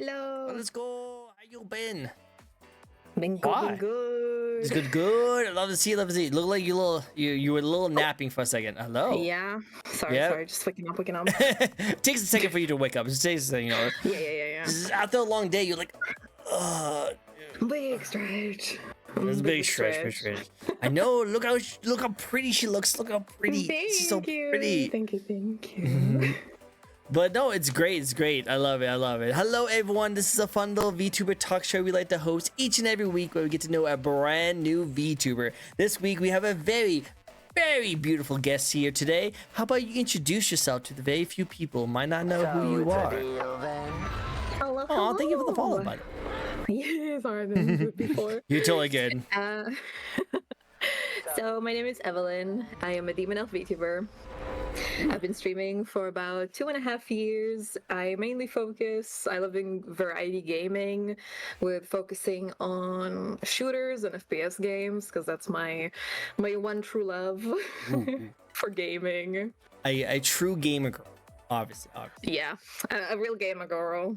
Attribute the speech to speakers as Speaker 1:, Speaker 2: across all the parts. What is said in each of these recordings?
Speaker 1: Hello.
Speaker 2: Let's go. How you been?
Speaker 1: Been good, been good.
Speaker 2: It's good. I love to see. Love to see. Look like you were a little napping for a second. Hello.
Speaker 1: Yeah. Sorry. Just waking up.
Speaker 2: It takes a second for you to wake up. It takes a second,
Speaker 1: Yeah.
Speaker 2: After a long day, you're like,
Speaker 1: Big stretch.
Speaker 2: it's a big stretch. I know. Look how pretty she looks. Look how pretty. She's so pretty.
Speaker 1: Thank you.
Speaker 2: But no, it's great. It's great. I love it. Hello, everyone. This is a fun little VTuber talk show we like to host each and every week where we get to know a brand new VTuber. This week, we have a very, very beautiful guest here today. How about you introduce yourself to the very few people who might not know who you are?
Speaker 1: Hello.
Speaker 2: Oh, thank you for the follow, buddy.
Speaker 1: Yeah, sorry, I didn't do it before.
Speaker 2: You're totally good.
Speaker 1: So my name is Evelyn. I am a Demon Elf VTuber. I've been streaming for about 2.5 years. I mainly I love doing variety gaming with focusing on shooters and FPS games because that's my one true love for gaming.
Speaker 2: A true gamer girl, obviously.
Speaker 1: Yeah, a real gamer girl.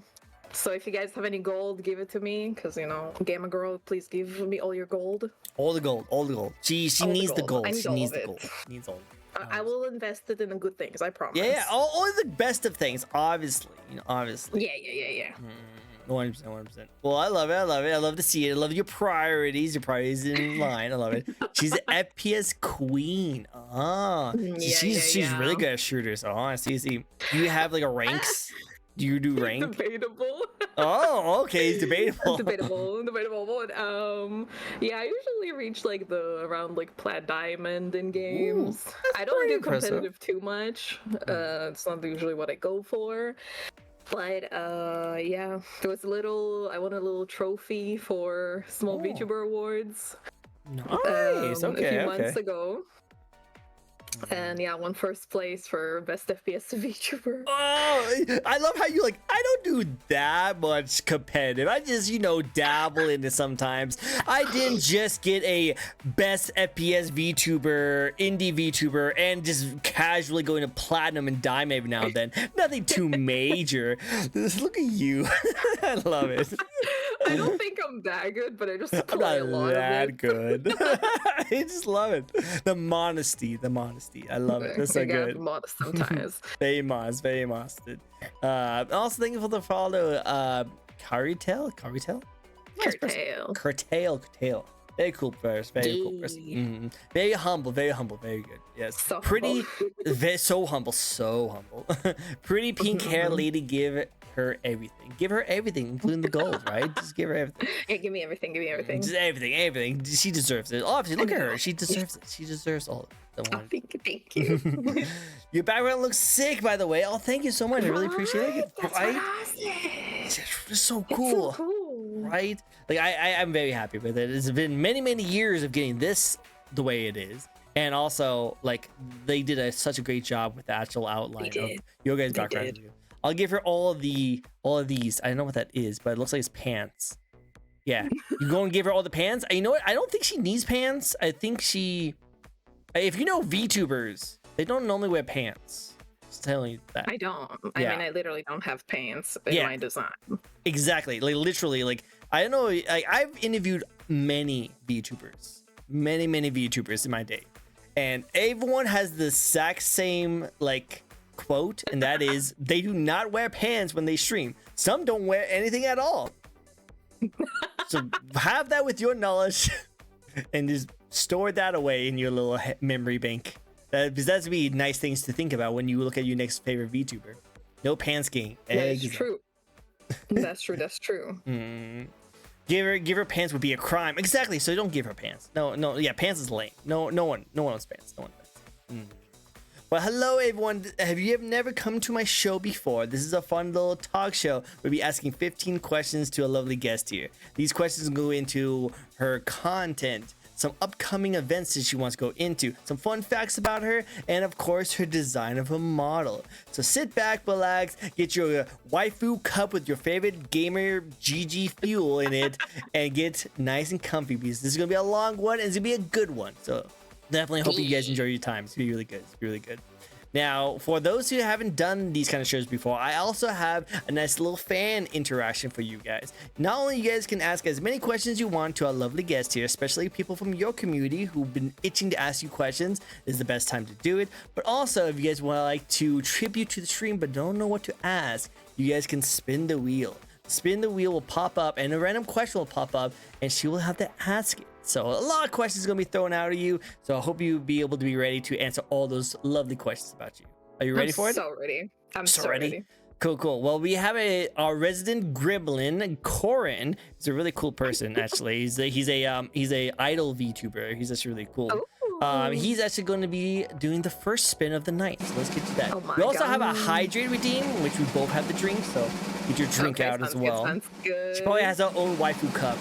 Speaker 1: So if you guys have any gold, give it to me because, gamer girl, please give me all your gold.
Speaker 2: All the gold. She needs the gold. She needs the gold.
Speaker 1: She needs all of it. I will invest it in the good things, I promise.
Speaker 2: Yeah, only the best of things, obviously. Obviously.
Speaker 1: Yeah.
Speaker 2: 100%. Well, I love it. I love to see it. I love your priorities. Your priorities in line. I love it. She's an FPS queen. She's really good at shooters. I see. Do you have like a ranks? Do you do rank?
Speaker 1: Debatable.
Speaker 2: Oh, okay, it's debatable.
Speaker 1: debatable. But yeah, I usually reach around plat diamond in games. I don't do competitive too much. It's not usually what I go for. But yeah, I won a little trophy for small VTuber awards.
Speaker 2: Nice.
Speaker 1: A few months ago. And yeah, I won first place for best FPS VTuber.
Speaker 2: Oh, I love how you I don't do that much competitive. I just, dabble in it sometimes. I didn't just get a best FPS VTuber, indie VTuber, and just casually going to platinum and diamond every now and then. Nothing too major. Look at you. I love it.
Speaker 1: I don't think I'm that good, but I just
Speaker 2: I'm not
Speaker 1: a lot
Speaker 2: that
Speaker 1: of it.
Speaker 2: good. I just love it. The modesty. I love it. That's so good.
Speaker 1: Modest sometimes.
Speaker 2: Very modest. Also, thank you for the follow. Curtail. Very cool person. Very humble. Very good. Yes.
Speaker 1: So
Speaker 2: pretty. So humble. Pretty pink hair lady. Give her everything, including the gold, right? Just give her everything.
Speaker 1: Yeah, give me everything.
Speaker 2: Just everything. She deserves it. Obviously, look at her. She deserves it. She deserves all of it.
Speaker 1: Thank you.
Speaker 2: Your background looks sick, by the way. Oh, thank you so much. I really appreciate it.
Speaker 1: That's
Speaker 2: right?
Speaker 1: awesome.
Speaker 2: It's so cool.
Speaker 1: It's so cool.
Speaker 2: Right? I'm very happy with it. It's been many years of getting this the way it is. And also, they did such a great job with the actual outline of your guys' background. I'll give her all of these. I don't know what that is, but it looks like it's pants. Yeah. You go and give her all the pants. You know what? I don't think she needs pants. I think if you know VTubers, they don't normally wear pants. Just telling you that.
Speaker 1: I don't. I mean, I literally don't have pants in my design.
Speaker 2: Exactly. Literally, I don't know. I've interviewed many VTubers. Many VTubers in my day. And everyone has the exact same, quote, and that is they do not wear pants when they stream. Some don't wear anything at all. So have that with your knowledge and just store that away in your little memory bank, because that's be nice things to think about when you look at your next favorite VTuber. No pants game.
Speaker 1: That's true. That's true.
Speaker 2: Give her pants would be a crime. Exactly. So don't give her pants. No. Yeah, pants is lame. No one wants pants. No one does. Well, hello everyone. Have you never come to my show before? This is a fun little talk show. We'll be asking 15 questions to a lovely guest here. These questions go into her content, some upcoming events that she wants to go into, some fun facts about her, and of course her design of a model. So sit back, relax, get your waifu cup with your favorite gamer GG fuel in it, and get nice and comfy because this is gonna be a long one and it's gonna be a good one. So definitely hope you guys enjoy your time. It's gonna be really good. Now, for those who haven't done these kind of shows before, I also have a nice little fan interaction for you guys. Not only you guys can ask as many questions you want to our lovely guests here, especially people from your community who've been itching to ask you questions, this is the best time to do it. But also, if you guys want to like to tribute to the stream but don't know what to ask, you guys can spin the wheel. Spin the wheel will pop up and a random question will pop up and she will have to ask it. So a lot of questions going to be thrown out at you. So I hope you'll be able to be ready to answer all those lovely questions about you. Are you ready for it?
Speaker 1: So ready. I'm so ready.
Speaker 2: Cool. Well, we have our resident gremlin, Corin. He's a really cool person, actually. He's a idol VTuber. He's just really cool. He's actually going to be doing the first spin of the night. So let's get to that. We also have a hydrate redeem, which we both have the drink. So get your drink out as well.
Speaker 1: Good.
Speaker 2: She probably has her own waifu cup.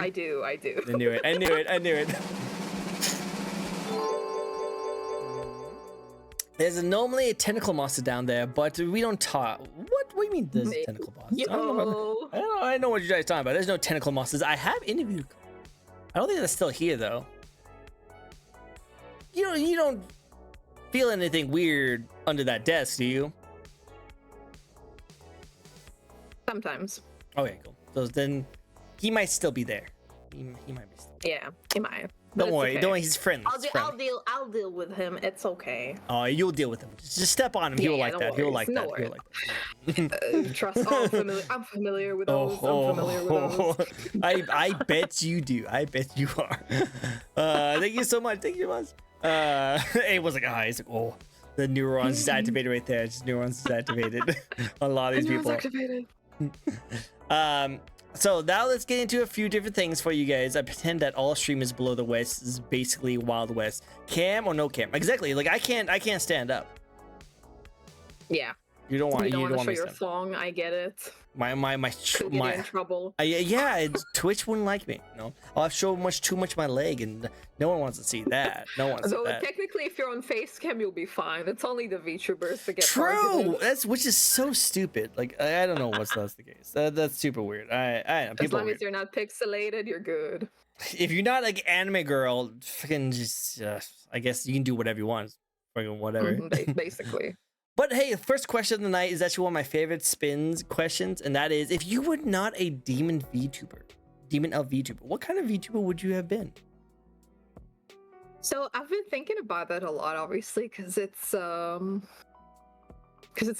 Speaker 1: I do.
Speaker 2: I knew it. There's normally a tentacle monster down there, but we don't talk. What do you mean there's a tentacle monster? I know what you guys are talking about. There's no tentacle monsters. I have interviewed. I don't think that's still here though. You don't feel anything weird under that desk, do you?
Speaker 1: Sometimes.
Speaker 2: Okay, cool. So then he might still be there. He might be still.
Speaker 1: Yeah, he might.
Speaker 2: Don't worry, he's friendly.
Speaker 1: I'll deal with him. It's okay.
Speaker 2: Oh, you'll deal with him. Just step on him. He will like that. He will like that. He will like
Speaker 1: that. Trust. I'm familiar with those. I'm familiar with those.
Speaker 2: I bet you do. I bet you are. Thank you so much. It was like, he's like, oh, the neurons is activated right there. Just neurons is activated. A lot of these people.
Speaker 1: Activated.
Speaker 2: So now let's get into a few different things for you guys. I pretend that all streamers below the West is basically Wild West. Cam or no cam? Exactly. Like I can't stand up.
Speaker 1: Yeah.
Speaker 2: You don't want
Speaker 1: to show your thong. I get it.
Speaker 2: My
Speaker 1: in trouble.
Speaker 2: Twitch wouldn't like me. No, I'll show too much my leg, and no one wants to see that. No one.
Speaker 1: So technically, if you're on face cam, you'll be fine. It's only the VTubers that get
Speaker 2: true. Which is so stupid. Like I don't know what's that's the case. That's super weird. I
Speaker 1: as long as you're not pixelated, you're good.
Speaker 2: If you're not like anime girl, fucking just I guess you can do whatever you want. Fucking whatever.
Speaker 1: Basically.
Speaker 2: But hey, the first question of the night is actually one of my favorite questions, and that is, if you were not a demon elf VTuber, what kind of VTuber would you have been?
Speaker 1: So I've been thinking about that a lot, obviously, because it's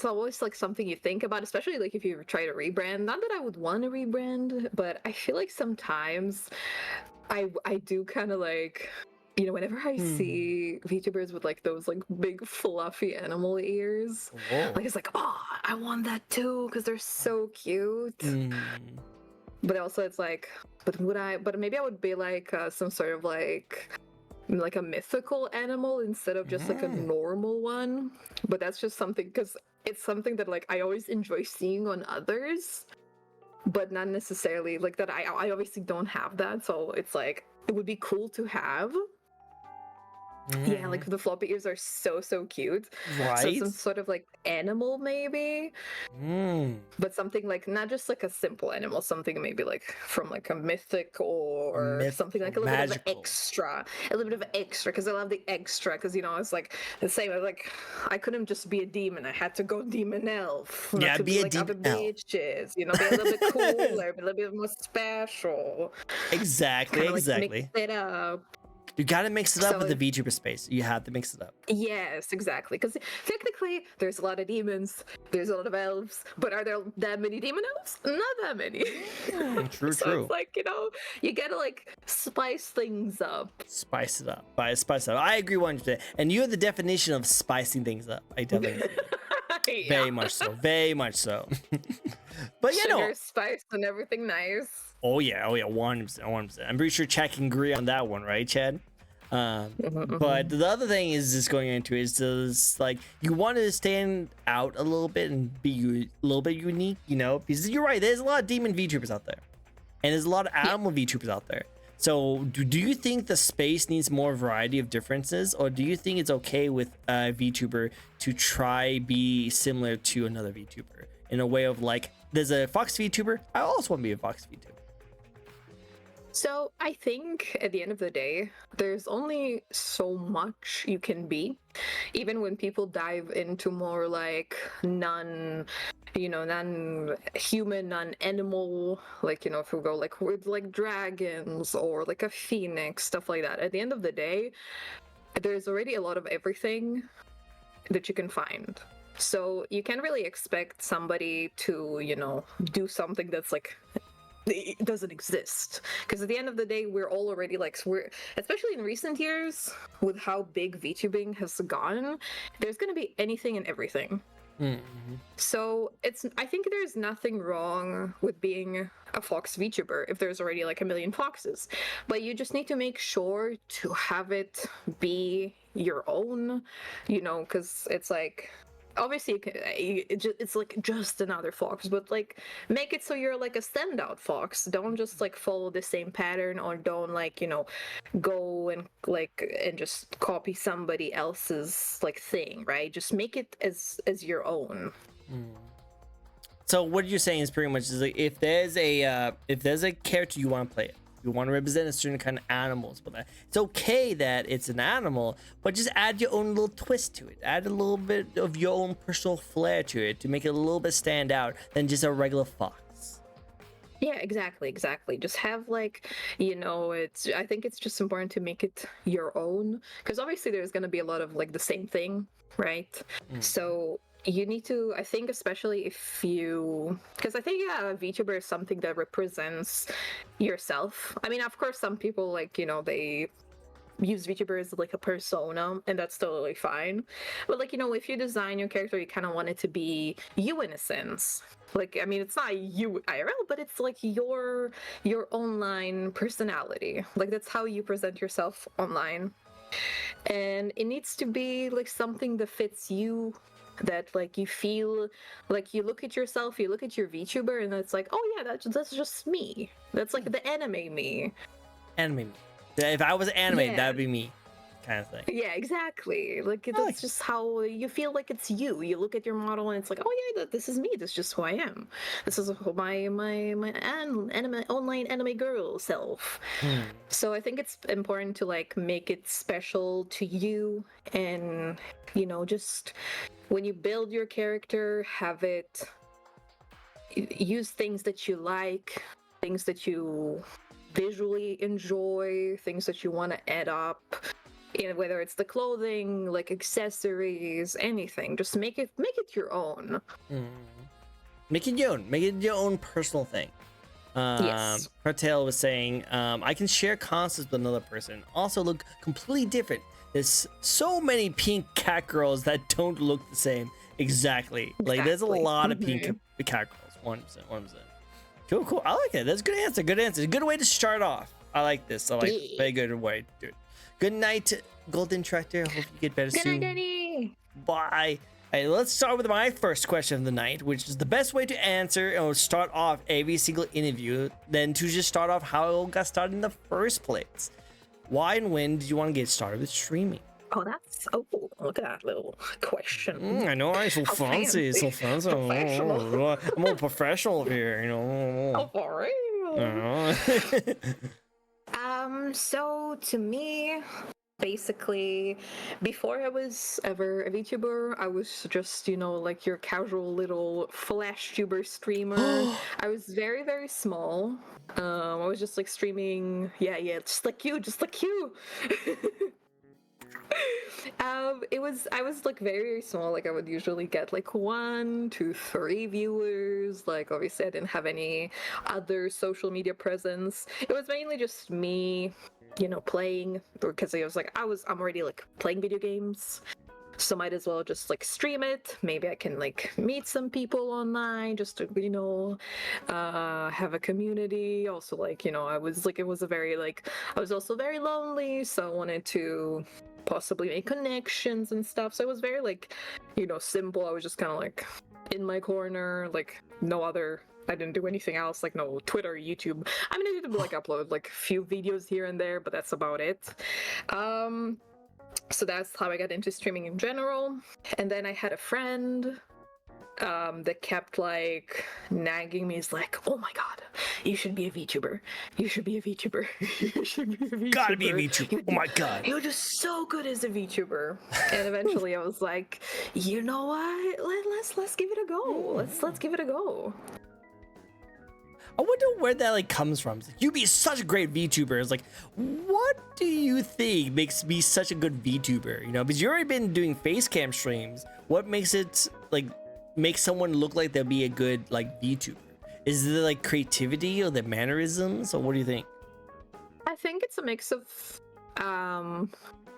Speaker 1: always like something you think about, especially like if you try to rebrand. Not that I would want to rebrand, but I feel like sometimes I do kind of like. Whenever I see VTubers with like those like big fluffy animal ears, like it's like, oh, I want that too because they're so cute. But also it's like, but maybe I would be like some sort of like a mythical animal instead of just like a normal one. But that's just something because it's something that like I always enjoy seeing on others, but not necessarily like that. I obviously don't have that, so it's like it would be cool to have. Yeah, like the floppy ears are so cute.
Speaker 2: Right.
Speaker 1: So some sort of like animal maybe. But something like not just like a simple animal, something maybe like from like a mythic or something like a little bit of extra. A little bit of extra because I love the extra because it's like the same. Like I couldn't just be a demon. I had to go demon elf.
Speaker 2: Yeah, be a
Speaker 1: like
Speaker 2: demon
Speaker 1: other bitches. Be a little bit cooler, be a little bit more special.
Speaker 2: Exactly.
Speaker 1: Mix it up.
Speaker 2: You gotta mix it up with the VTuber space. You have to mix it up.
Speaker 1: Yes, exactly. Because technically, there's a lot of demons, there's a lot of elves, but are there that many demon elves? Not that many.
Speaker 2: True.
Speaker 1: It's like, you gotta like spice things up.
Speaker 2: Spice it up. Spice it up. I agree 100%. And you're the definition of spicing things up. I definitely agree. Very much so. Very much so. But
Speaker 1: sugar, spice, and everything nice.
Speaker 2: Oh yeah, 100%. I'm pretty sure Chad can agree on that one, right, Chad? But the other thing is just going into is like you want to stand out a little bit and be a little bit unique, because you're right. There's a lot of demon VTubers out there, and there's a lot of animal VTubers out there. So do you think the space needs more variety of differences, or do you think it's okay with a VTuber to try be similar to another VTuber in a way of like, there's a Fox VTuber, I also want to be a Fox VTuber.
Speaker 1: So I think at the end of the day, there's only so much you can be, even when people dive into more like non-human, non-animal, like if we go like with like dragons or like a phoenix, stuff like that. At the end of the day, there's already a lot of everything that you can find. So you can't really expect somebody to, do something that's like it doesn't exist, because at the end of the day we're all already like we're especially in recent years with how big VTubing has gone, there's going to be anything and everything.
Speaker 2: Mm-hmm.
Speaker 1: So I think there's nothing wrong with being a fox VTuber if there's already like a million foxes, but you just need to make sure to have it be your own, because it's like obviously it's like just another fox, but like make it so you're like a standout fox. Don't just like follow the same pattern, or don't like go and just copy somebody else's like thing, right? Just make it as your own.
Speaker 2: So what you're saying is pretty much is like if there's a character you want to play, you want to represent a certain kind of animals, but it's okay that it's an animal, but just add your own little twist to it. Add a little bit of your own personal flair to it to make it a little bit stand out than just a regular fox.
Speaker 1: Yeah, exactly. Just have like, I think it's just important to make it your own, because obviously there's going to be a lot of like the same thing, right? So you need to, I think, especially because I think, yeah, a VTuber is something that represents yourself. I mean, of course, some people like, they use VTuber as like a persona, and that's totally fine. But like, if you design your character, you kind of want it to be you in a sense. Like, I mean, it's not you IRL, but it's like your online personality. Like, that's how you present yourself online. And it needs to be like something that fits you, that like you feel like you look at yourself, you look at your VTuber, and it's like, oh yeah, that's just me. That's like the anime me.
Speaker 2: Anime me. If I was anime,
Speaker 1: Yeah.
Speaker 2: that'd be me, kind of thing.
Speaker 1: Yeah, exactly. Like that's just how you feel like it's you. You look at your model and it's like, oh yeah, this is me. This is just who I am. This is my anime online anime girl self. So I think it's important to like make it special to you, and just when you build your character, have it use things that you like, things that you visually enjoy, things that you want to add up, whether it's the clothing, like accessories, anything. Just make it your own.
Speaker 2: Make it your own personal thing.
Speaker 1: Yes.
Speaker 2: Cartel was saying, I can share concepts with another person, also look completely different. There's so many pink cat girls that don't look the same. Exactly. Like there's a lot of pink cat girls. 100%. Cool. I like it. That's a good answer. Good way to start off. I like this. Very good way to do it. Good night, Golden Tractor. Hope you get better soon.
Speaker 1: Good night, Denny.
Speaker 2: Bye. All right, let's start with my first question of the night, which is the best way to answer or start off every single interview than to just start off how it got started in the first place. Why and when did you want to get started with streaming?
Speaker 1: Oh, look at that little question.
Speaker 2: I know, I'm so fancy.
Speaker 1: Professional.
Speaker 2: I'm all professional here,
Speaker 1: Oh, for real. So to me, basically, before I was ever a VTuber, I was just, like your casual little flash tuber streamer. I was very, very small. I was just like streaming, yeah, just like you. I was like very, very small. Like I would usually get like 1 to 3 viewers. Like obviously I didn't have any other social media presence. It was mainly just me, playing, because I was like, I'm already like playing video games, so might as well just like stream it. Maybe I can like meet some people online, just to have a community. Also, like I was like, it was a very like, I was also very lonely, so I wanted to possibly make connections and stuff. So it was very like simple. I was just kind of like in my corner, like I didn't do anything else, like no Twitter, YouTube. I mean, I did like upload like a few videos here and there, but that's about it. So that's how I got into streaming in general. And then I had a friend that kept like nagging me. He's like, oh my god, you should be a VTuber. You should be a VTuber. You should be a VTuber.
Speaker 2: Gotta be a VTuber. Oh my god.
Speaker 1: You're just so good as a VTuber. And eventually I was like, you know what? Let's give it a go. Let's give it a go.
Speaker 2: I wonder where that like comes from. It's like, you'd be such a great VTuber. It's like, what do you think makes me such a good VTuber? You know, because you've already been doing face cam streams. What makes it like make someone look like they'll be a good like VTuber? Is it like creativity or the mannerisms, or what do you think?
Speaker 1: I think it's a mix of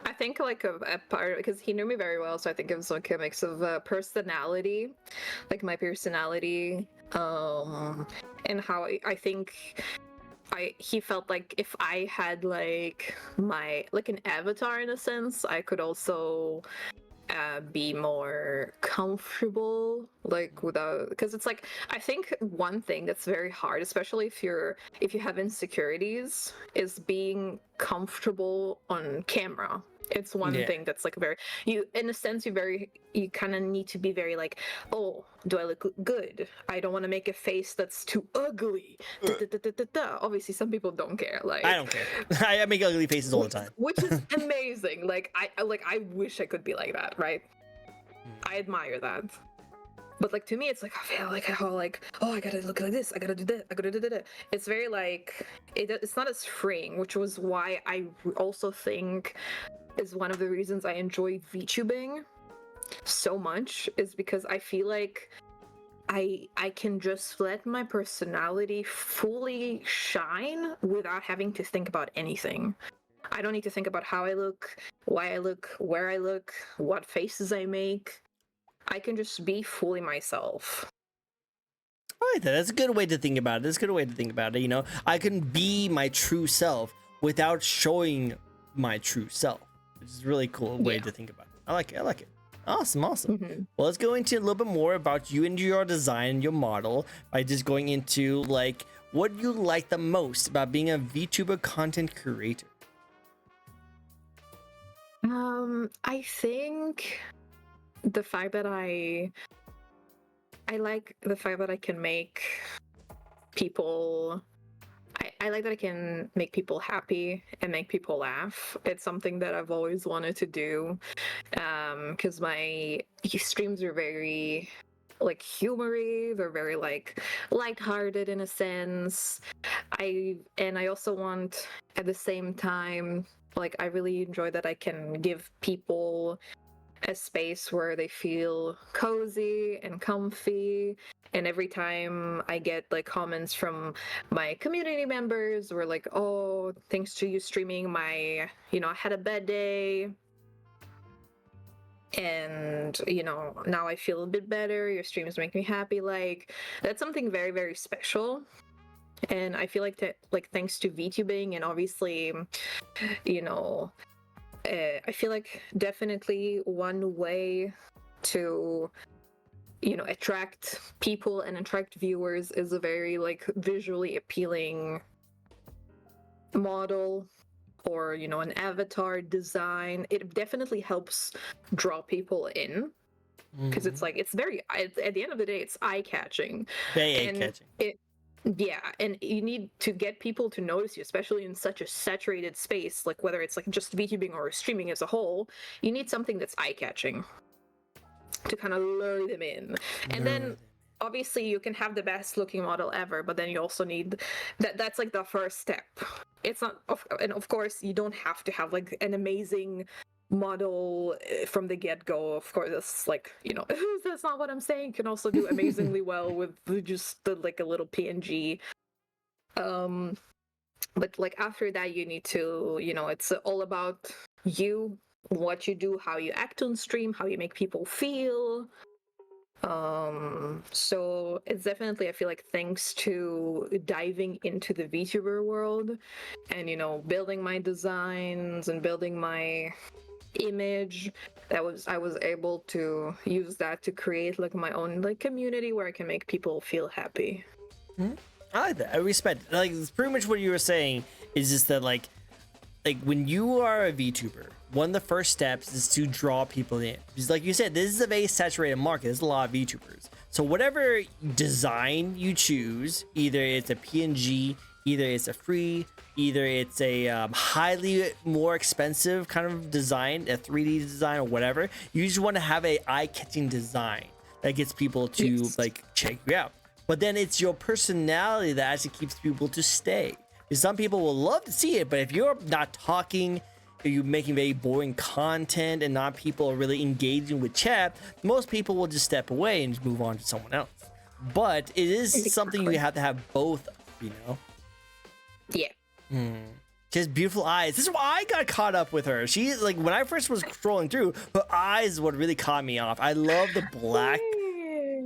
Speaker 1: I think like a part, because he knew me very well, so I think it was like a mix of personality, like my personality, and how I think he felt like if I had like my like an avatar in a sense, I could also be more comfortable, like without, because it's like I think one thing that's very hard, especially if you have insecurities, is being comfortable on camera. It's one thing that's like very, you in a sense you kind of need to be very like, oh, do I look good? I don't want to make a face that's too ugly. Obviously some people don't care, like
Speaker 2: I don't care. I make ugly faces all the time,
Speaker 1: which is amazing. Like I wish I could be like that, right? I admire that. But like to me it's like I feel like oh, I gotta look like this, I gotta do that, I gotta do that. It's very like it's not as freeing, which was why I also think is one of the reasons I enjoy VTubing so much, is because I feel like I can just let my personality fully shine without having to think about anything. I don't need to think about how I look, why I look, where I look, what faces I make. I can just be fully myself.
Speaker 2: I like that. That's a good way to think about it. That's a good way to think about it. You know, I can be my true self without showing my true self, which is a really cool way to think about it. I like it. I like it. Awesome. Well, let's go into a little bit more about you and your design, your model, by just going into like what you like the most about being a VTuber content creator.
Speaker 1: I think the fact that I like the fact that I can make people, I like that I can make people happy and make people laugh. It's something that I've always wanted to do, because my streams are very like humory, they're very like lighthearted in a sense. I also want at the same time, like I really enjoy that I can give people a space where they feel cozy and comfy. And every time I get like comments from my community members where like, oh, thanks to you streaming, I had a bad day and now I feel a bit better, your streams make me happy, like that's something very, very special. And I feel like thanks to VTubing and obviously I feel like definitely one way to attract people and attract viewers is a very like visually appealing model or an avatar design. It definitely helps draw people in because it's like it's very, at the end of the day, it's eye-catching.
Speaker 2: Very eye-catching.
Speaker 1: Yeah, and you need to get people to notice you, especially in such a saturated space, like whether it's like just VTubing or streaming as a whole. You need something that's eye-catching to kind of lure them in. And then obviously you can have the best looking model ever, but then you also need that's like the first step. It's not, and of course you don't have to have like an amazing model from the get-go. Of course, that's like that's not what I'm saying. You can also do amazingly well with just like a little PNG. But like after that you need to it's all about you, what you do, how you act on stream, how you make people feel. So it's definitely, I feel like, thanks to diving into the VTuber world and building my designs and building my image, I was able to use that to create like my own like community where I can make people feel happy.
Speaker 2: I like that. I respect it. Like, it's pretty much what you were saying is just that like when you are a VTuber, one of the first steps is to draw people in, because like you said, this is a very saturated market. There's a lot of VTubers, So whatever design you choose, either it's a PNG, either it's a free, either it's a highly more expensive kind of design, a 3D design or whatever, you just want to have a eye-catching design that gets people to like check you out. But then it's your personality that actually keeps people to stay. Because some people will love to see it, but if you're not talking, you're making very boring content and not people are really engaging with chat, most people will just step away and just move on to someone else. But it is something you have to have both, you know?
Speaker 1: Yeah.
Speaker 2: She has beautiful eyes. This is why I got caught up with her. She, like, when I first was scrolling through, her eyes is what really caught me off. I love the black,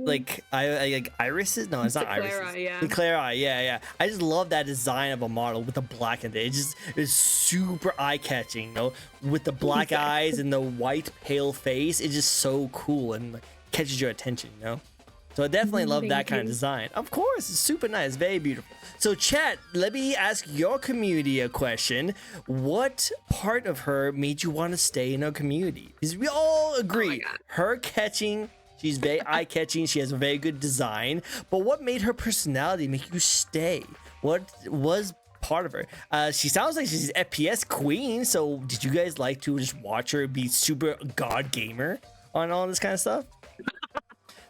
Speaker 2: like, I like irises. No, it's not irises. The Clara eye, yeah. I just love that design of a model with the black in it. It just is super eye-catching, you know, with the black eyes and the white pale face. It's just so cool and like, catches your attention, you know. So I definitely love that kind of design. Of course, it's super nice, very beautiful. So chat, let me ask your community a question. What part of her made you want to stay in our community? Because we all agree, her catching, she's very eye-catching, she has a very good design. But what made her personality make you stay? What was part of her? She sounds like she's FPS queen, so did you guys like to just watch her be super god gamer on all this kind of stuff?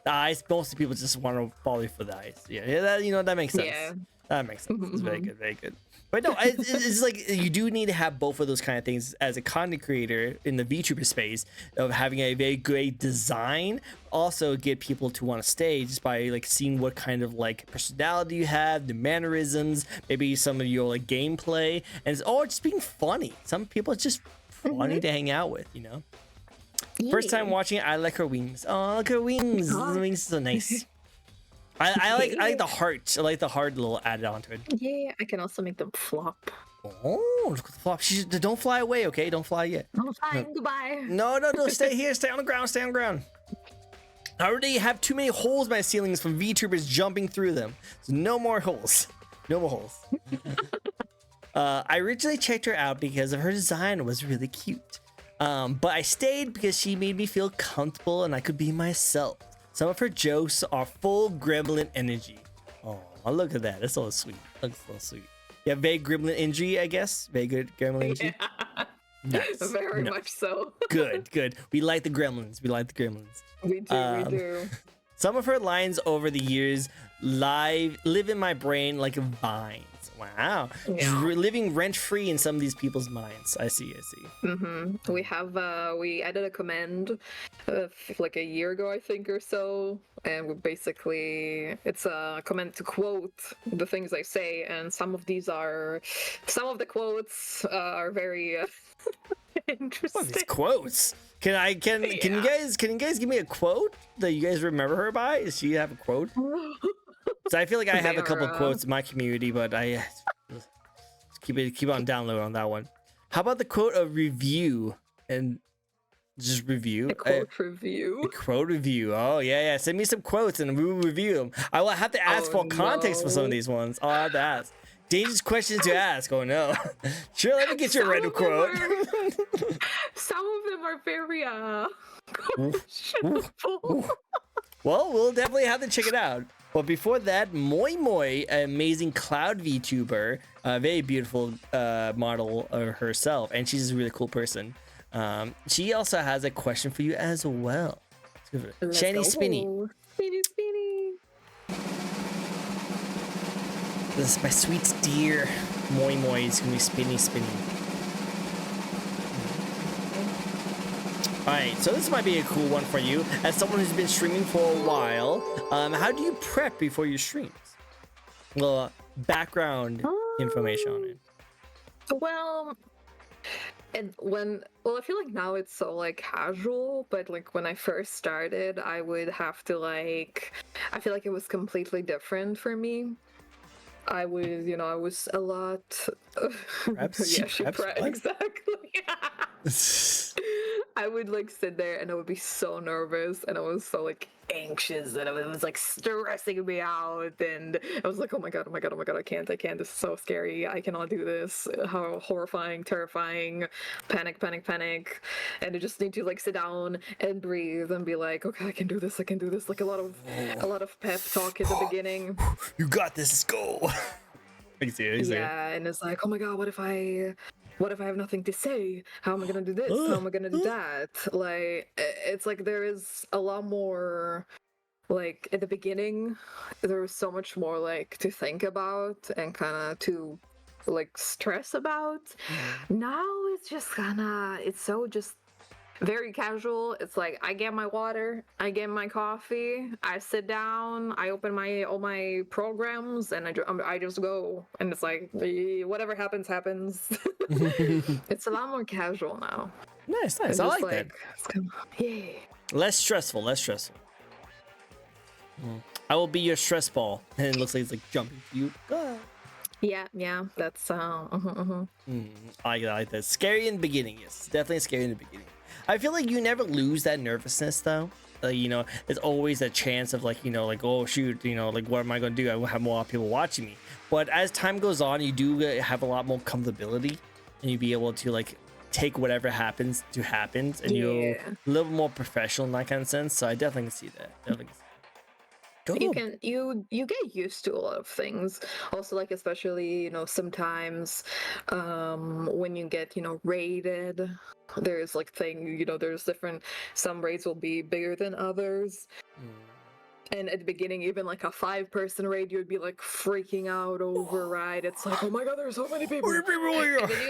Speaker 2: The eyes, most of people just want to follow you for the eyes. Yeah, that, you know, that makes sense. Yeah. That makes sense. It's very good, very good. But no, it's like you do need to have both of those kind of things as a content creator in the VTuber space of having a very great design. Also get people to want to stay just by like seeing what kind of like personality you have, the mannerisms, maybe some of your like gameplay, and it's all just being funny. Some people it's just funny to hang out with, you know. First time watching it, I like her wings. Oh, look at her wings. The wings are so nice. I like the heart. I like the heart little added onto it.
Speaker 1: Yeah, I can also make them flop.
Speaker 2: Oh, look at the flop. Don't fly away, okay? Don't fly yet.
Speaker 1: I'm flying. Goodbye.
Speaker 2: No. Stay here. Stay on the ground. Stay on the ground. I already have too many holes in my ceilings from VTubers jumping through them. So no more holes. No more holes. I originally checked her out because of her design was really cute. But I stayed because she made me feel comfortable and I could be myself. Some of her jokes are full gremlin energy. Oh, look at that. That's so sweet. Looks so sweet. Yeah, very gremlin energy, I guess. Very good gremlin energy. Yeah. Nice.
Speaker 1: Very much so.
Speaker 2: Good. We like the gremlins.
Speaker 1: We do.
Speaker 2: Some of her lines over the years live in my brain like vines. Wow. Yeah. Living rent-free in some of these people's minds. I see.
Speaker 1: We have we added a command like a year ago, I think, or so, and we basically it's a command to quote the things I say, and some of the quotes are very interesting.
Speaker 2: What are these quotes? Can you guys give me a quote that you guys remember her by? Does she have a quote? So I feel like I have a couple quotes in my community, but I keep on download on that one. How about the quote of review and just review?
Speaker 1: A quote review.
Speaker 2: A quote review. Oh yeah. Send me some quotes and we will review them. I will have to ask for context for some of these ones. I'll have to ask. Dangerous questions to ask. Oh no. Sure, let me get you a random quote.
Speaker 1: Some of them are very questionable.
Speaker 2: Well, we'll definitely have to check it out. But before that, Moi, an amazing cloud VTuber, a very beautiful model herself, and she's a really cool person. She also has a question for you as well. Shiny Spinny.
Speaker 1: Spinny.
Speaker 2: This is my sweet dear Moi. It's gonna be spinny. Alright, so this might be a cool one for you. As someone who's been streaming for a while, how do you prep before your streams? Well, background information on it.
Speaker 1: Well, I feel like now it's so like casual, but like when I first started, I would have to I feel like it was completely different for me. I was a lot.
Speaker 2: Preps?
Speaker 1: Yeah, she prepped exactly. I would like sit there and I would be so nervous and I was so like anxious and it was like stressing me out and I was like, oh my god, oh my god, oh my god, I can't, this is so scary, I cannot do this, how horrifying, terrifying, panic, panic, panic. And I just need to like sit down and breathe and be like, okay, I can do this, like a lot of pep talk at the beginning.
Speaker 2: You got this, let's go.
Speaker 1: Yeah, and it's like, oh my god, what if I have nothing to say? How am I gonna do this? How am I gonna do that? Like, it's like there is a lot more, like, at the beginning, there was so much more, like, to think about and kind of to, like, stress about. Now it's just it's so just very casual. It's like I get my water, I get my coffee, I sit down, I open all my programs, and I just go. And it's like whatever happens, happens. It's a lot more casual now.
Speaker 2: Nice. I like that.
Speaker 1: It's kind of, yeah.
Speaker 2: Less stressful. I will be your stress ball, and it looks like it's like jumping to you.
Speaker 1: Yeah. That's
Speaker 2: I like that. Scary in the beginning, yes, definitely scary in the beginning. I feel like you never lose that nervousness though. You know, there's always a chance of like, you know, like, oh shoot, you know, like what am I gonna do? I will have more people watching me. But as time goes on, you do have a lot more comfortability, and you be able to like take whatever happens to happen, and you're a little more professional in that kind of sense. So I definitely can see that.
Speaker 1: You get used to a lot of things. Also, like, especially, you know, sometimes when you get, you know, raided, there's like there's different, some raids will be bigger than others. And at the beginning, even like a 5-person raid, you'd be like freaking out over, right? It's like, oh my god, there's so many people. And then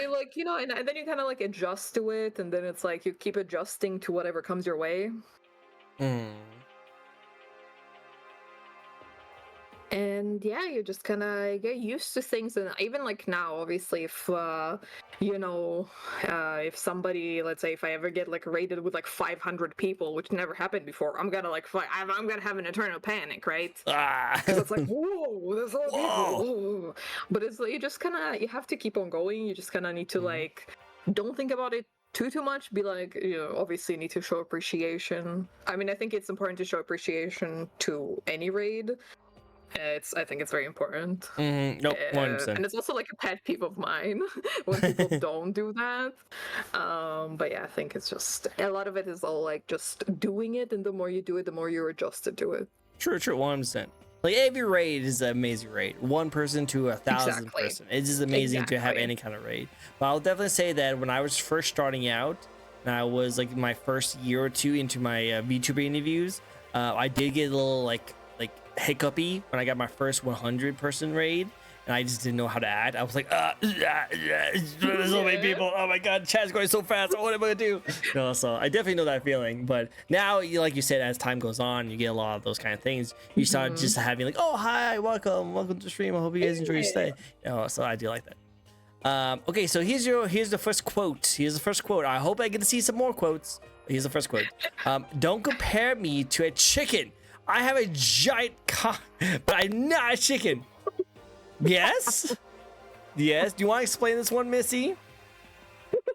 Speaker 1: you like, you know, and then you kind of like adjust to it, and then it's like you keep adjusting to whatever comes your way. And yeah, you just kind of get used to things. And even like now, obviously, if you know, if somebody, let's say, if I ever get like raided with like 500 people, which never happened before, I'm gonna like I'm gonna have an eternal panic, right? Because it's like, whoa, there's a lot of people. Whoa. But it's like, you have to keep on going. You just kind of need to like, don't think about it too much. Be like, you know, obviously you need to show appreciation. I mean, I think it's important to show appreciation to any raid. I think it's very important.
Speaker 2: Nope, 100%.
Speaker 1: And it's also like a pet peeve of mine when people don't do that. But yeah, I think it's just a lot of it is all like just doing it, and the more you do it, the more you're adjusted to it.
Speaker 2: True, 100%. Like every raid is an amazing raid. 1 person to 1,000 person. It's just amazing to have any kind of raid. But I'll definitely say that when I was first starting out, and I was like my first year or two into my VTuber interviews, I did get a little like hiccupy when I got my first 100-person raid, and I just didn't know how to act. I was like, there's so many people. Oh my god, chat's going so fast. What am I gonna do? No, so I definitely know that feeling. But now, like you said, as time goes on, you get a lot of those kind of things. You start just having like, oh hi, welcome to the stream. I hope you guys enjoy your stay. You know, so I do like that. Okay, so here's the first quote. I hope I get to see some more quotes. Here's the first quote. Don't compare me to a chicken. I have a giant cock, but I'm not a chicken. Yes? Do you want to explain this one, Missy?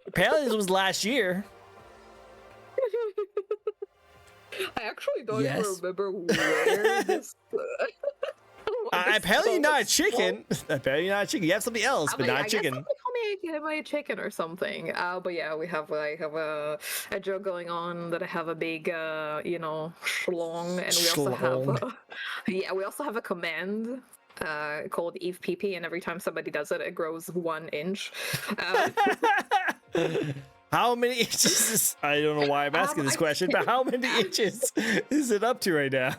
Speaker 2: Apparently this was last year.
Speaker 1: I actually don't even remember where this...
Speaker 2: apparently you're not a chicken. Apparently you're not a chicken. You have something else, but not a chicken.
Speaker 1: Call me a chicken or something. But yeah, I have a joke going on that I have a big, you know, schlong, and we also have a command called EvePP, and every time somebody does it, it grows 1 inch.
Speaker 2: How many inches? I don't know why I'm asking this question, but how many inches is it up to right now?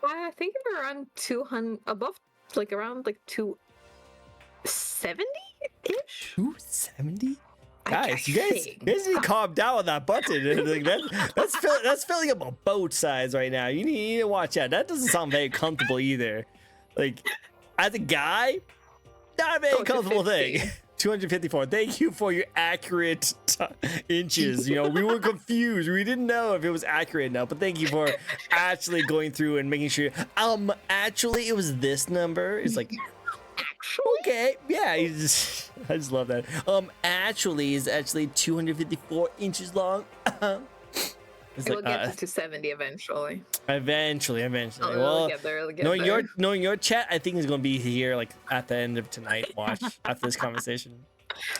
Speaker 1: I think we're around 200, above, like around like 270-ish.
Speaker 2: 270? Guys, you guys need to calm down on that button. Like that's filling up a boat size right now. You need to watch out. That doesn't sound very comfortable either. Like, as a guy, not a very comfortable thing. 254. Thank you for your accurate inches. You know, we were confused. We didn't know if it was accurate now, but thank you for actually going through and making sure. Actually, it was this number. It's like, Okay, yeah, I just love that. Actually, is actually 254 inches long. It's
Speaker 1: It
Speaker 2: like
Speaker 1: will get to 70 eventually.
Speaker 2: eventually.
Speaker 1: It'll
Speaker 2: Well,
Speaker 1: get there. It'll get
Speaker 2: knowing
Speaker 1: there.
Speaker 2: your chat, I think is gonna be here like at the end of tonight. Watch after this conversation.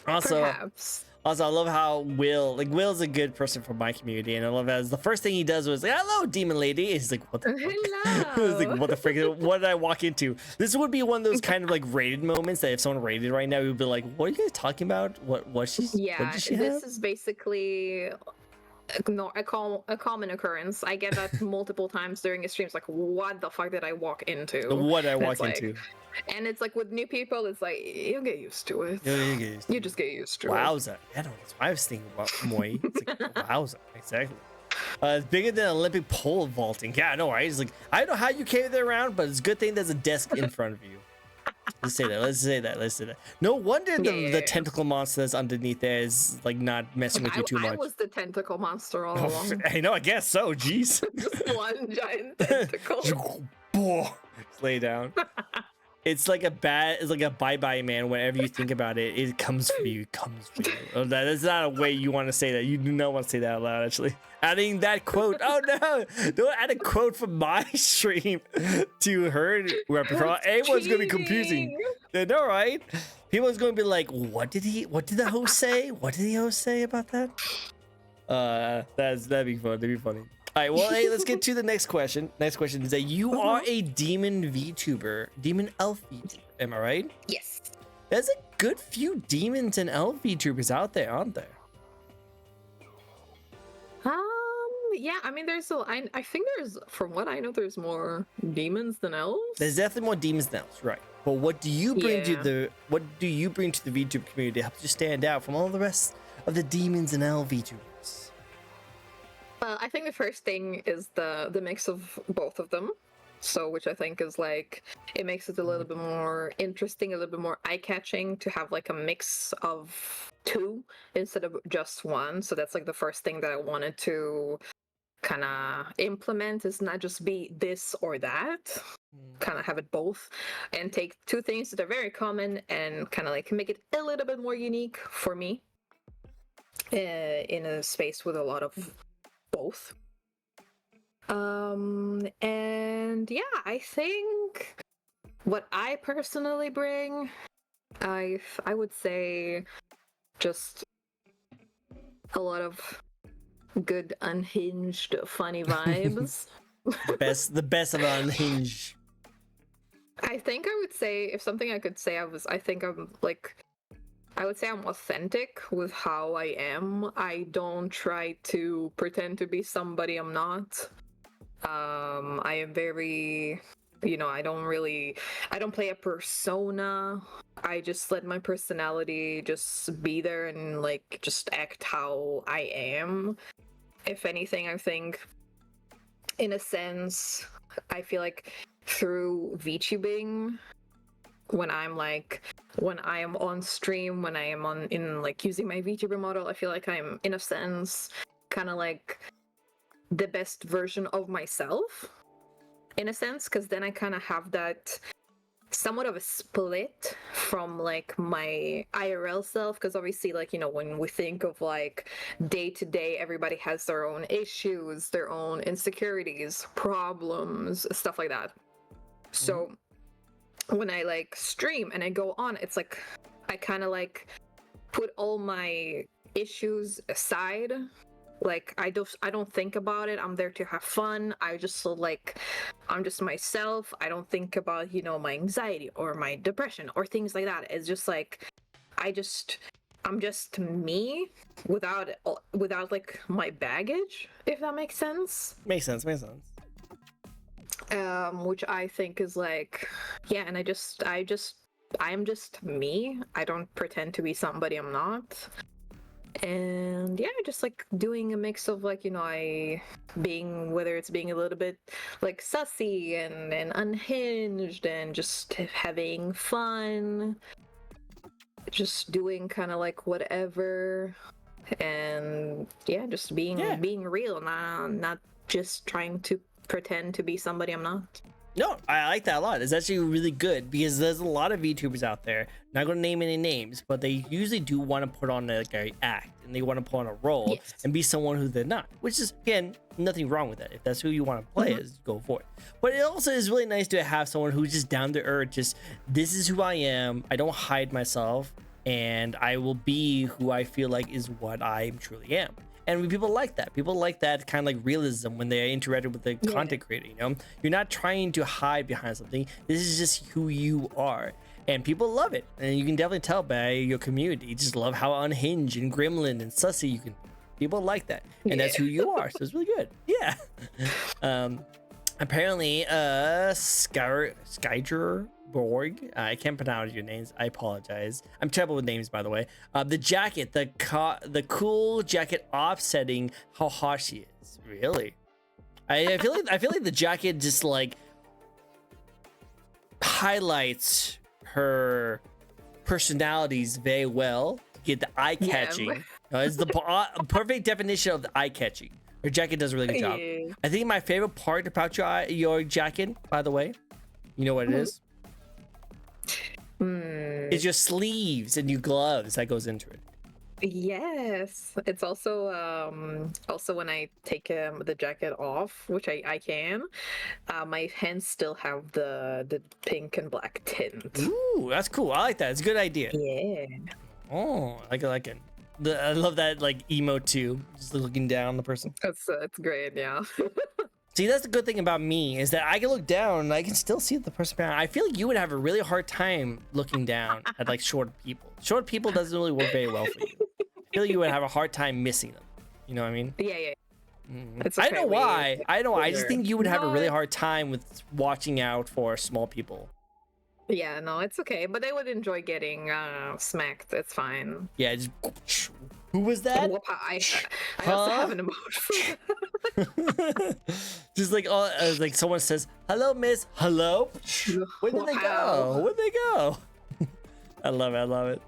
Speaker 2: Also,
Speaker 1: Perhaps.
Speaker 2: I love how Will's a good person from my community, and I love as the first thing he does was like, "Hello, demon lady." He's like, "What the fuck?" He's like,
Speaker 1: Hello.
Speaker 2: "What the frick? What did I walk into?" This would be one of those kind of like rated moments that if someone rated right now, we would be like, "What are you guys talking about? What what
Speaker 1: Yeah,
Speaker 2: did she
Speaker 1: this
Speaker 2: have?"
Speaker 1: is basically a common occurrence. I get that multiple times during a stream. It's like, what the fuck did I walk into?
Speaker 2: What did I
Speaker 1: And
Speaker 2: walk
Speaker 1: it's like,
Speaker 2: into?
Speaker 1: and it's like with new people, it's like you get used to it.
Speaker 2: You
Speaker 1: You just get used to it.
Speaker 2: Wowza. I don't know. That's why I was thinking about Moi. It's like, wowza. Exactly. It's bigger than Olympic pole vaulting. Yeah, I know, right? It's like, I don't know how you carry that around, but it's a good thing there's a desk in front of you. Let's say that. No wonder the tentacle monster that's underneath there is like not messing with you too much.
Speaker 1: I was the tentacle monster all along.
Speaker 2: I know, I guess so. Jeez.
Speaker 1: Just one giant tentacle.
Speaker 2: Just lay down. It's like a bye-bye man. Whenever you think about it, it comes for you. It comes for you. Oh, that's not a way you want to say that. You do not want to say that out loud, actually. Adding that quote. Oh no! Don't add a quote from my stream to her repertoire. Everyone's gonna be confusing. I know, right? People's gonna be like, "What did the host say? What did the host say about that?" That'd be fun. That'd be funny. All right, well, hey, let's get to the next question. Next question is that you are a demon VTuber, demon elf VTuber. Am I right?
Speaker 1: Yes.
Speaker 2: There's a good few demons and elf VTubers out there, aren't there?
Speaker 1: Yeah, I mean, I think there's, from what I know, there's more demons than elves.
Speaker 2: There's definitely more demons than elves, right? But what do you bring to
Speaker 1: Yeah.
Speaker 2: the VTuber community to help you stand out from all the rest of the demons and elf VTubers?
Speaker 1: I think the first thing is the mix of both of them. So, which I think is like, it makes it a little bit more interesting, a little bit more eye-catching to have like a mix of two instead of just one. So that's like the first thing that I wanted to kind of implement, is not just be this or that, kind of have it both, and take two things that are very common and kind of like make it a little bit more unique for me in a space with a lot of both. And yeah, I think what I personally bring, I would say just a lot of good, unhinged, funny vibes.
Speaker 2: The best of unhinged.
Speaker 1: I think I would say, if something I could say, I would say I'm authentic with how I am. I don't try to pretend to be somebody I'm not. I am very, I don't play a persona. I just let my personality just be there and like just act how I am. If anything, I think, in a sense, I feel like through VTubing, when I am on stream, when I am in like using my VTuber model, I feel like I'm, in a sense, kind of like the best version of myself, in a sense, because then I kind of have that somewhat of a split from like my IRL self, because obviously, like, when we think of like day to day, everybody has their own issues, their own insecurities, problems, stuff like that. So when I like stream and I go on, it's like I kind of like put all my issues aside. Like I don't think about it. I'm there to have fun. I'm just myself. I don't think about, my anxiety or my depression or things like that. It's just like I'm just me without like my baggage, if that makes sense.
Speaker 2: Makes sense.
Speaker 1: Which I think is like, yeah, and I'm just me. I don't pretend to be somebody I'm not. And yeah, just like doing a mix of like, whether it's being a little bit like sussy and unhinged and just having fun, just doing kind of like whatever, and yeah, just being real, not just trying to pretend to be somebody I'm not.
Speaker 2: No, I like that a lot. It's actually really good because there's a lot of VTubers out there. Not gonna name any names, but they usually do want to put on like a act and they want to put on a role
Speaker 1: Yes.
Speaker 2: and be someone who they're not. Which is again nothing wrong with that. If that's who you want to play, is go for it. But it also is really nice to have someone who's just down to earth. Just this is who I am. I don't hide myself, and I will be who I feel like is what I truly am. And people like that. People like that kind of like realism when they interacted with the content creator. You know, you're not trying to hide behind something. This is just who you are, and people love it. And you can definitely tell by your community. You just love how unhinged and gremlin and sussy you can. People like that, and that's who you are. So it's really good. Yeah. Apparently, Skyger Borg. I can't pronounce your names. I apologize. I'm terrible with names, by the way. The jacket, the cool jacket offsetting how hot she is. Really, I feel like the jacket just like highlights her personalities very well to get the eye catching. It's the perfect definition of the eye catching. Her jacket does a really good job.
Speaker 1: Yeah.
Speaker 2: I think my favorite part about your jacket, by the way, you know what it is? It's your sleeves and your gloves that goes into it.
Speaker 1: Yes, it's also also when I take the jacket off, which I can, my hands still have the pink and black tint.
Speaker 2: Ooh, that's cool. I like that. It's a good idea.
Speaker 1: Yeah.
Speaker 2: Oh, I like it. I love that like emote too. Just looking down on the person.
Speaker 1: That's great. Yeah.
Speaker 2: See, that's the good thing about me is that I can look down and I can still see the person behind. I feel like you would have a really hard time looking down at like short people. Short people doesn't really work very well for you. I feel like you would have a hard time missing them. You know what I mean?
Speaker 1: Yeah. It's
Speaker 2: I
Speaker 1: okay,
Speaker 2: know why. I know why. I just think you would have a really
Speaker 1: No.
Speaker 2: hard time with watching out for small people.
Speaker 1: Yeah, no, it's okay. But they would enjoy getting smacked. It's fine.
Speaker 2: Yeah, just who was that?
Speaker 1: Whoop, I also have an emote for that.
Speaker 2: Just like like someone says, "Hello, miss." Hello. Where did they go?
Speaker 1: Wow.
Speaker 2: Where'd they go? I love it.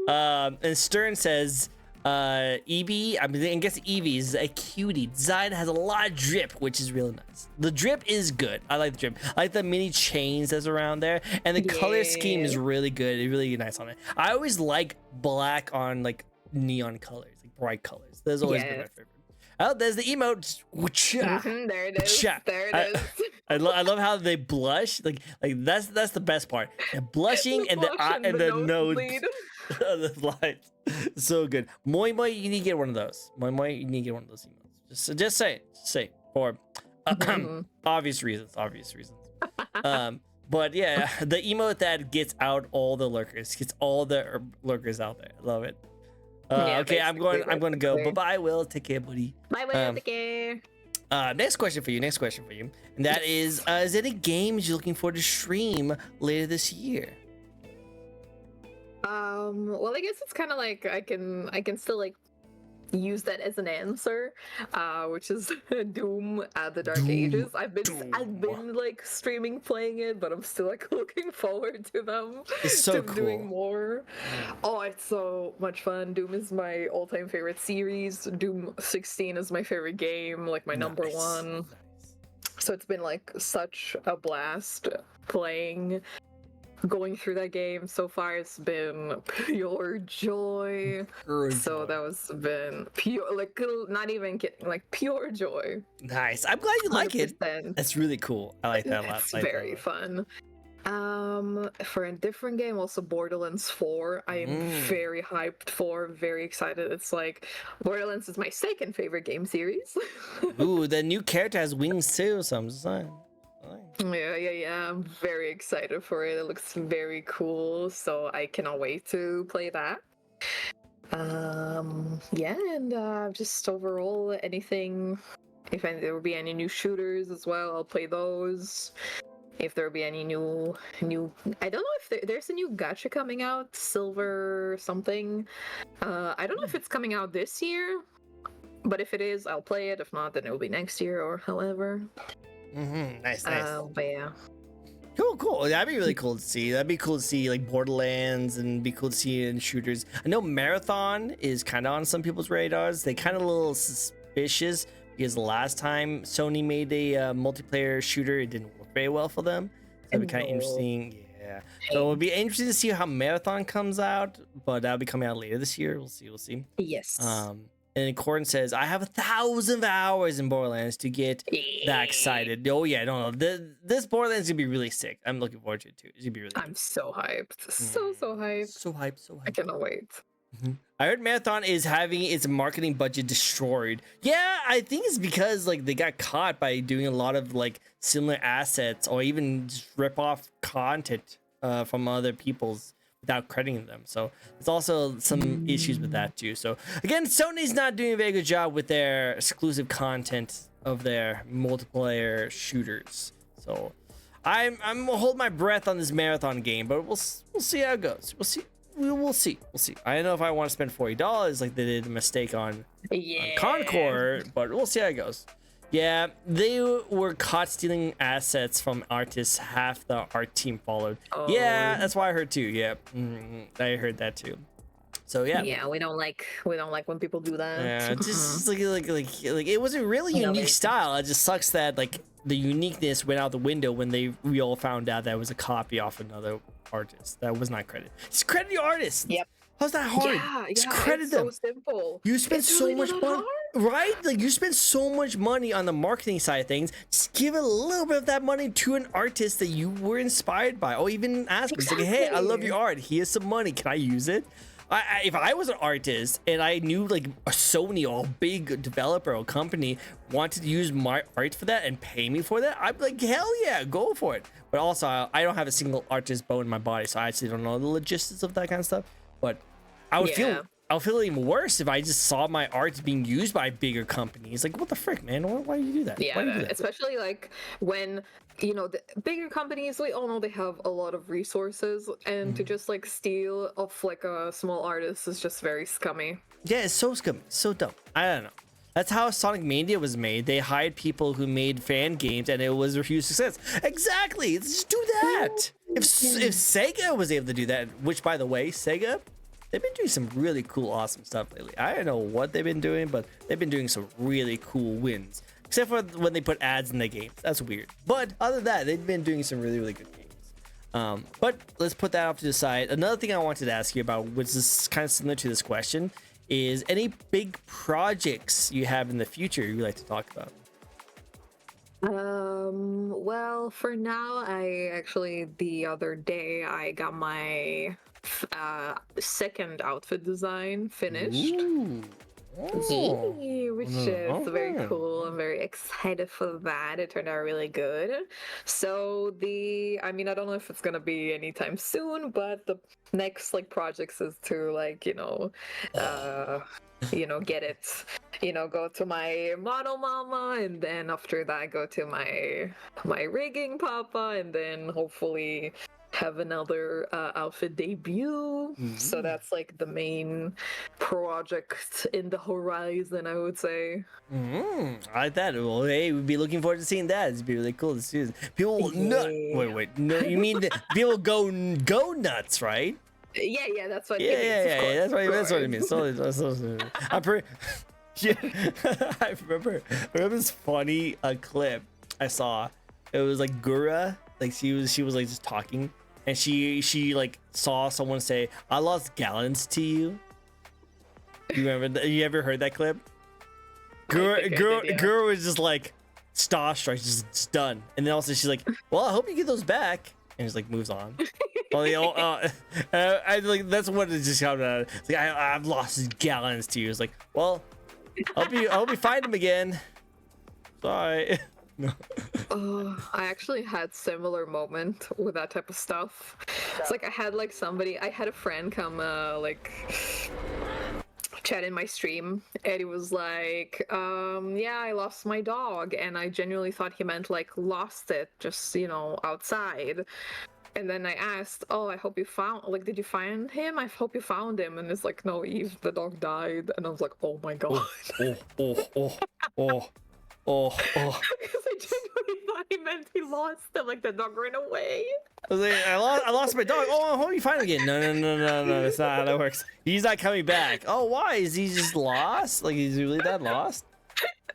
Speaker 2: And Stern says, Eevee, I guess Eevee is a cutie. Design has a lot of drip, which is really nice. The drip is good. I like the drip. I like the mini chains that's around there, and the color scheme is really good. It's really nice on it. I always like black on like neon colors, like bright colors. That's always been my favorite. Oh, there's the emote.
Speaker 1: There it is. There it is.
Speaker 2: I love how they blush. Like that's the best part. The blushing and the eye and the nose. The lights. So good. Moi, you need to get one of those. Moi, you need to get one of those emotes. Just say it. Say it. For obvious reasons. But yeah, the emote that gets out all the lurkers, gets all the lurkers out there. I love it. Okay, I'm going to go. Bye-bye, Will. Take care, buddy.
Speaker 1: Bye, Will. Take care.
Speaker 2: Next question for you. And that is there any games you're looking forward to stream later this year?
Speaker 1: Well, I guess it's kind of like I can still like use that as an answer, which is Doom at the Dark Ages. I've been like streaming playing it, but I'm still like looking forward to them.
Speaker 2: It's so
Speaker 1: to doing more. Oh, it's so much fun. Doom is my all-time favorite series. Doom 16 is my favorite game, like my number one. So it's been like such a blast playing. Going through that game so far, it's been pure joy. That was been pure, like not even kidding, like pure joy.
Speaker 2: Nice. I'm glad you like it. That's really cool. I like that a lot.
Speaker 1: It's very fun. For a different game, also Borderlands 4. I am very hyped for, very excited. It's like Borderlands is my second favorite game series.
Speaker 2: Ooh, the new character has wings too, so I'm just saying.
Speaker 1: Yeah. I'm very excited for it. It looks very cool, so I cannot wait to play that. Just overall anything. If there will be any new shooters as well, I'll play those. If there will be any new, I don't know if there's a new gacha coming out, Silver something. I don't know if it's coming out this year, but if it is, I'll play it. If not, then it will be next year or however.
Speaker 2: Nice.
Speaker 1: But yeah.
Speaker 2: Cool. That'd be really cool to see. That'd be cool to see like Borderlands and be cool to see it in shooters. I know Marathon is kind of on some people's radars. They kind of a little suspicious because the last time Sony made a multiplayer shooter, it didn't work very well for them. So it'll be kind of
Speaker 1: No.
Speaker 2: interesting. Yeah. So it'll be interesting to see how Marathon comes out, but that'll be coming out later this year. We'll see. We'll see.
Speaker 1: Yes.
Speaker 2: And Corin says, I have 1,000 hours in Borderlands to get that excited. Oh, yeah, no. This Borderlands is going to be really sick. I'm looking forward to it, too. It's going to be really
Speaker 1: I'm so hyped. So hyped.
Speaker 2: So hyped, so hyped.
Speaker 1: I cannot wait.
Speaker 2: I heard Marathon is having its marketing budget destroyed. Yeah, I think it's because like they got caught by doing a lot of like similar assets or even just rip off content from other people's without crediting them. So there's also some issues with that too. So again, Sony's not doing a very good job with their exclusive content of their multiplayer shooters. So I'm gonna hold my breath on this Marathon game, but we'll see how it goes. We'll see. I don't know if I want to spend $40 like they did a mistake on Concord, but we'll see how it goes. Yeah, they were caught stealing assets from artists half the art team followed. Oh. Yeah, that's why I heard too. Yeah, I heard that too. So yeah.
Speaker 1: Yeah, we don't like when people do that.
Speaker 2: Yeah, just like it wasn't really unique style. It just sucks that like the uniqueness went out the window when we all found out that it was a copy off another artist that was not credited. Just credit your artist.
Speaker 1: Yep.
Speaker 2: How's that hard? Just credit them.
Speaker 1: So simple.
Speaker 2: You spend so much money, right? Like you spend so much money on the marketing side of things. Just give a little bit of that money to an artist that you were inspired by, or even ask them, like, "Hey, I love your art. Here's some money. Can I use it?" If I was an artist and I knew like a Sony or a big developer or company wanted to use my art for that and pay me for that, I'd be like, hell yeah, go for it. But also, I don't have a single artist bone in my body, so I actually don't know the logistics of that kind of stuff. But I would feel even worse if I just saw my art being used by bigger companies. Like, what the frick, man? Why do you do that?
Speaker 1: Yeah,
Speaker 2: why do you do that?
Speaker 1: Especially like when the bigger companies, we all know they have a lot of resources, and to just like steal off like a small artist is just very scummy.
Speaker 2: Yeah, it's so scummy, so dumb. I don't know. That's how Sonic Mania was made. They hired people who made fan games, and it was a huge success. Exactly. Let's just do that. If Sega was able to do that, which by the way, Sega, they've been doing some really cool, awesome stuff lately. I don't know what they've been doing, but they've been doing some really cool wins. Except for when they put ads in the games. That's weird. But other than that, they've been doing some really, really good games. But let's put that off to the side. Another thing I wanted to ask you about, which is kind of similar to this question, is any big projects you have in the future you'd like to talk about?
Speaker 1: Well, for now, the other day, I got my second outfit design finished.
Speaker 2: Ooh. Oh.
Speaker 1: Which is very cool. I'm very excited for that. It turned out really good. So I don't know if it's gonna be anytime soon, but the next like projects is to like get it, go to my model mama, and then after that go to my rigging papa, and then hopefully have another outfit debut. So that's like the main project in the horizon, I would say.
Speaker 2: I like that. Well, hey, we'd be looking forward to seeing that. It'd be really cool to see. People wait, no, you mean people go nuts, right?
Speaker 1: Yeah, that's what
Speaker 2: it means. That's what it means. I'm pretty I remember this funny clip I saw. It was like Gura, like she was like just talking, and she like saw someone say, "I lost gallons to you." You remember that? You ever heard that clip? Gura was just like starstruck, just done, and then also she's like, "Well, I hope you get those back," and just like moves on. Well, I like that's what it just comes out. It's like I've lost gallons to you. It's like, well, I hope you find them again. Sorry. No.
Speaker 1: I actually had similar moment with that type of stuff. It's like I had a friend come chat in my stream, and he was like, yeah, I lost my dog, and I genuinely thought he meant like lost it just outside. And then I asked, "Oh, I hope you did you find him? I hope you found him." And it's like, "No, Eve, the dog died." And I was like, "Oh my god." Because I genuinely thought he meant he lost him, like the dog ran away.
Speaker 2: I was like, I lost my dog. Oh, I hope you find him again. No, that's not how that works. He's not coming back. Oh, why? Is he just lost? Like, he's really that lost?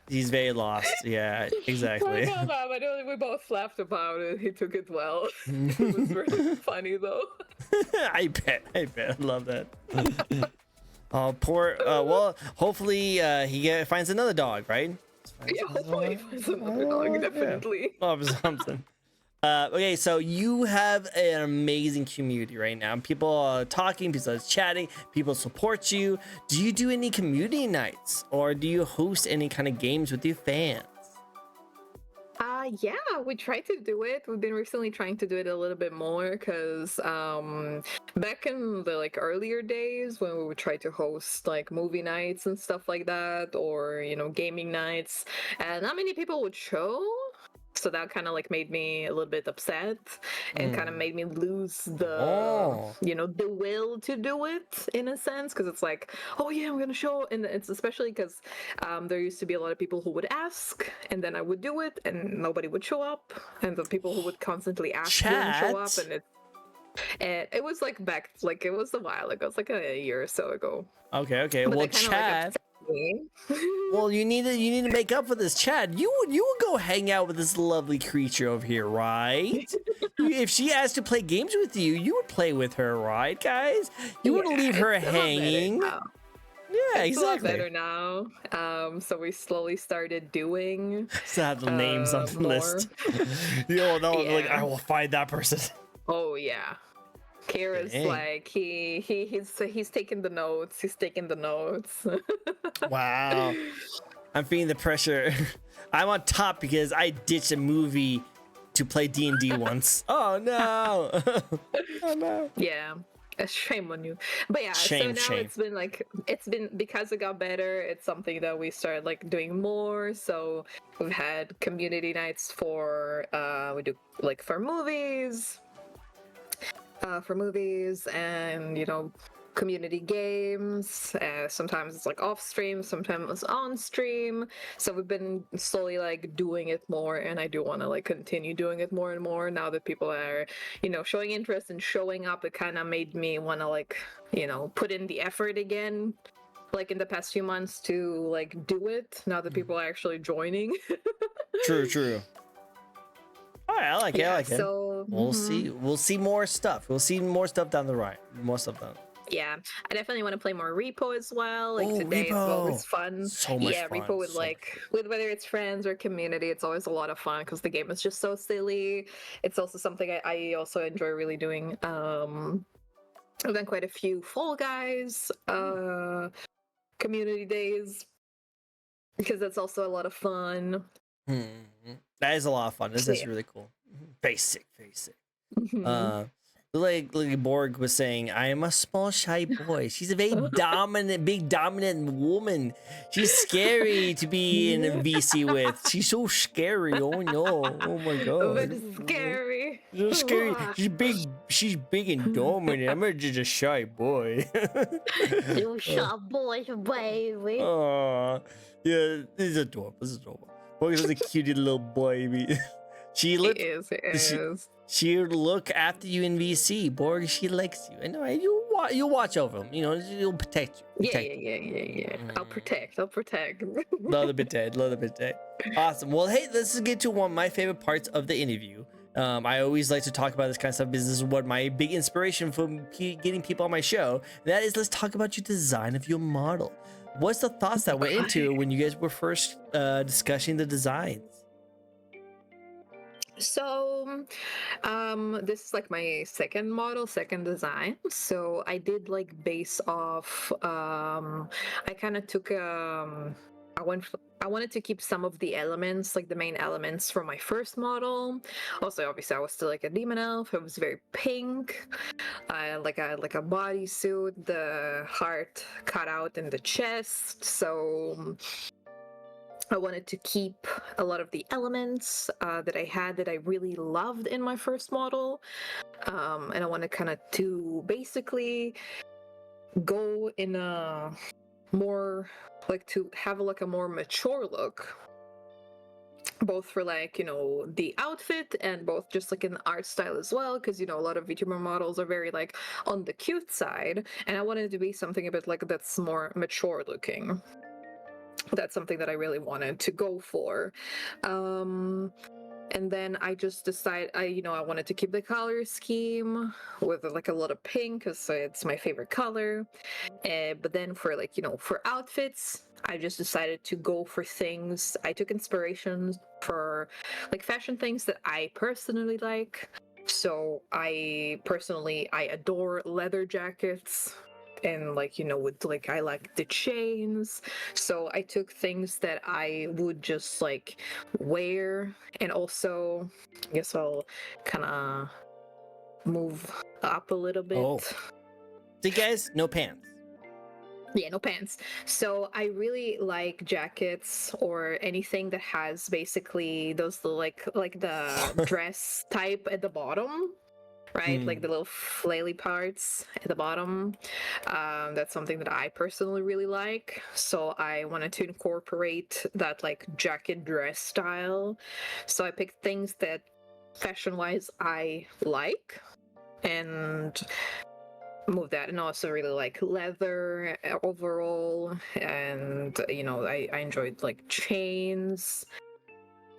Speaker 2: He's very lost. Yeah, exactly.
Speaker 1: But we both laughed about it. He took it well. It was really funny though.
Speaker 2: I bet. I love that. Oh, poor. Well, hopefully finds another dog, right?
Speaker 1: Yeah, hopefully he finds another dog, definitely.
Speaker 2: Love something. Okay, so you have an amazing community right now. People are talking, people are chatting, people support you. Do you do any community nights, or do you host any kind of games with your fans?
Speaker 1: Yeah, we try to do it. We've been recently trying to do it a little bit more because back in the like earlier days when we would try to host like movie nights and stuff like that, or gaming nights, and not many people would show. So that kind of like made me a little bit upset and kind of made me lose the will to do it in a sense, because it's like, oh yeah, I'm gonna show. And it's especially because there used to be a lot of people who would ask and then I would do it and nobody would show up, and the people who would constantly ask wouldn't show up. And it was like back, like it was a while ago. It's like a year or so ago.
Speaker 2: Okay.
Speaker 1: But
Speaker 2: Well,
Speaker 1: that kinda,
Speaker 2: Chad.
Speaker 1: like,
Speaker 2: Well, you need to make up for this, Chad. You would go hang out with this lovely creature over here, right? If she asked to play games with you, you would play with her, right, guys? You wouldn't leave her hanging. Yeah,
Speaker 1: it's
Speaker 2: exactly.
Speaker 1: a lot better now. So we slowly started doing.
Speaker 2: Still have the names on the list. Like I will find that person.
Speaker 1: Oh yeah. Kira's like he's taking the notes. He's taking the notes.
Speaker 2: Wow. I'm feeling the pressure. I'm on top because I ditched a movie to play D&D once. Oh no. Oh no.
Speaker 1: Yeah. A shame on you. But yeah, so now it's been because it got better, it's something that we started like doing more. So we've had community nights for we do like for movies and community games. Sometimes it's like off stream, sometimes it's on stream. So we've been slowly like doing it more, and I do want to like continue doing it more and more now that people are showing interest and showing up. It kind of made me want to like put in the effort again, like in the past few months, to like do it now that people are actually joining.
Speaker 2: True. All right, I like it.
Speaker 1: So
Speaker 2: we'll see more stuff. We'll see more stuff down the line.
Speaker 1: Yeah, I definitely want to play more Repo as well. Like today
Speaker 2: Repo.
Speaker 1: is always fun.
Speaker 2: So much fun.
Speaker 1: Repo with with whether it's friends or community, it's always a lot of fun because the game is just so silly. It's also something I also enjoy really doing. I've done quite a few Fall Guys community days because that's also a lot of fun.
Speaker 2: That is a lot of fun. This is really cool. Basic. Like Borg was saying, I am a small shy boy. She's a very big dominant woman. She's scary to be in a VC with. She's so scary. Oh no. Oh my god.
Speaker 1: But scary.
Speaker 2: She's scary. She's big and dominant. I'm just a shy boy.
Speaker 3: You shy boy, baby.
Speaker 2: Oh, yeah, it's adorable. Borg is a cute little boy. She would look after you in VC. Borg, she likes you. I know, right? You'll watch over him. You'll protect you.
Speaker 1: Yeah. I'll protect.
Speaker 2: Love the bit. Awesome. Well, hey, let's get to one of my favorite parts of the interview. I always like to talk about this kind of stuff because this is what my big inspiration for getting people on my show. That is, let's talk about your design of your model. What's the thoughts that went into when you guys were first discussing the designs?
Speaker 1: So, this is like my second design. So I did like base off. I kind of took I wanted to keep some of the elements, like the main elements from my first model. Also, obviously, I was still like a demon elf. It was very pink, like a bodysuit, the heart cut out in the chest. So I wanted to keep a lot of the elements that I had that I really loved in my first model, and I wanted kind of to basically go in a more like to have like a more mature look, both for like the outfit and both just like an art style as well, because a lot of VTuber models are very like on the cute side, and I wanted it to be something a bit like that's more mature looking. That's something that I really wanted to go for. And then I just decided I wanted to keep the color scheme with like a lot of pink because it's my favorite color. But then for for outfits, I just decided to go for things. I took inspiration for like fashion things that I personally like. So I adore leather jackets, and with I like the chains. So I took things that I would just like wear. And also, I guess I'll kind of move up a little
Speaker 2: Oh,
Speaker 1: bit.
Speaker 2: see, guys, no pants.
Speaker 1: Yeah, no pants. So I really like jackets or anything that has basically those like the dress type at the bottom, right? Like the little flaily parts at the bottom. That's something that I personally really like. So I wanted to incorporate that like jacket dress style. So I picked things that fashion-wise I like and move that. And also really like leather overall. And I enjoyed like chains.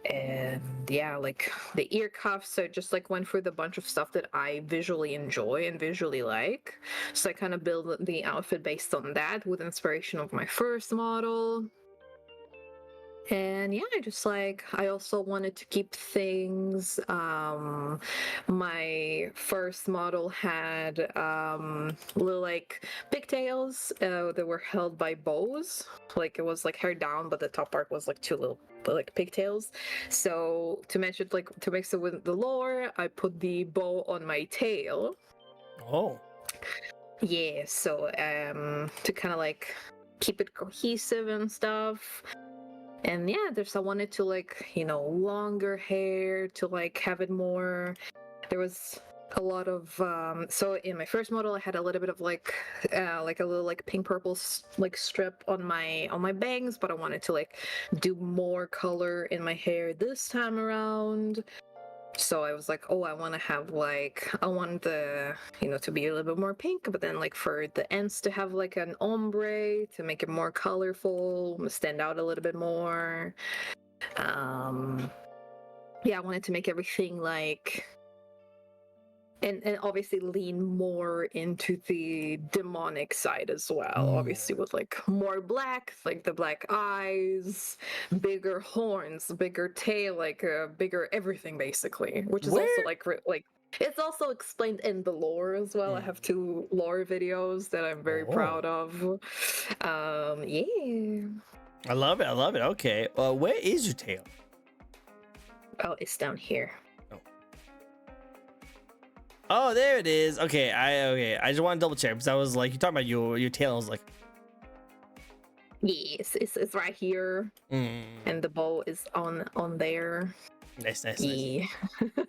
Speaker 1: And yeah, like the ear cuffs. So I just like went for the bunch of stuff that I visually enjoy and visually like. So I kind of build the outfit based on that with inspiration of my first model. And yeah, I also wanted to keep things. My first model had little like pigtails that were held by bows. Like it was like hair down, but the top part was like two little like pigtails. So to match it, like to mix it with the lore, I put the bow on my tail.
Speaker 2: Oh,
Speaker 1: Yeah, so to kind of like keep it cohesive and stuff. And yeah, I wanted to like, longer hair to like have it more. There was a lot of so in my first model I had a little bit of like a little like pink purple like strip on my bangs, but I wanted to like do more color in my hair this time around. So I was like, oh, I want the to be a little bit more pink, but then like for the ends to have like an ombre to make it more colorful, stand out a little bit more. Yeah, I wanted to make everything like and obviously lean more into the demonic side as well, obviously with like more black, like the black eyes, bigger horns, bigger tail, like bigger everything basically, which is
Speaker 2: where?
Speaker 1: also like it's also explained in the lore as well. I have 2 lore videos that I'm very proud of. Yeah.
Speaker 2: I love it. I love it. Okay. Where is your tail?
Speaker 1: Oh, it's down here.
Speaker 2: Oh, there it is. Okay, I just want to double check because I was like, you talking about your tail. I was like,
Speaker 1: Yes, it's right here, and the bow is on there.
Speaker 2: Nice.
Speaker 1: Yeah.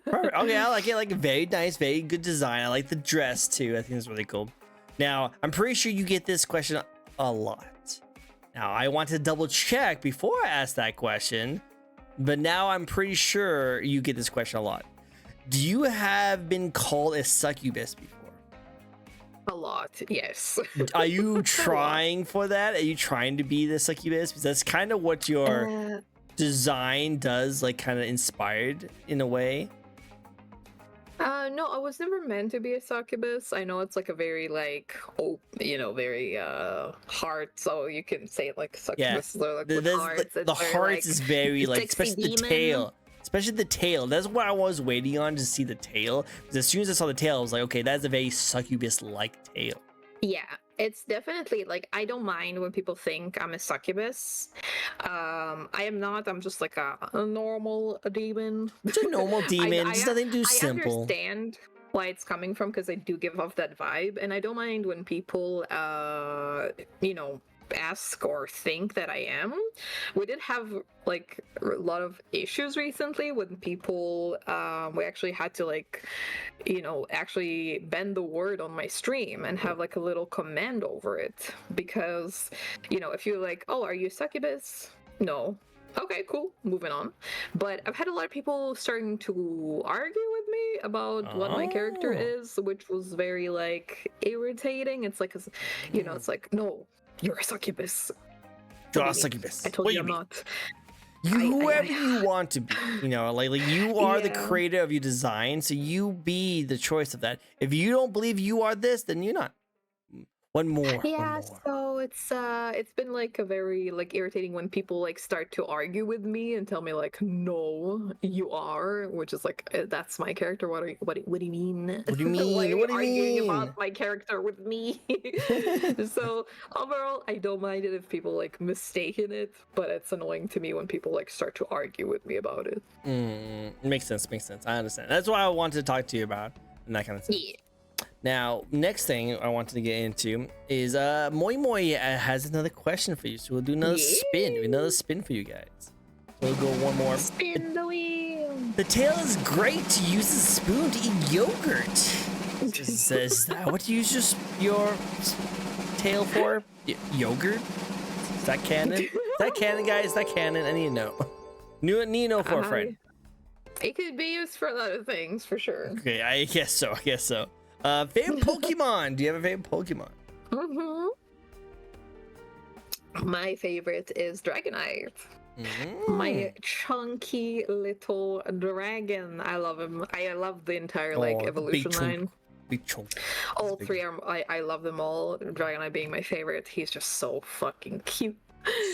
Speaker 2: Perfect. Okay, I like it. Like very nice, very good design. I like the dress too. I think it's really cool. Now, I'm pretty sure you get this question a lot. Now, I want to double check before I ask that question, but now I'm pretty sure you get this question a lot. Do you have been called a succubus before?
Speaker 1: A lot, yes.
Speaker 2: Are you trying for that? Are you trying to be the succubus? Because that's kind of what your design does, like kind of inspired in a way.
Speaker 1: No, I was never meant to be a succubus. I know it's like a very like very hard. So you can say like succubus are like with hearts.
Speaker 2: The hearts is very like, especially the tail. Especially the tail. That's what I was waiting on, to see the tail. Because as soon as I saw the tail, I was like, okay, that's a very succubus-like tail.
Speaker 1: Yeah, it's definitely like I don't mind when people think I'm a succubus. I am not. I'm just like a normal demon.
Speaker 2: It's a normal demon. It's nothing too simple.
Speaker 1: I understand why it's coming from because I do give off that vibe, and I don't mind when people, ask or think that I am. We did have like a lot of issues recently when people we actually had to like actually bend the word on my stream and have like a little command over it, because if you're like, oh, are you a succubus? No. Okay, cool, moving on. But I've had a lot of people starting to argue with me about what my character is, which was very like irritating. It's like it's like, no, you're a succubus. What do
Speaker 2: Draw a
Speaker 1: you mean?
Speaker 2: succubus.
Speaker 1: I told
Speaker 2: What
Speaker 1: you
Speaker 2: do
Speaker 1: I'm
Speaker 2: mean?
Speaker 1: not.
Speaker 2: Whoever you want to be, you know, like you are the
Speaker 1: Yeah.
Speaker 2: creator of your design, so you be the choice of that. If you don't believe you are this, then you're not. One more.
Speaker 1: Yeah, so it's been like a very like irritating when people like start to argue with me and tell me like, no, you are, which is like that's my character. What do you mean?
Speaker 2: What do you
Speaker 1: Why are
Speaker 2: mean?
Speaker 1: you
Speaker 2: What do you
Speaker 1: arguing
Speaker 2: mean?
Speaker 1: about my character with me? So overall, I don't mind it if people like mistaken it, but it's annoying to me when people like start to argue with me about it.
Speaker 2: Makes sense. Makes sense. I understand. That's why I wanted to talk to you about and that kind of stuff.
Speaker 1: Yeah.
Speaker 2: Now, next thing I wanted to get into is Moi Moi has another question for you. So we'll do another spin for you guys. So we'll go one more.
Speaker 1: Spin the wheel.
Speaker 2: The tail is great to use a spoon to eat yogurt. Says that. What do you use your tail for? Yogurt? Is that canon? Is that canon, guys? Is that canon? I need to know. Need to know for a friend.
Speaker 1: It could be used for a lot of things, for sure.
Speaker 2: Okay, I guess so. Favorite Pokemon? Do you have a favorite Pokemon?
Speaker 1: My favorite is Dragonite. My chunky little dragon. I love him. I love the entire like evolution line.
Speaker 2: Big chunk.
Speaker 1: All three are. I love them all. Dragonite being my favorite. He's just so fucking cute.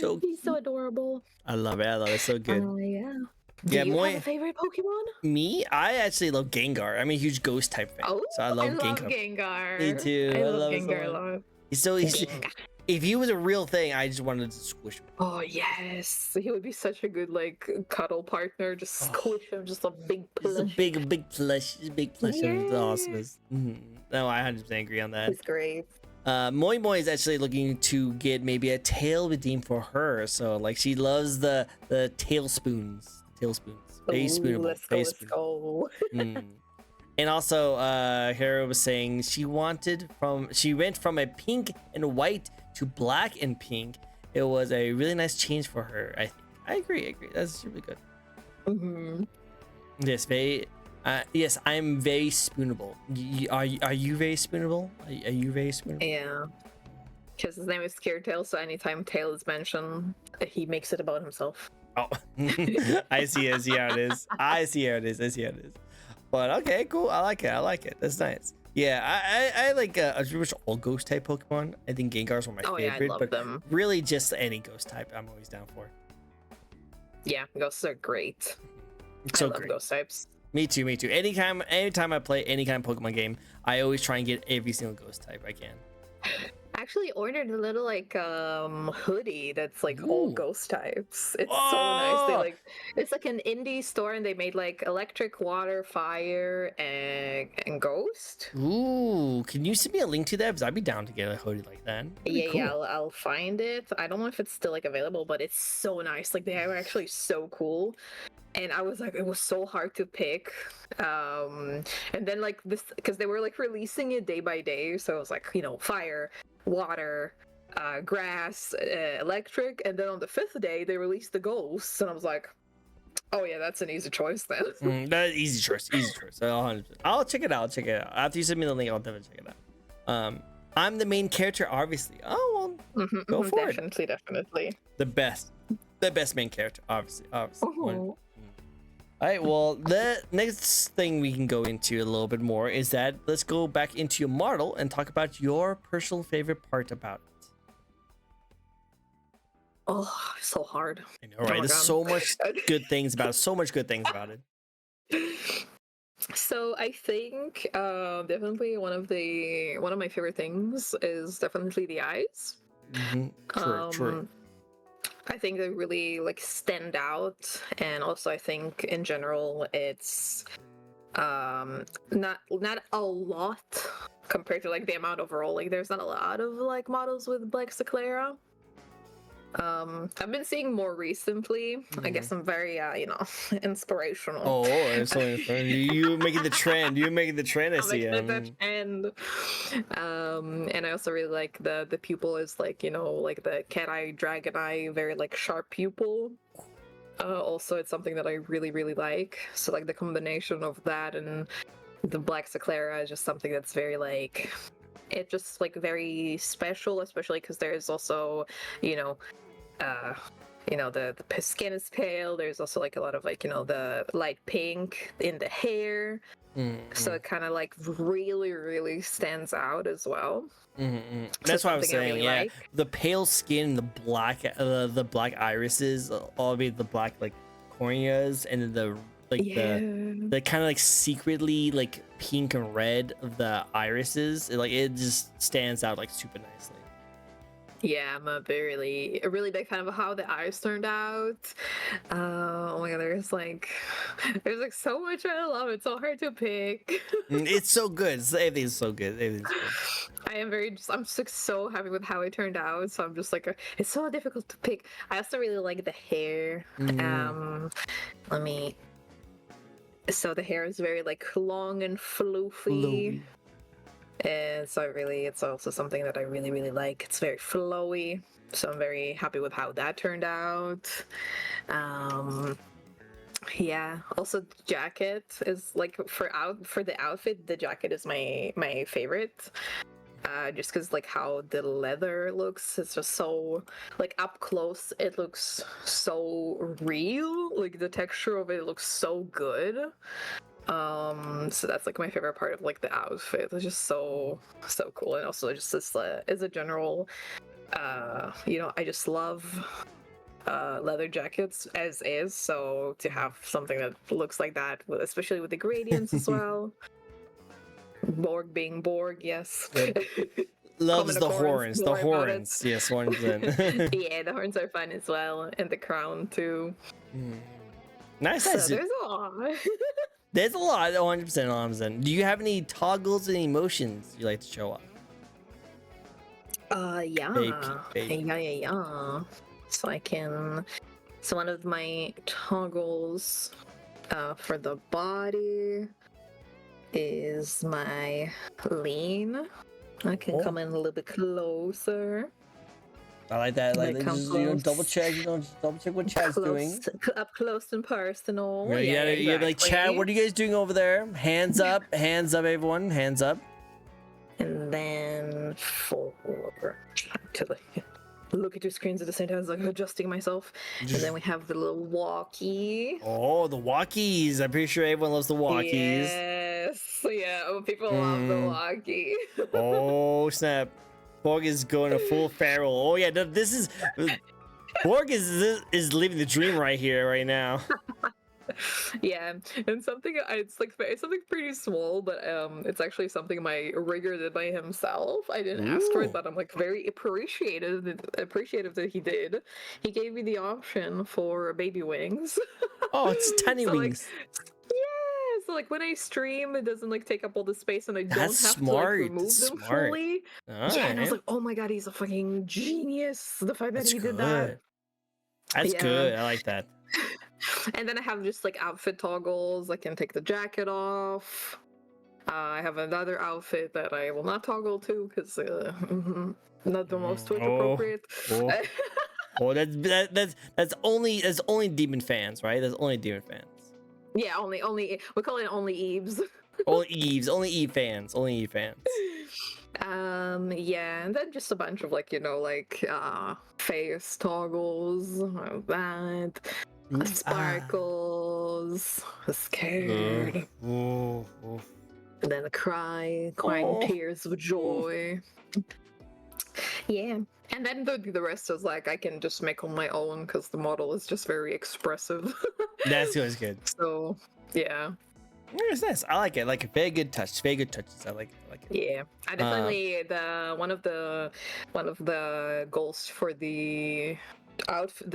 Speaker 2: So
Speaker 1: He's so adorable.
Speaker 2: I love it. So good.
Speaker 1: Oh yeah.
Speaker 2: Yeah,
Speaker 1: Do you have a favorite Pokemon?
Speaker 2: Me, I actually love Gengar. I'm a huge ghost type fan.
Speaker 1: Oh,
Speaker 2: so I love Gengar.
Speaker 1: Gengar.
Speaker 2: Me too.
Speaker 1: I love
Speaker 2: him so
Speaker 1: Gengar a
Speaker 2: much.
Speaker 1: lot.
Speaker 2: He's if he was a real thing, I just wanted to squish him.
Speaker 1: Oh yes, he would be such a good like cuddle partner. Just squish him, just a big plush.
Speaker 2: It's a big plush. It's a big plush.
Speaker 1: Yeah.
Speaker 2: It's awesome. No, I 100% agree on that.
Speaker 1: He's great.
Speaker 2: Moi Moi is actually looking to get maybe a tail redeemed for her. So like she loves the tailspoons. Very spoonable.
Speaker 1: Let's go.
Speaker 2: And also, Hera was saying she went from a pink and white to black and pink. It was a really nice change for her. I agree. That's really good. Yes, yes, I'm very spoonable. Are you very spoonable? Are you very spoonable?
Speaker 1: Yeah. Because his name is Scared Tail, so anytime Tail is mentioned, he makes it about himself.
Speaker 2: Oh, I see how it is. I see how it is. But okay, cool. I like it. That's nice. Yeah, I like pretty much all ghost type Pokemon. I think Gengar's one of my favorite.
Speaker 1: Yeah, I love them.
Speaker 2: Really, just any ghost type, I'm always down for.
Speaker 1: Yeah, ghosts are great.
Speaker 2: So
Speaker 1: I love
Speaker 2: great.
Speaker 1: ghost types.
Speaker 2: Me too. Anytime I play any kind of Pokemon game, I always try and get every single ghost type I can.
Speaker 1: I actually ordered a little like hoodie that's like all ghost types. It's so nice. It's like an indie store and they made like electric, water, fire, and ghost.
Speaker 2: Ooh, can you send me a link to that? Because I'd be down to get a hoodie like that.
Speaker 1: Yeah, I'll find it. I don't know if it's still like available, but it's so nice. Like they are actually so cool. And I was like, it was so hard to pick. And then like this, because they were like releasing it day by day. So it was like, fire, water, grass, electric. And then on the 5th day, they released the ghosts. And I was like, oh yeah, that's an easy choice then.
Speaker 2: That's easy choice. 100%. I'll check it out. After you send me the link, I'll definitely check it out. I'm the main character, obviously. Oh, well, go for it.
Speaker 1: Definitely.
Speaker 2: The best main character, obviously. All right, well, the next thing we can go into a little bit more is that let's go back into your model and talk about your personal favorite part about it.
Speaker 1: Oh, so hard.
Speaker 2: I know, right? There's so much good things about it.
Speaker 1: So I think definitely one of my favorite things is definitely the eyes.
Speaker 2: True.
Speaker 1: I think they really like stand out, and also I think in general it's not a lot compared to like the amount overall. Like there's not a lot of like models with Black Seclara. I've been seeing more recently. I guess I'm very inspirational.
Speaker 2: Oh, it's so you making the trend. I see.
Speaker 1: And I also really like the pupil is like like the cat eye, dragon eye, very like sharp pupil. Also, it's something that I really really like. So like the combination of that and the Black Seclara is just something that's very like. It's just like very special, especially because there's also, the skin is pale. There's also like a lot of like the light pink in the hair, so it kind of like really really stands out as well.
Speaker 2: That's what I was
Speaker 1: something I
Speaker 2: saying.
Speaker 1: really
Speaker 2: Yeah,
Speaker 1: like.
Speaker 2: the pale skin, the black irises, all the black like corneas, and then
Speaker 1: Yeah.
Speaker 2: the kind of like secretly like pink and red of the irises. It just stands out like super nicely.
Speaker 1: Yeah, I'm a really big fan of how the eyes turned out. Oh my god, there's like so much I love. It's so hard to pick.
Speaker 2: It's so good. Everything's so good. Everything's good.
Speaker 1: I'm just like so happy with how it turned out. So I'm just like, it's so difficult to pick. I also really like the hair. Let me. So the hair is very like long and floofy. And so it's also something that I really, really like. It's very flowy. So I'm very happy with how that turned out. Yeah. Also, the jacket is like for the outfit. The jacket is my favorite. Just because like how the leather looks, it's just so like up close. It looks so real. Like the texture of it looks so good. So that's like my favorite part of like the outfit. It's just so cool, and also just this as a general, I just love leather jackets as is. So to have something that looks like that, especially with the gradients as well. Borg being Borg, yes.
Speaker 2: Yep. Loves the horns. The
Speaker 1: don't worry about
Speaker 2: horns. Yes, 100%.
Speaker 1: Yeah, the horns are fun as well, and the crown too.
Speaker 2: Nice.
Speaker 1: So there's a lot.
Speaker 2: There's a lot. 100%. 100%. Do you have any toggles and emotions you like to show off?
Speaker 1: Yeah.
Speaker 2: Baby.
Speaker 1: Yeah. So one of my toggles for the body is my lean. I can come in a little bit closer.
Speaker 2: I like that. Just double check. Just double check what Chad's doing.
Speaker 1: Up close and personal.
Speaker 2: Yeah, exactly. Like, Chad, what are you guys doing over there? Hands up, everyone, hands up.
Speaker 1: And then look at your screens at the same time, like adjusting myself. And then we have the little walkie.
Speaker 2: Oh, the walkies! I'm pretty sure everyone loves the walkies.
Speaker 1: Yes, yeah. People love the walkie.
Speaker 2: Oh snap! Borg is going to full feral. Oh yeah, this is Borg is living the dream right here, right now.
Speaker 1: Yeah, and it's something pretty small, but it's actually something my rigger did by himself. I didn't ask for it, but I'm like very appreciative that he did. He gave me the option for baby wings.
Speaker 2: Oh, it's tiny wings.
Speaker 1: Yeah, so like when I stream, it doesn't like take up all the space, and I don't have to like remove them fully. Yeah, and I was like, oh my god, he's a fucking genius. The fact that he did that.
Speaker 2: That's good. I like that.
Speaker 1: And then I have just like outfit toggles. I can take the jacket off. I have another outfit that I will not toggle to because not the most Twitch appropriate.
Speaker 2: Oh, that's only demon fans, right? That's only demon fans.
Speaker 1: Yeah, only we call it only Eves.
Speaker 2: Only Eve fans.
Speaker 1: Yeah, and then just a bunch of like face toggles, like that. Sparkles, scared, and then a crying tears of joy. Yeah, and then the rest is like I can just make on my own because the model is just very expressive.
Speaker 2: That's always good.
Speaker 1: So yeah,
Speaker 2: it's nice. I like it. Like a very good touch. Very good touches. I like it.
Speaker 1: Yeah, I definitely one of the goals for the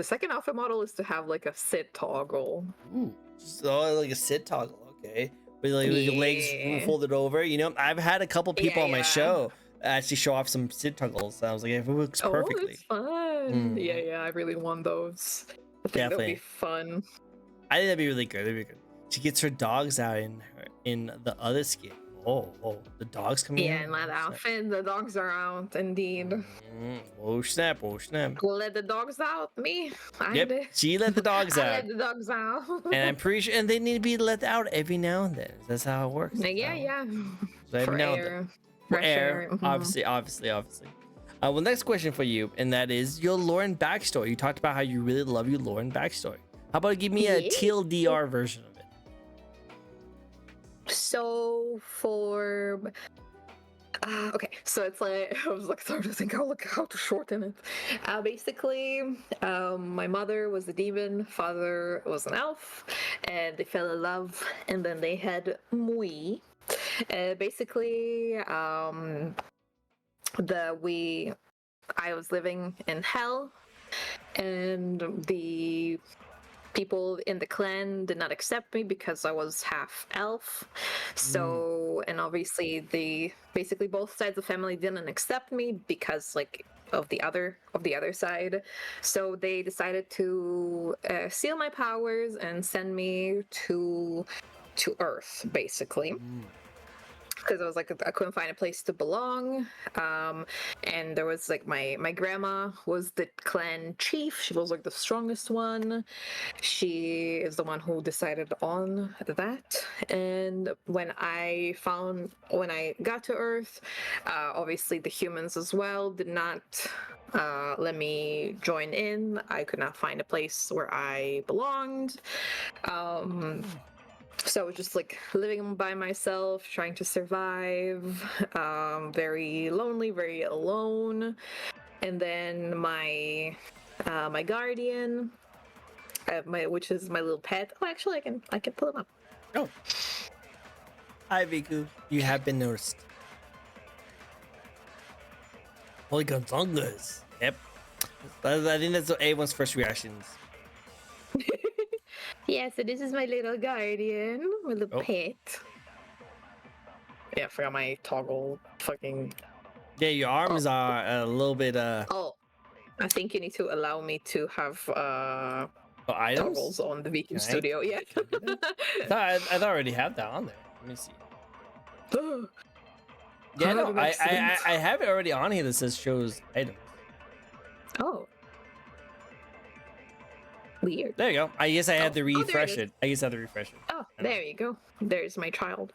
Speaker 1: second outfit model is to have like a sit toggle.
Speaker 2: Ooh, so like a sit toggle, okay. With like your legs folded over. I've had a couple people on my show actually show off some sit toggles. So I was like, it works perfectly.
Speaker 1: It's fun. Yeah, I really want those. I think that'd be fun.
Speaker 2: I think that'd be really good. She gets her dogs out in the other skin. Oh, the dogs coming out?
Speaker 1: Yeah, in that outfit, the dogs are out, indeed.
Speaker 2: Oh, snap.
Speaker 1: Let the dogs out, me.
Speaker 2: She let the dogs out.
Speaker 1: I let the dogs out.
Speaker 2: And I'm pretty sure, and they need to be let out every now and then. That's how it works.
Speaker 1: Yeah.
Speaker 2: So every now and then. For air, obviously. Well, next question for you, and that is your lore and backstory. You talked about how you really love your lore and backstory. How about give me a
Speaker 1: Yeah.
Speaker 2: TLDR version of it?
Speaker 1: So for okay, so it's like I was like starting to think how to shorten it. Basically, my mother was a demon, father was an elf, and they fell in love, and then they had me. Basically, I was living in hell, and the people in the clan did not accept me because I was half elf. So, and obviously basically both sides of the family didn't accept me because like of the other side. So they decided to steal my powers and send me to Earth, basically. Because I was like I couldn't find a place to belong, and there was like my grandma was the clan chief. She was like the strongest one. She is the one who decided on that. And when I got to Earth, obviously the humans as well did not let me join in. I could not find a place where I belonged. So I was just like living by myself, trying to survive, very lonely, very alone. And then my guardian, which is my little pet. Oh, actually, I can pull him up.
Speaker 2: Oh. Hi, Viku. You have been nursed. Holy Gonzongas. Yep. I think that's everyone's first reactions.
Speaker 1: Yeah, so this is my little guardian, my little pet. Yeah, I forgot my toggle fucking.
Speaker 2: Yeah, your arms are a little bit
Speaker 1: Oh, I think you need to allow me to have
Speaker 2: items
Speaker 1: toggles on the VQ
Speaker 2: Can I-
Speaker 1: Studio. Yeah.
Speaker 2: I thought I already have that on there. Let me see. Yeah,
Speaker 1: How
Speaker 2: no,
Speaker 1: did an accident?
Speaker 2: I have it already on here that says shows items.
Speaker 1: Oh. Weird.
Speaker 2: There you go. I guess I had to
Speaker 1: there it
Speaker 2: refresh
Speaker 1: is.
Speaker 2: it. I guess I had to refresh it.
Speaker 1: Oh, there you go. There's my child.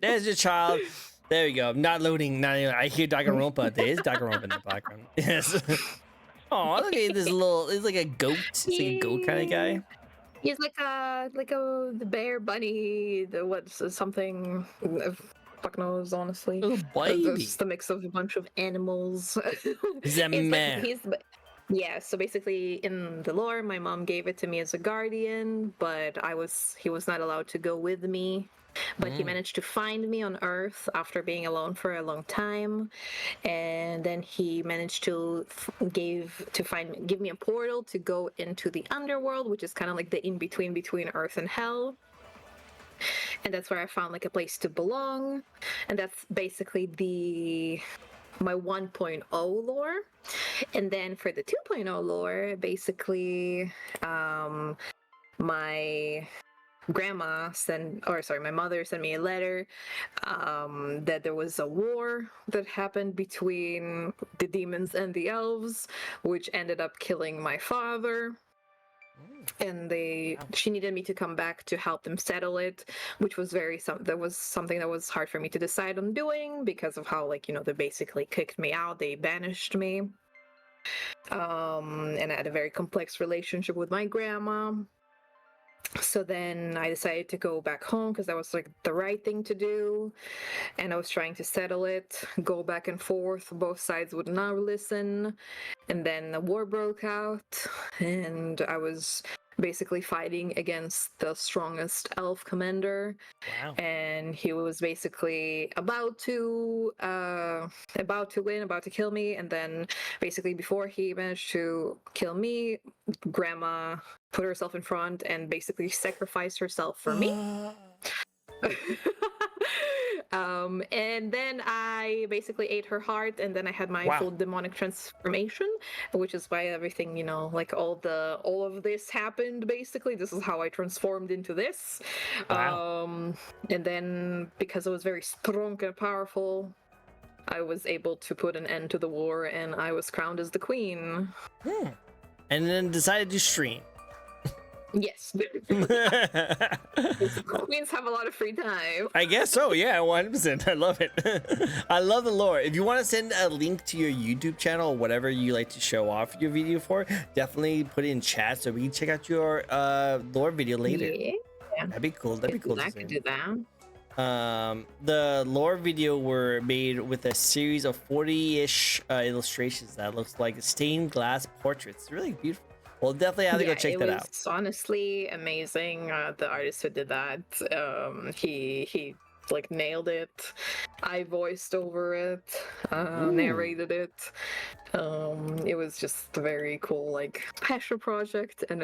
Speaker 2: There's your child. There you go. Not loading. Not even, I hear Danganronpa. There is Danganronpa in the background. Yes. Oh, look at this little. It's like a goat. It's like a goat kind of guy.
Speaker 1: He's like the bear bunny. What's something? Fuck knows, honestly.
Speaker 2: Little baby.
Speaker 1: Just a mix of a bunch of animals.
Speaker 2: He's a man.
Speaker 1: Yeah, so basically in the lore, my mom gave it to me as a guardian, but he was not allowed to go with me. But he managed to find me on Earth after being alone for a long time, and then he managed to give me a portal to go into the underworld, which is kind of like the in between Earth and Hell. And that's where I found like a place to belong, and that's basically my 1.0 lore. And then for the 2.0 lore, basically my mother sent me a letter that there was a war that happened between the demons and the elves, which ended up killing my father. And she needed me to come back to help them settle it, which was something that was hard for me to decide on doing because of how they basically kicked me out. They banished me. And I had a very complex relationship with my grandma. So then I decided to go back home because that was like the right thing to do, and I was trying to settle it, go back and forth. Both sides would not listen, and then the war broke out, and I was basically fighting against the strongest elf commander.
Speaker 2: Wow.
Speaker 1: And he was basically about to win, about to kill me, and then basically before he managed to kill me, grandma put herself in front and basically sacrificed herself for me. And then I basically ate her heart, and then I had my full demonic transformation, which is why everything, like all of this happened. Basically, this is how I transformed into this. And then because I was very strong and powerful, I was able to put an end to the war, and I was crowned as the queen.
Speaker 2: And then decided to stream.
Speaker 1: Yes. Queens have a lot of free time.
Speaker 2: I guess so. Yeah, 100%. I love it. I love the lore. If you want to send a link to your YouTube channel or whatever you like to show off your video for, definitely put it in chat so we can check out your lore video later.
Speaker 1: Yeah.
Speaker 2: That'd be cool. That'd be cool.
Speaker 1: I could do that.
Speaker 2: The lore video were made with a series of 40-ish illustrations that looks like stained glass portraits. Really beautiful. Well, definitely have to go check that out.
Speaker 1: It's honestly amazing. The artist who did that, he like nailed it. I voiced over it, narrated it. It was just a very cool like passion project, and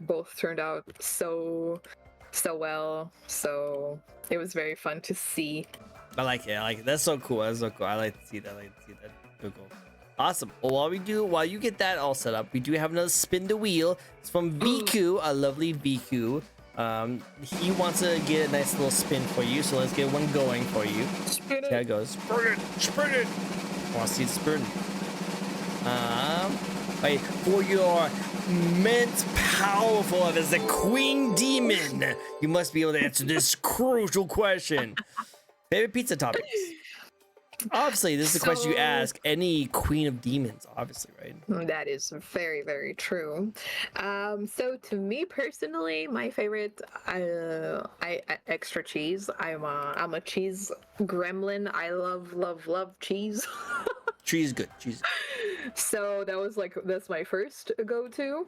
Speaker 1: both turned out so well. So it was very fun to see.
Speaker 2: I like it. I like it. That's so cool. That's so cool. I like to see that. So cool. Awesome. Well, while you get that all set up, we do have another spin the wheel. It's from Viku, a lovely Viku. He wants to get a nice little spin for you, so let's get one going for you.
Speaker 1: Spin
Speaker 2: See how it goes. Spin it. I want to see the spin. Wait, for your immense powerful as a queen demon, you must be able to answer this crucial question. Favorite pizza toppings? Obviously, this is a question you ask any queen of demons, obviously, right?
Speaker 1: That is very, very true. So to me personally, my favorite, I extra cheese. I'm a cheese gremlin. I love cheese.
Speaker 2: Cheese is good. Cheese.
Speaker 1: So that's my first go-to.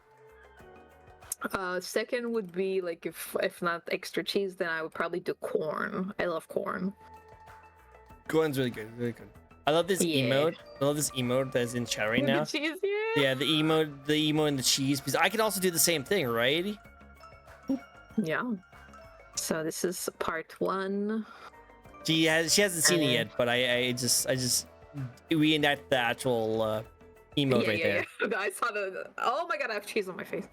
Speaker 1: Second would be like if not extra cheese, then I would probably do corn. I love corn.
Speaker 2: Corn's really good. Really good. I love this emote. I love this emote that's in chat right now.
Speaker 1: The cheese,
Speaker 2: Yeah, the emote and the cheese. Because I can also do the same thing, right?
Speaker 1: Yeah. So this is part 1.
Speaker 2: She hasn't seen it yet, but I just reenact the actual emote there.
Speaker 1: Yeah. I saw oh my god, I have cheese on my face.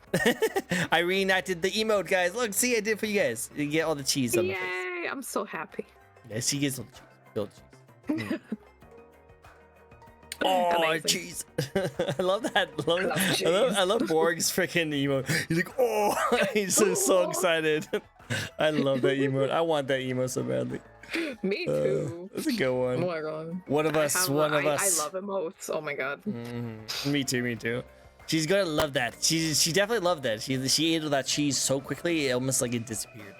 Speaker 2: I reenacted the emote, guys. Look, see, I did it for you guys. You get all the cheese on the face.
Speaker 1: Yay! I'm so happy.
Speaker 2: Yeah, she gets all the cheese. Filled cheese. Oh,
Speaker 1: Amazing.
Speaker 2: cheese! I love that.
Speaker 1: cheese.
Speaker 2: I love Borg's freaking emote. He's like, oh, he's so excited. I love that emote. I want that emote so badly.
Speaker 1: Me too.
Speaker 2: That's a good one.
Speaker 1: Oh my god.
Speaker 2: One of us.
Speaker 1: I love emotes. Oh my god.
Speaker 2: Me too. She's gonna love that. She definitely loved that. She ate all that cheese so quickly, almost like it disappeared.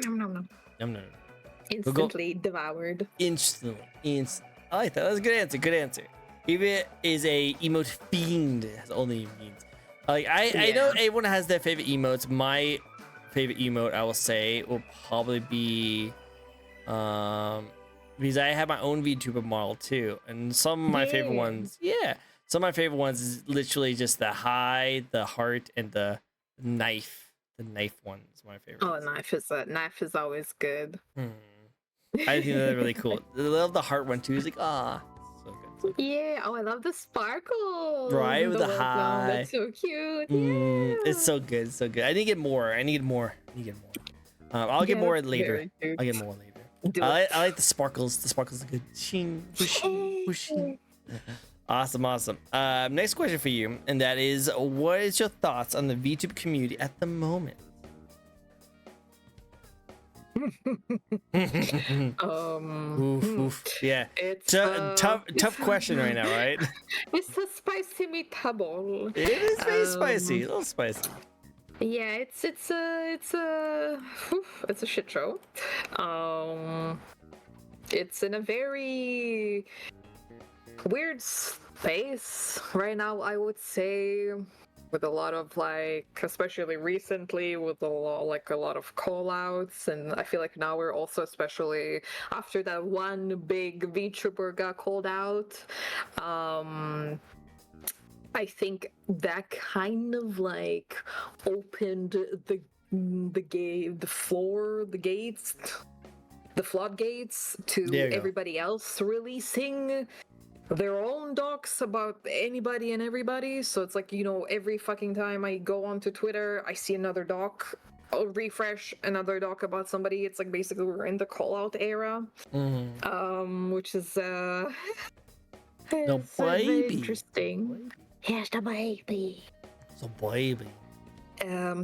Speaker 1: Nom.
Speaker 2: No.
Speaker 1: Instantly devoured.
Speaker 2: Instantly. I like that. That's a good answer. Eva is a emote fiend, as only means. Like I know everyone has their favorite emotes. My favorite emote, I will say, will probably be because I have my own VTuber model too, and some of my favorite ones, some of my favorite ones is literally just the the heart, and the knife. The knife one is my favorite.
Speaker 1: Oh, knife is always good.
Speaker 2: I think that's really cool. I love the heart one too. It's like, so good.
Speaker 1: Yeah. Oh, I love the sparkle.
Speaker 2: Right, with the
Speaker 1: logo.
Speaker 2: high.
Speaker 1: That's so cute.
Speaker 2: It's so good. So good. I need to get more. I'll get more later. I'll get more later. I like the sparkles. The sparkles are good. Shing, whooshing. Awesome. Next question for you, and that is, what is your thoughts on the VTube community at the moment? Yeah.
Speaker 1: It's
Speaker 2: tough question right now, right?
Speaker 1: It's a spicy meatball.
Speaker 2: It is very spicy, a little spicy.
Speaker 1: Yeah, it's a shit show. It's in a very weird space right now, I would say, with a lot of especially recently with a lot of call outs, and I feel like now we're also, especially after that one big VTuber got called out, I think that kind of opened the floodgates to everybody else releasing their own docs about anybody and everybody. So it's every fucking time I go onto Twitter, I see another doc. I'll refresh another doc about somebody. It's basically we're in the call out era, which is very interesting.
Speaker 3: Here's the baby.
Speaker 2: So baby.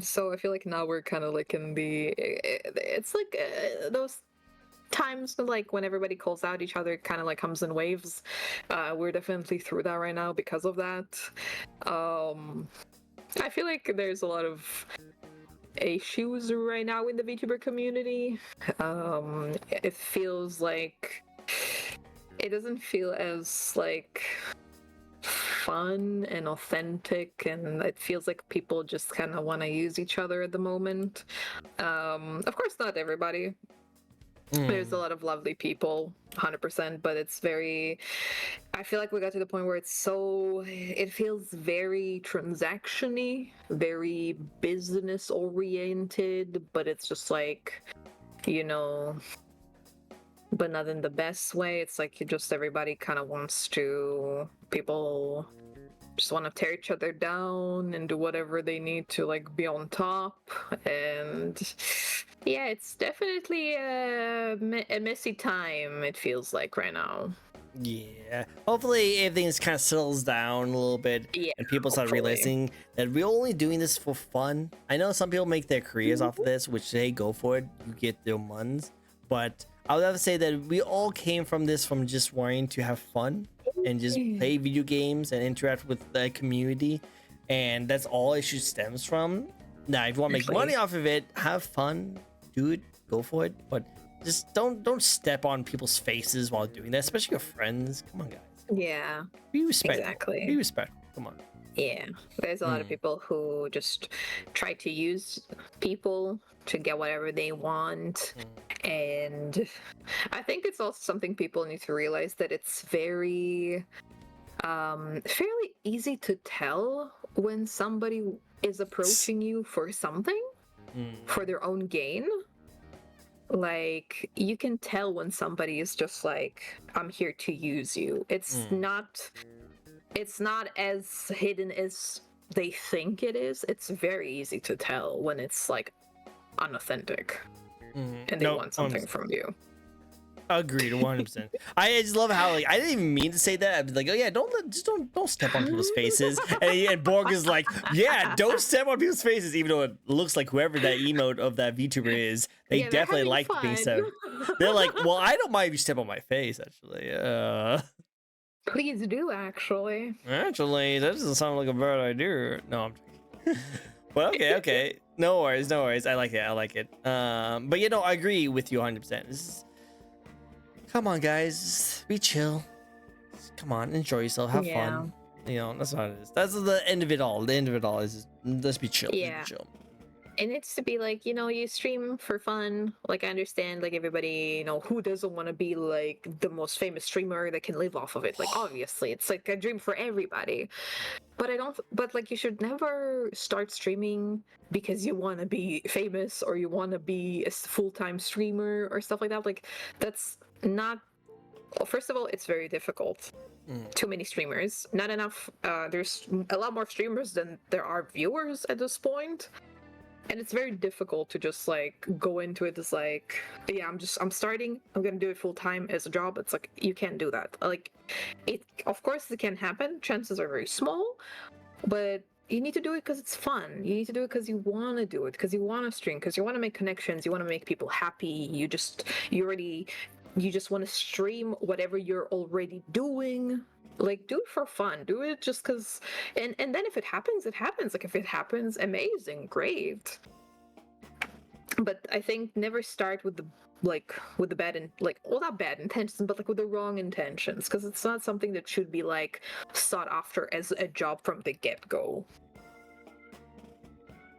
Speaker 1: So I feel like now we're kind of like in the, it's like those times like when everybody calls out each other, kind of like comes in waves. We're definitely through that right now because of that. I feel like there's a lot of issues right now in the VTuber community. It feels like it doesn't feel as like fun and authentic, and it feels like people just kind of want to use each other at the moment. Of course, not everybody. There's a lot of lovely people, 100%, but it's very, I feel like we got to the point where it feels very transaction-y, very business oriented, but it's just like, you know, but not in the best way. It's like everybody kind of wants to, people just want to tear each other down and do whatever they need to like be on top. And yeah, it's definitely a messy time, it feels like right now.
Speaker 2: Yeah, hopefully everything kind of settles down a little bit,
Speaker 1: Yeah,
Speaker 2: and people start
Speaker 1: hopefully.
Speaker 2: realizing that we're only doing this for fun. I know some people make their careers off of this, which they go for it, you get their months, but I would have to say that we all came from this from just wanting to have fun and just play video games and interact with the community, and that's all it should stems from. Now if you want to make money off of it, have fun, do it, go for it, but just don't step on people's faces while doing that, especially your friends. Come on, guys.
Speaker 1: Yeah,
Speaker 2: Be respectful.
Speaker 1: exactly.
Speaker 2: Be respectful. Come on.
Speaker 1: Yeah, there's a lot of people who just try to use people to get whatever they want. And I think it's also something people need to realize, that it's very fairly easy to tell when somebody is approaching you for something, for their own gain. Like, you can tell when somebody is just like, I'm here to use you. It's not as hidden as they think it is. It's very easy to tell when it's like unauthentic and they want something from you.
Speaker 2: Agreed, 100%. I just love how, like, I didn't even mean to say that. I'd be like, oh yeah, don't step on people's faces. And Borg is like, yeah, don't step on people's faces, even though it looks like whoever that emote of that VTuber is, they definitely like being said. They're like, well, I don't mind if you step on my face, actually.
Speaker 1: Please do, actually.
Speaker 2: Actually, that doesn't sound like a bad idea. No, I'm joking. But okay. No worries. I like it. But you know, I agree with you 100%. Come on, guys, be chill. Come on, enjoy yourself, have fun. You know, that's what it is. That's the end of it all. The end of it all is just be chill.
Speaker 1: Yeah.
Speaker 2: Just be chill.
Speaker 1: It needs to be like, you stream for fun. Like, I understand, like, everybody, who doesn't want to be like the most famous streamer that can live off of it? Like, obviously, it's like a dream for everybody. But like, you should never start streaming because you want to be famous or you want to be a full-time streamer or stuff like that. Like, that's not, well, first of all, it's very difficult. Too many streamers, not enough. There's a lot more streamers than there are viewers at this point. And it's very difficult to just like go into it as like, yeah, I'm starting, I'm gonna do it full time as a job. It's like, you can't do that. Like, of course it can happen, chances are very small, but you need to do it because it's fun. You need to do it because you want to do it, because you want to stream, because you want to make connections, you want to make people happy. You just want to stream whatever you're already doing. Like, do it for fun. Do it just because, and then if it happens, it happens. Like, if it happens, amazing, great. But I think never start with the bad and like, well, not bad intentions, but like with the wrong intentions, because it's not something that should be like sought after as a job from the get-go.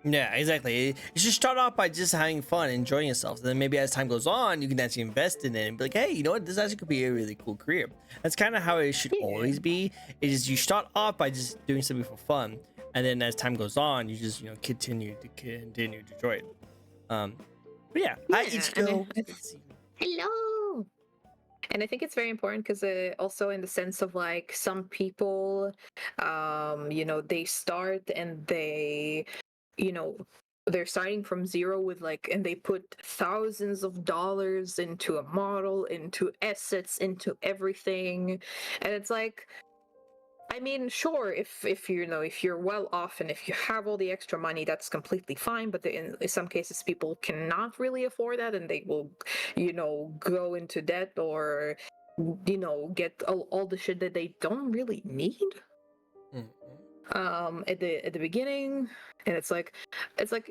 Speaker 2: Yeah, exactly. You should start off by just having fun, enjoying yourself. And then maybe as time goes on, you can actually invest in it and be like, hey, you know what? This actually could be a really cool career. That's kind of how it should always be. It is, you start off by just doing something for fun. And then as time goes on, you just, continue to enjoy it. But yeah, hi Ichiko.
Speaker 1: Hello. And I think it's very important because also in the sense of like, some people, they start and they, they're starting from zero with like, and they put thousands of dollars into a model, into assets, into everything. And it's like, I mean, sure, if you know if you're well off and if you have all the extra money, that's completely fine. But in some cases, people cannot really afford that, and they will, go into debt or, get all the shit that they don't really need. At the beginning, and it's like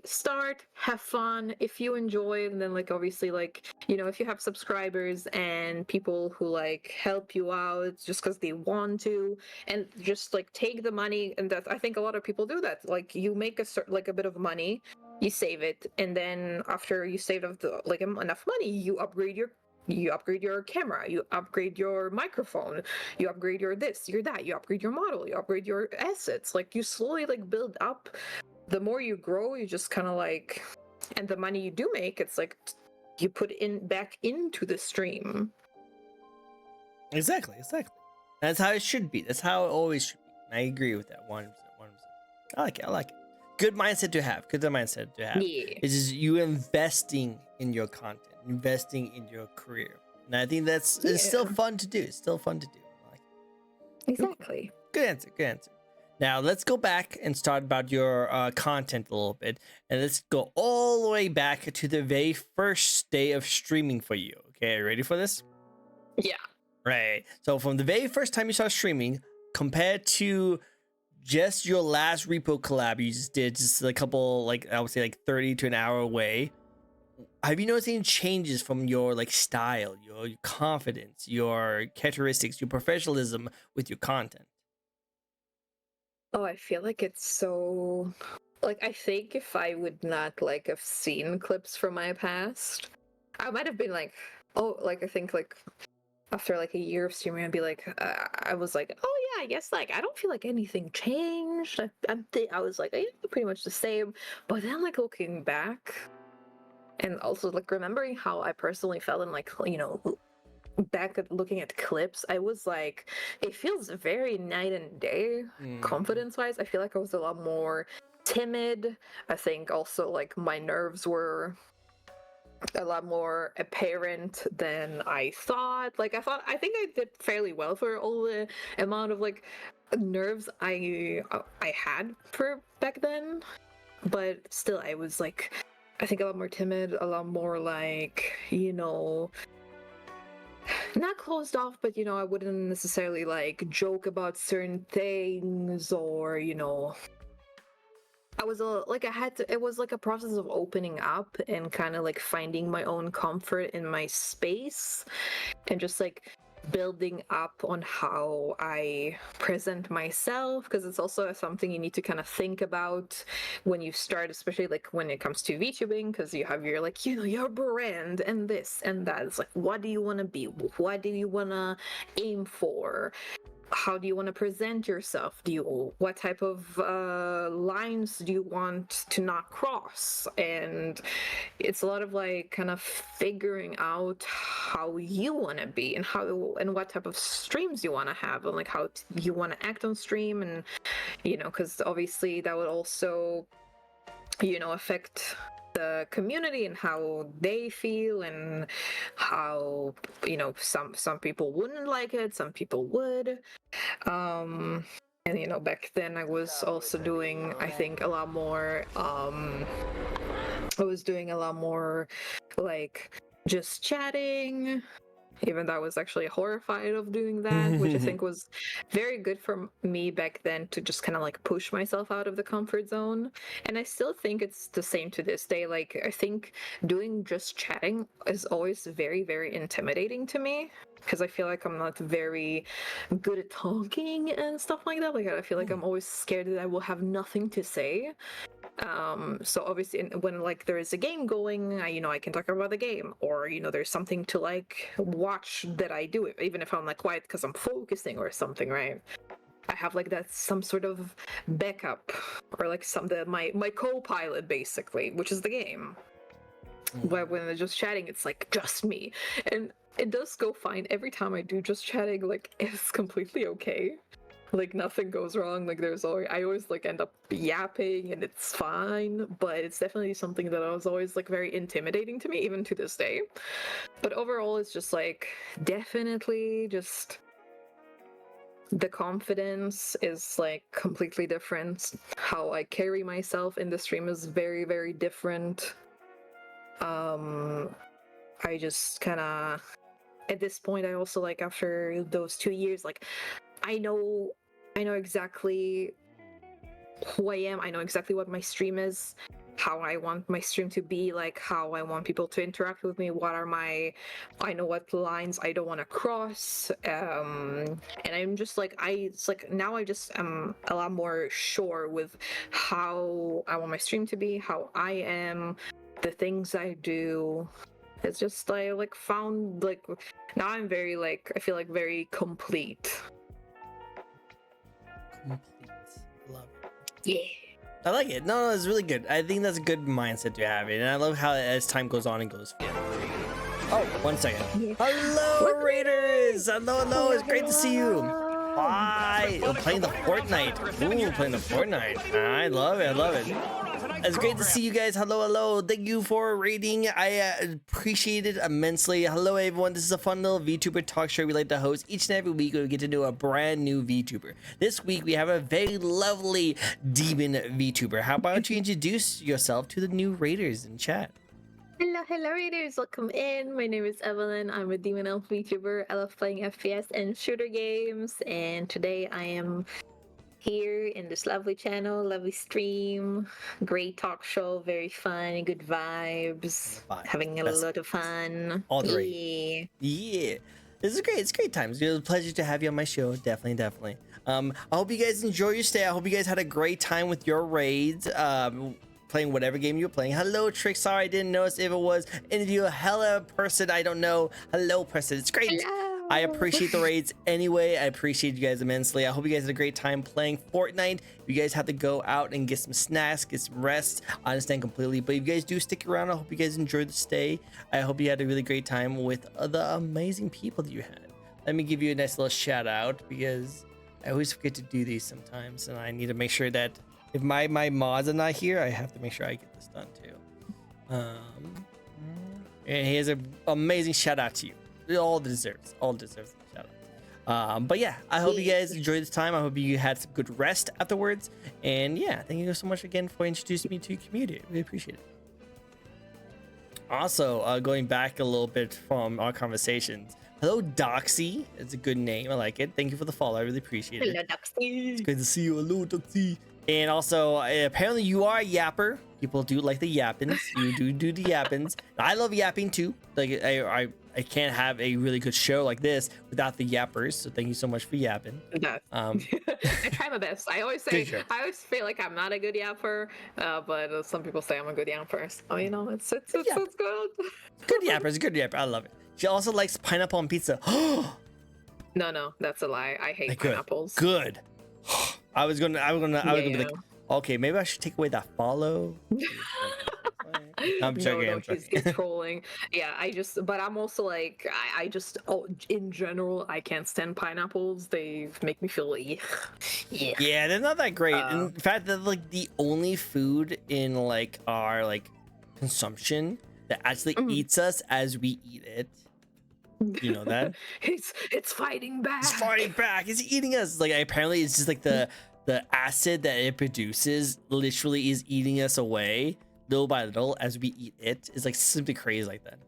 Speaker 1: start, have fun. If you enjoy it, and then like obviously like if you have subscribers and people who like help you out just because they want to, and just like take the money. And that, I think a lot of people do that. Like you make a bit of money, you save it, and then after you save up enough money, you upgrade your camera, you upgrade your microphone, you upgrade your this, your that, you upgrade your model, you upgrade your assets. Like you slowly like build up. The more you grow, you just kind of like, and the money you do make, it's like you put in back into the stream.
Speaker 2: Exactly. That's how it should be. That's how it always should be. And I agree with that 100%. I like it. Good mindset to have.
Speaker 1: Yeah.
Speaker 2: It's just you investing in your content, investing in your career. And I think it's still fun to do. Like,
Speaker 1: Exactly.
Speaker 2: good answer. Now let's go back and start about your content a little bit, and let's go all the way back to the very first day of streaming for you. Okay, ready for this?
Speaker 1: Yeah.
Speaker 2: Right. So from the very first time you started streaming, compared to just your last repo collab you just did, just a couple, like I would say like 30 to an hour away, have you noticed any changes from your like style, your confidence, your characteristics, your professionalism with your content?
Speaker 1: Oh, I feel like it's so like I think if I would not like have seen clips from my past, I might have been like, oh, like I think like after like a year of streaming, I'd be like, I was like, oh yeah, I guess like I don't feel like anything changed. I was like, pretty much the same. But then like looking back, and also like remembering how I personally felt in like back at looking at clips, I was like, it feels very night and day confidence wise. I feel like I was a lot more timid. I think also like my nerves were a lot more apparent than I thought. I think I did fairly well for all the amount of like nerves I had for back then. But still, I was like, I think a lot more timid, a lot more like, not closed off, but I wouldn't necessarily like joke about certain things, or I was like I had to. It was like a process of opening up and kind of like finding my own comfort in my space, and just like building up on how I present myself, because it's also something you need to kind of think about when you start, especially like when it comes to VTubing, because you have your like your brand and this and that. It's like, what do you want to be? What do you want to aim for? How do you want to present yourself? What type of lines do you want to not cross? And it's a lot of like kind of figuring out how you want to be, and what type of streams you want to have, and like how you want to act on stream, and because obviously that would also affect the community and how they feel, and how some people wouldn't like it, some people would. And back then I was also doing, I think, a lot more I was doing a lot more like just chatting, even though I was actually horrified of doing that, which I think was very good for me back then, to just kind of like push myself out of the comfort zone. And I still think it's the same to this day. Like, I think doing just chatting is always very, very intimidating to me, because I feel like I'm not very good at talking and stuff like that. Like, I feel like I'm always scared that I will have nothing to say. So obviously when like there is a game going, I can talk about the game, or there's something to like watch that I do, even if I'm like quiet because I'm focusing or something, right? I have like that some sort of backup, or like my co-pilot basically, which is the game. But when they're just chatting, it's like just me, and it does go fine every time I do just chatting. Like, it's completely okay. Like, nothing goes wrong. Like, I always like end up yapping and it's fine, but it's definitely something that was always like very intimidating to me, even to this day. But overall, it's just like definitely just the confidence is like completely different. How I carry myself in the stream is very, very different. I just kind of, at this point, I also like after those 2 years, like I know exactly who I am. I know exactly what my stream is, how I want my stream to be, like how I want people to interact with me. I know what lines I don't want to cross. And I'm just like, it's like now I just am a lot more sure with how I want my stream to be, how I am, the things I do. It's just I like found like now I'm very like I feel like very complete.
Speaker 2: Complete. Love it.
Speaker 1: Yeah.
Speaker 2: I like it. No, it's really good. I think that's a good mindset to have it, and I love how as time goes on and goes. Oh, 1 second.
Speaker 1: Yeah.
Speaker 2: Hello, Raiders. Hello. It's great to see you. Hi. Oh, playing the Fortnite. Ooh, playing the Fortnite. I love it. It's great to see you guys. Hello. Thank you for rating. I appreciate it immensely. Hello, everyone. This is a fun little VTuber talk show we like to host each and every week. We get to know a brand new VTuber. This week, we have a very lovely demon VTuber. How about you introduce yourself to the new Raiders in chat?
Speaker 1: Hello, readers. Welcome in. My name is Evelyn. I'm a Demon Elf VTuber. I love playing FPS and shooter games. And today I am here in this lovely channel, lovely stream, great talk show, very fun, good vibes, having a lot of fun.
Speaker 2: All the rage. Yeah. This is great. It's great times. It's a pleasure to have you on my show. Definitely. I hope you guys enjoy your stay. I hope you guys had a great time with your raids. Playing whatever game you're playing. Hello, Trick. Sorry, I didn't notice if it was any of you. Hello, person. I don't know. Hello, person. It's great.
Speaker 1: Hello.
Speaker 2: I appreciate the raids anyway. I appreciate you guys immensely. I hope you guys had a great time playing Fortnite. If you guys have to go out and get some snacks, get some rest, I understand completely. But if you guys do stick around, I hope you guys enjoyed the stay. I hope you had a really great time with the amazing people that you had. Let me give you a nice little shout out because I always forget to do these sometimes, and I need to make sure that if my mods are not here, I have to make sure I get this done too. And here's an amazing shout out to you. It all deserves a shout out. But yeah, I hope you guys enjoyed this time. I hope you had some good rest afterwards. And yeah, thank you so much again for introducing me to your community. We appreciate it. Also, going back a little bit from our conversations. Hello, Doxy. It's a good name. I like it. Thank you for the follow. I really appreciate it.
Speaker 1: Hello, Doxy.
Speaker 2: It's good to see you. Hello, Doxy. And also, apparently you are a yapper. People do like the yappins. You do the yappins. I love yapping too. Like I can't have a really good show like this without the yappers. So thank you so much for yapping.
Speaker 1: I try my best. I always feel like I'm not a good yapper, but some people say I'm a good yapper. So you know, it's good.
Speaker 2: Good yapper. I love it. She also likes pineapple on pizza.
Speaker 1: No, that's a lie. I hate pineapples.
Speaker 2: Good. I was gonna be like, okay, maybe I should take away that follow. I'm joking.
Speaker 1: No, he's trolling. Yeah, but I'm also like, in general, I can't stand pineapples. They make me feel
Speaker 2: yeah, they're not that great. In fact, they're like the only food in like our like consumption that actually eats us as we eat it. You know that?
Speaker 1: it's fighting back.
Speaker 2: It's fighting back. It's eating us. Like apparently, it's just like the acid that it produces literally is eating us away little by little as we eat it. It's like simply crazy like that.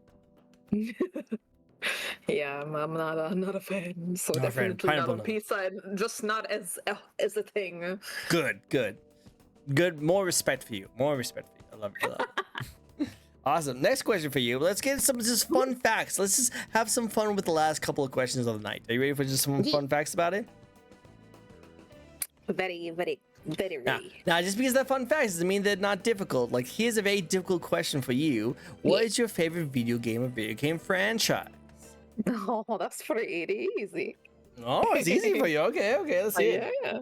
Speaker 1: Yeah, I'm not a fan. So not definitely not on pizza. Just not as a thing.
Speaker 2: Good. More respect for you. I love it. Awesome. Next question for you. Let's get some just fun facts. Let's just have some fun with the last couple of questions of the night. Are you ready for just some fun facts about it?
Speaker 1: Very ready.
Speaker 2: Now, just because they're fun facts doesn't mean they're not difficult. Like, here's a very difficult question for you. What is your favorite video game or video game franchise?
Speaker 1: Oh, that's pretty easy.
Speaker 2: Oh, it's easy for you. Okay. Let's see it.
Speaker 1: Yeah.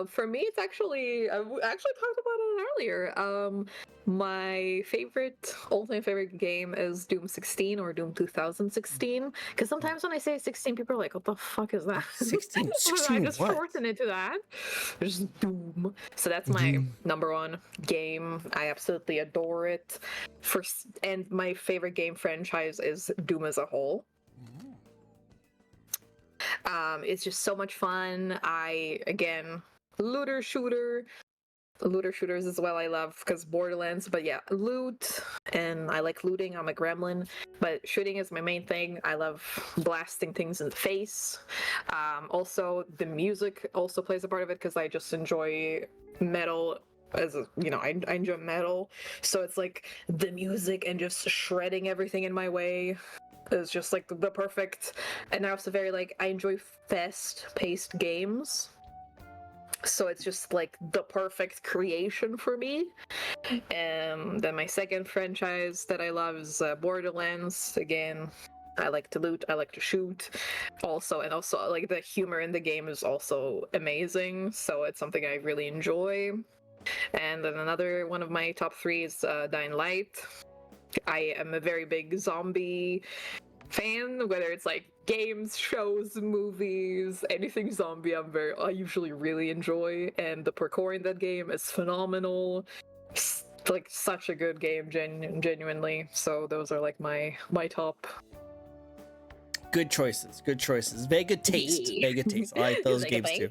Speaker 1: For me, it's actually I actually talked about it earlier. My ultimate favorite game is Doom 16 or Doom 2016. Because sometimes when I say 16, people are like, "What the fuck is that?"
Speaker 2: 16
Speaker 1: I just shorten it to that. Just Doom. So that's my number one game. I absolutely adore it. And my favorite game franchise is Doom as a whole. It's just so much fun. Again, looter shooter. Looter shooters as well I love because Borderlands, but yeah, loot, and I like looting. I'm a gremlin, but shooting is my main thing. I love blasting things in the face. Also, the music also plays a part of it because I just enjoy metal. I enjoy metal, so it's like the music and just shredding everything in my way is just like the perfect. And I also very like I enjoy fast-paced games. So it's just like the perfect creation for me. Then my second franchise that I love is Borderlands. Again, I like to loot, I like to shoot, also, and also like the humor in the game is also amazing. So it's something I really enjoy. And then another one of my top three is Dying Light. I am a very big zombie fan, whether it's like games, shows, movies, anything zombie. I usually really enjoy, and the parkour in that game is phenomenal. It's like such a good game, genuinely. So those are like my top.
Speaker 2: Good choices. Good choices. Very good taste. Very good taste. I like those
Speaker 1: Like,
Speaker 2: games
Speaker 1: thank
Speaker 2: too.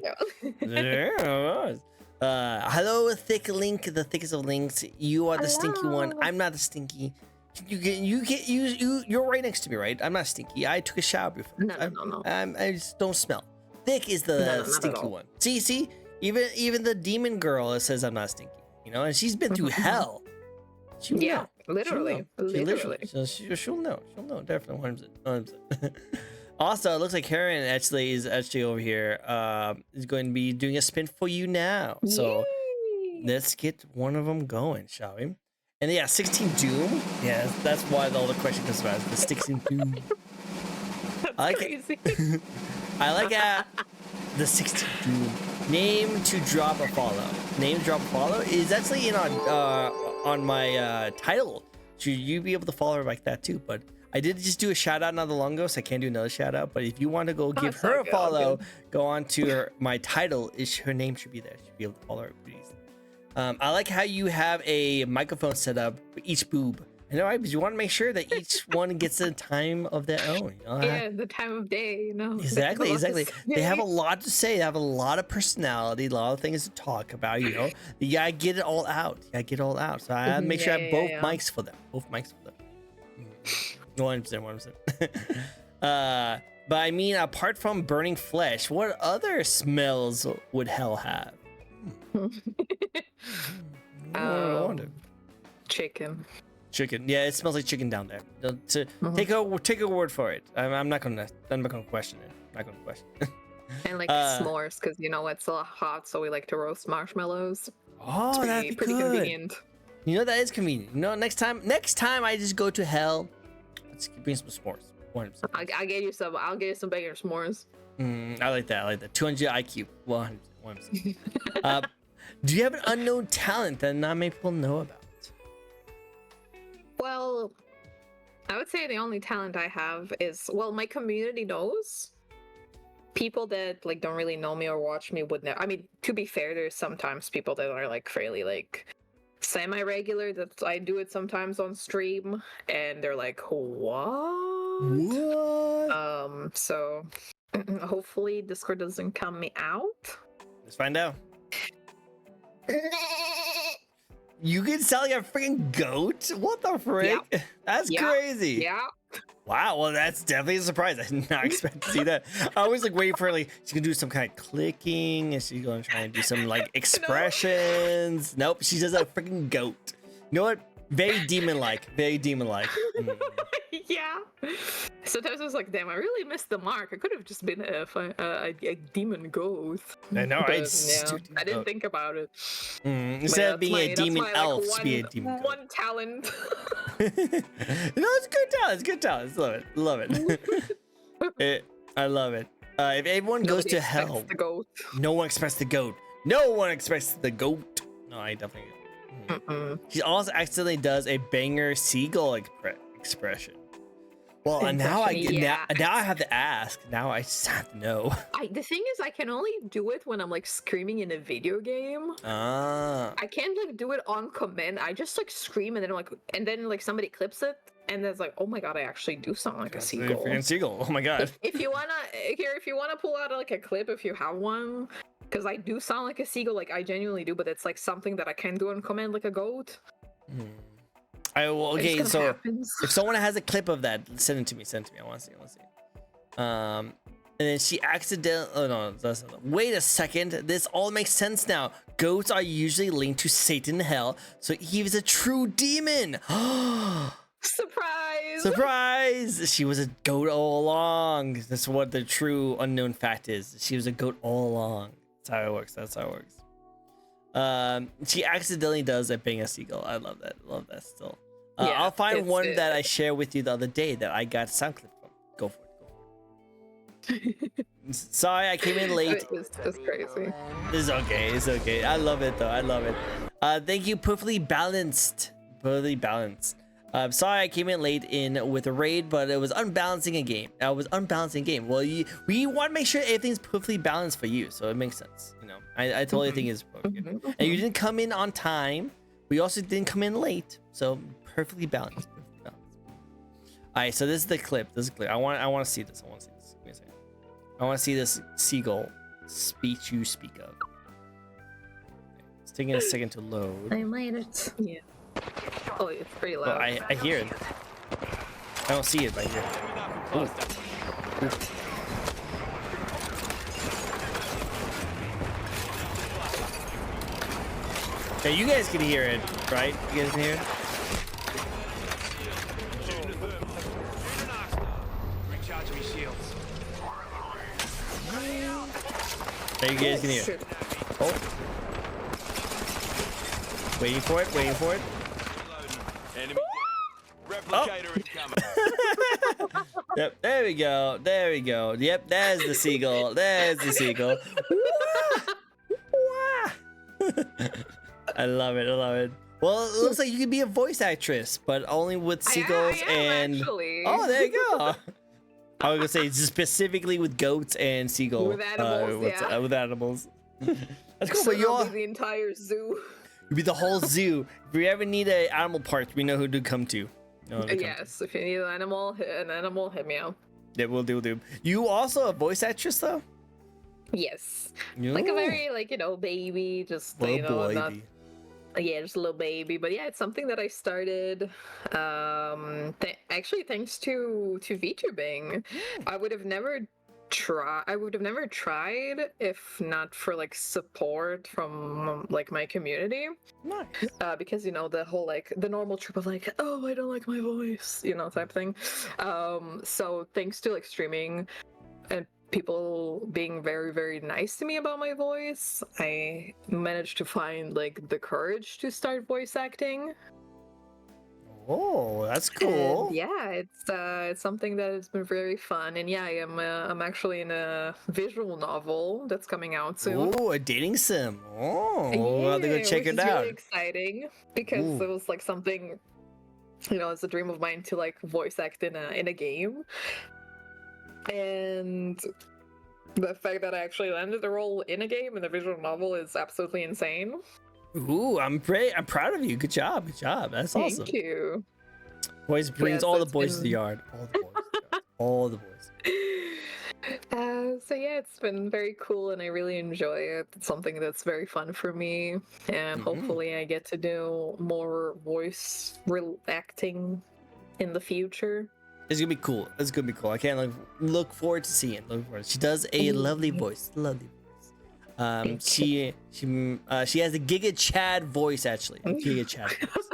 Speaker 1: you.
Speaker 2: Yeah. Hello, thick link, the thickest of links. You are the stinky one.
Speaker 3: Hello.
Speaker 2: I'm not the stinky. You're right next to me, right? I'm not stinky. I took a shower before.
Speaker 1: No.
Speaker 2: I just don't smell. Thick is the
Speaker 1: No, not at
Speaker 2: stinky
Speaker 1: all.
Speaker 2: one. See, even the demon girl says I'm not stinky. You know, and she's been through hell. She'll
Speaker 1: Yeah,
Speaker 2: know.
Speaker 1: literally.
Speaker 2: She'll know. She'll know definitely 100%. Also, it looks like Karen is actually over here. Is going to be doing a spin for you now. So let's get one of them going, shall we? And yeah, 16 Doom. Yeah, that's why all the question comes about the 16 Doom.
Speaker 1: That's
Speaker 2: I like
Speaker 1: crazy.
Speaker 2: I like the 16 Doom. Name to drop a follow. Name to drop a follow is actually on my title. Should you be able to follow her like that too? But I did just do a shout out not long ago, so I can't do another shout out. But if you want to go give
Speaker 1: it's
Speaker 2: her
Speaker 1: all
Speaker 2: a
Speaker 1: good,
Speaker 2: follow, go on to my title. Her name should be there. You should be able to follow her, please. I like how you have a microphone set up for each boob. I know, right? Because you want to make sure that each one gets a time of their own. You know?
Speaker 1: Yeah, the time of day,
Speaker 2: Exactly. They have a
Speaker 1: Yeah.
Speaker 2: lot to say. They have a lot of personality, a lot of things to talk about. You know, you gotta get it all out. So I gotta make sure I have both mics for them. Both mics for them. 100%. But I mean, apart from burning flesh, what other smells would hell have? I wonder.
Speaker 1: Chicken.
Speaker 2: Chicken. Yeah, it smells like chicken down there. Take a word for it. I'm not gonna question it. I'm not gonna question it.
Speaker 1: And like s'mores, because it's a lot hot, so we like to roast marshmallows.
Speaker 2: Oh,
Speaker 1: It's
Speaker 2: that'd be
Speaker 1: pretty
Speaker 2: good.
Speaker 1: convenient.
Speaker 2: You know, that is convenient. You know, next time I just go to hell, let's bring some s'mores. 100%.
Speaker 1: I'll get you some bacon s'mores.
Speaker 2: I like that. 200 IQ. 100%. Do you have an unknown talent that not many people know about?
Speaker 1: Well, I would say the only talent I have is, my community knows. People that like don't really know me or watch me would know. I mean, to be fair, there's sometimes people that are like fairly like semi-regular that I do it sometimes on stream, and they're like, "What?" So hopefully Discord doesn't count me out.
Speaker 2: Let's find out. You can sound like a freaking goat? What the frick?
Speaker 1: Yep.
Speaker 2: That's crazy.
Speaker 1: Yeah.
Speaker 2: Wow, well, that's definitely a surprise. I did not expect to see that. I always like wait for she's gonna do some kind of clicking, and she's gonna try and do some like expressions. Nope, she does a freaking goat. You know what? Very demon-like.
Speaker 1: Yeah. Sometimes I was like, damn, I really missed the mark. I could have just been a demon goat.
Speaker 2: I know, right?
Speaker 1: But, yeah, I didn't think about it.
Speaker 2: Instead of being a demon elf, just be a demon goat.
Speaker 1: One talent.
Speaker 2: No, it's good talent. Love it. I love it. If everyone goes to hell,
Speaker 1: The goat.
Speaker 2: no one expects the goat. No, I definitely. She also accidentally does a banger seagull expression. Well, and now
Speaker 1: Yeah.
Speaker 2: now I have to ask. Now I just have to know.
Speaker 1: The thing is, I can only do it when I'm like screaming in a video game.
Speaker 2: Ah.
Speaker 1: I can't like do it on command. I just like scream and then like somebody clips it, and it's like, oh my god, I actually do sound like a
Speaker 2: That's
Speaker 1: seagull.
Speaker 2: freaking seagull. Oh my god.
Speaker 1: If you wanna pull out like a clip if you have one, because I do sound like a seagull, like I genuinely do, but it's like something that I can do on command like a goat.
Speaker 2: Okay, so
Speaker 1: happens.
Speaker 2: if someone has a clip of that, send it to me. Send it to me. I want to see. And then she accidentally. Oh no, that's not. Wait a second. This all makes sense now. Goats are usually linked to Satan in hell, so Eve is a true demon.
Speaker 1: Surprise!
Speaker 2: Surprise! She was a goat all along. That's what the true unknown fact is. She was a goat all along. That's how it works. That's how it works. She accidentally does at being a seagull. I love that. Love that still.
Speaker 1: Yeah,
Speaker 2: I'll find one
Speaker 1: it.
Speaker 2: that I shared with you the other day that I got sound clip from. Go for it. Sorry, I came in late.
Speaker 1: It's crazy.
Speaker 2: It's okay. It's okay. I love it though. I love it. Thank you, perfectly balanced. Perfectly balanced. Sorry I came in late with a raid, but it was unbalancing a game. I was unbalancing a game. Well, we want to make sure everything's perfectly balanced for you, so it makes sense. You know, I totally think it's perfect. And you didn't come in on time. We also didn't come in late, so perfectly balanced. Perfectly balanced. All right, so this is the clip. This is the clip. I want to see this. I want to see this. Give me a second. I want to see this seagull speech you speak of. It's taking a second to load.
Speaker 3: I made it.
Speaker 1: Yeah. Oh, it's pretty loud.
Speaker 2: Well, I hear it. I don't see it right here. Ooh. Yeah, you guys can hear it, right? You guys can hear it?
Speaker 4: Recharge me shields.
Speaker 2: Yeah, you guys can hear it. Oh. Waiting for it, waiting for it.
Speaker 4: Enemy down. Replicator incoming.
Speaker 2: Yep, there we go. There we go. Yep, there's the seagull. There's the seagull. I love it. I love it. Well, it looks like you could be a voice actress, but only with seagulls
Speaker 1: I am,
Speaker 2: and.
Speaker 1: actually.
Speaker 2: Oh, there you go. I was gonna say specifically with goats and seagulls.
Speaker 1: With animals, yeah.
Speaker 2: With animals. That's cool.
Speaker 1: So
Speaker 2: But you
Speaker 1: I'll
Speaker 2: all,
Speaker 1: be the entire zoo.
Speaker 2: you'd be the whole zoo. If you ever need an animal park, we know who to come to.
Speaker 1: Yes, if you need an animal, hit me out.
Speaker 2: Yeah, we'll do. You also a voice actress though?
Speaker 1: Yes. Like a
Speaker 2: Ooh.
Speaker 1: very baby, just
Speaker 2: Little
Speaker 1: not
Speaker 2: baby.
Speaker 1: yeah, just a little baby. But yeah, it's something that I started actually thanks to VTubing. I would have never tried if not for support from my community.
Speaker 2: Nice.
Speaker 1: Because the whole the normal trope of oh, I don't like my voice, type thing. So thanks to streaming and people being very, very nice to me about my voice, I managed to find the courage to start voice acting.
Speaker 2: Oh, that's cool.
Speaker 1: And yeah, it's something that has been very fun. And yeah, I'm actually in a visual novel that's coming out soon.
Speaker 2: Oh, a dating sim. Oh, we'll have to go check
Speaker 1: which
Speaker 2: it
Speaker 1: is
Speaker 2: out.
Speaker 1: really exciting because
Speaker 2: Ooh.
Speaker 1: it was something, it's a dream of mine to voice act in a game. And the fact that I actually landed the role in a game in a visual novel is absolutely insane.
Speaker 2: Ooh, I'm proud of you. Good job. Good job. That's awesome.
Speaker 1: Thank you.
Speaker 2: Boys brings
Speaker 1: so
Speaker 2: all the
Speaker 1: it's
Speaker 2: boys to the
Speaker 1: been-
Speaker 2: yard. All the boys. to the yard. All the boys.
Speaker 1: So yeah, it's been very cool and I really enjoy it. It's something that's very fun for me, and hopefully I get to do more voice acting in the future.
Speaker 2: It's gonna be cool. It's gonna be cool. I can't look forward to seeing it. Look forward. She does a lovely voice. Lovely voice. She has the Giga Chad voice actually. Giga Chad voice.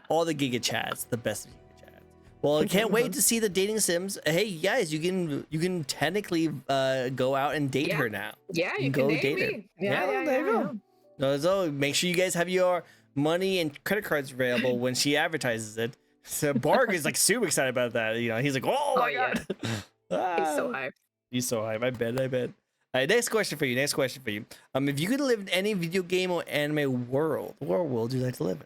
Speaker 2: All the Giga Chads, the best of Giga Chads. Well, I can't wait to see the dating sims. Hey guys, you can technically go out and date her now.
Speaker 1: Yeah, you
Speaker 2: go
Speaker 1: can
Speaker 2: date her.
Speaker 1: me. Yeah,
Speaker 2: there you go. No, so make sure you guys have your money and credit cards available when she advertises it. So Barg is super excited about that. He's like, oh my god.
Speaker 1: He's so hyped.
Speaker 2: He's so hyped. I bet. All right, next question for you. If you could live in any video game or anime world, what world would you like to live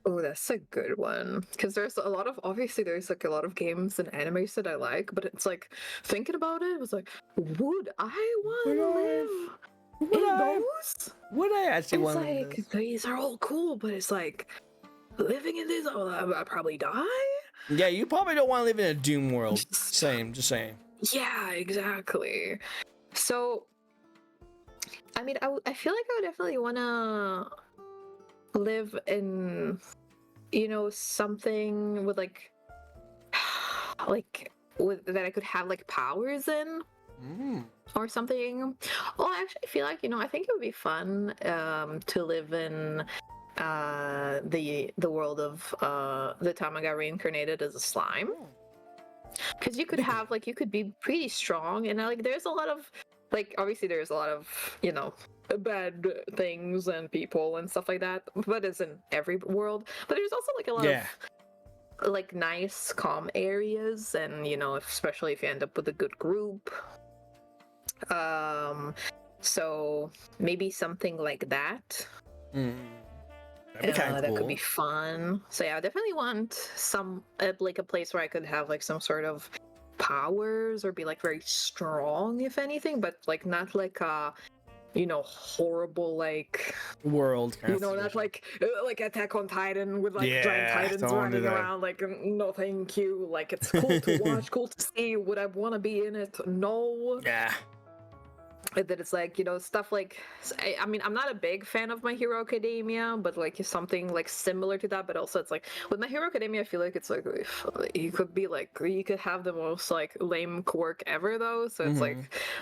Speaker 1: Oh, that's a good one. Because there's a lot of obviously there's like a lot of games and animes that I like, but it's like thinking about it, it was like, would I want
Speaker 2: Would
Speaker 1: to
Speaker 2: I-
Speaker 1: live in those?
Speaker 2: Would I actually
Speaker 1: It's
Speaker 2: want to
Speaker 1: like
Speaker 2: this?
Speaker 1: these are all cool, but it's like living in this, oh, I'd probably die.
Speaker 2: Yeah, you probably don't want to live in a Doom world.
Speaker 1: Just-
Speaker 2: Same, just saying.
Speaker 1: Yeah, exactly. So, I mean, I feel like I would definitely want to live in, something with like with that I could have like powers in or something. Well, I actually feel like, I think it would be fun to live in the world of the time I got reincarnated as a slime. Because you could have you could be pretty strong, and like there's a lot of obviously there's a lot of bad things and people and stuff like that, but it's in every world. But there's also like a lot of nice calm areas, and especially if you end up with a good group. So maybe something like that.
Speaker 2: That'd be kind of
Speaker 1: That
Speaker 2: cool.
Speaker 1: could be fun. So yeah, I definitely want some a place where I could have some sort of powers or be very strong, if anything, but not horrible
Speaker 2: World kind of
Speaker 1: not
Speaker 2: situation.
Speaker 1: like Attack on Titan with
Speaker 2: Yeah,
Speaker 1: giant titans
Speaker 2: don't do
Speaker 1: running
Speaker 2: that.
Speaker 1: around. No, thank you. It's cool to watch, cool to see. Would I want to be in it? No.
Speaker 2: Yeah.
Speaker 1: That it's stuff I mean, I'm not a big fan of My Hero Academia, but something similar to that. But also it's with My Hero Academia, I feel like it's you could be you could have the most lame quirk ever though. So it's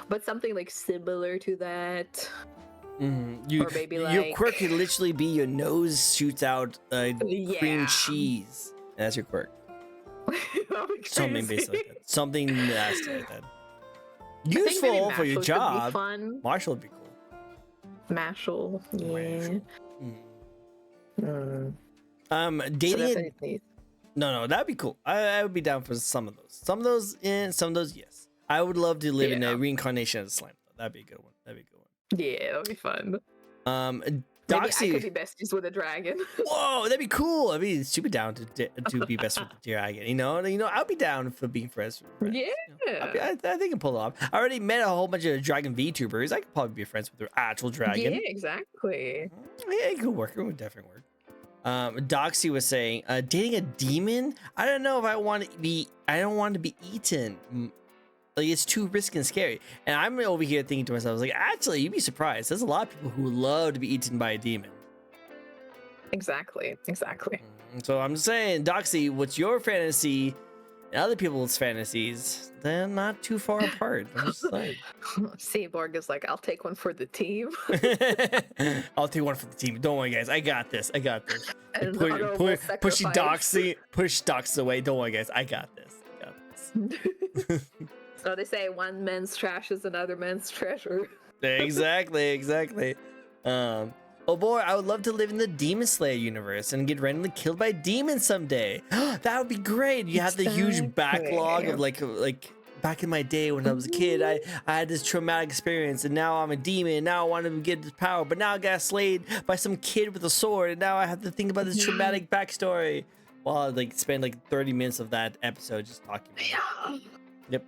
Speaker 1: but something similar to that.
Speaker 2: Or
Speaker 1: maybe
Speaker 2: your quirk could literally be your nose shoots out cream cheese. That's your quirk. Something based like that. Something nasty like that. Useful for your job.
Speaker 1: Fun.
Speaker 2: Marshall would be cool.
Speaker 1: Marshall, yeah.
Speaker 2: Dating. No, that'd be cool. I would be down for some of those. Some of those, some of those, yes. I would love to live in a reincarnation of slime. That'd be a good one.
Speaker 1: Yeah, that'd be fun.
Speaker 2: Doxy.
Speaker 1: Maybe I could be besties with a dragon.
Speaker 2: Whoa, that'd be cool. I'd be super down to be best with the dragon. I'll be down for being friends.
Speaker 1: Yeah.
Speaker 2: I think I can pull it off. I already met a whole bunch of dragon VTubers. I could probably be friends with their actual dragon.
Speaker 1: Yeah, exactly.
Speaker 2: Yeah, it could work. It would definitely work. Doxy was saying, dating a demon? I don't know if I want to be. I don't want to be eaten. It's too risky and scary. And I'm over here thinking to myself, I was actually, you'd be surprised. There's a lot of people who would love to be eaten by a demon.
Speaker 1: Exactly.
Speaker 2: So I'm saying, Doxy, what's your fantasy and other people's fantasies? They're not too far apart. I'm just saying.
Speaker 1: Seaborg is I'll take one for the team.
Speaker 2: I'll take one for the team. Don't worry, guys. I got this.
Speaker 1: And
Speaker 2: Push Doxy away. Don't worry, guys. I got this.
Speaker 1: So they say one man's trash is another man's treasure.
Speaker 2: Exactly. Oh boy, I would love to live in the Demon Slayer universe and get randomly killed by demons someday. That would be great. You have the huge backlog of like back in my day when I was a kid, I had this traumatic experience, and now I'm a demon. Now I want to get this power, but now I got slayed by some kid with a sword, and now I have to think about this traumatic backstory. While I spend 30 minutes of that episode just talking about it. Yep.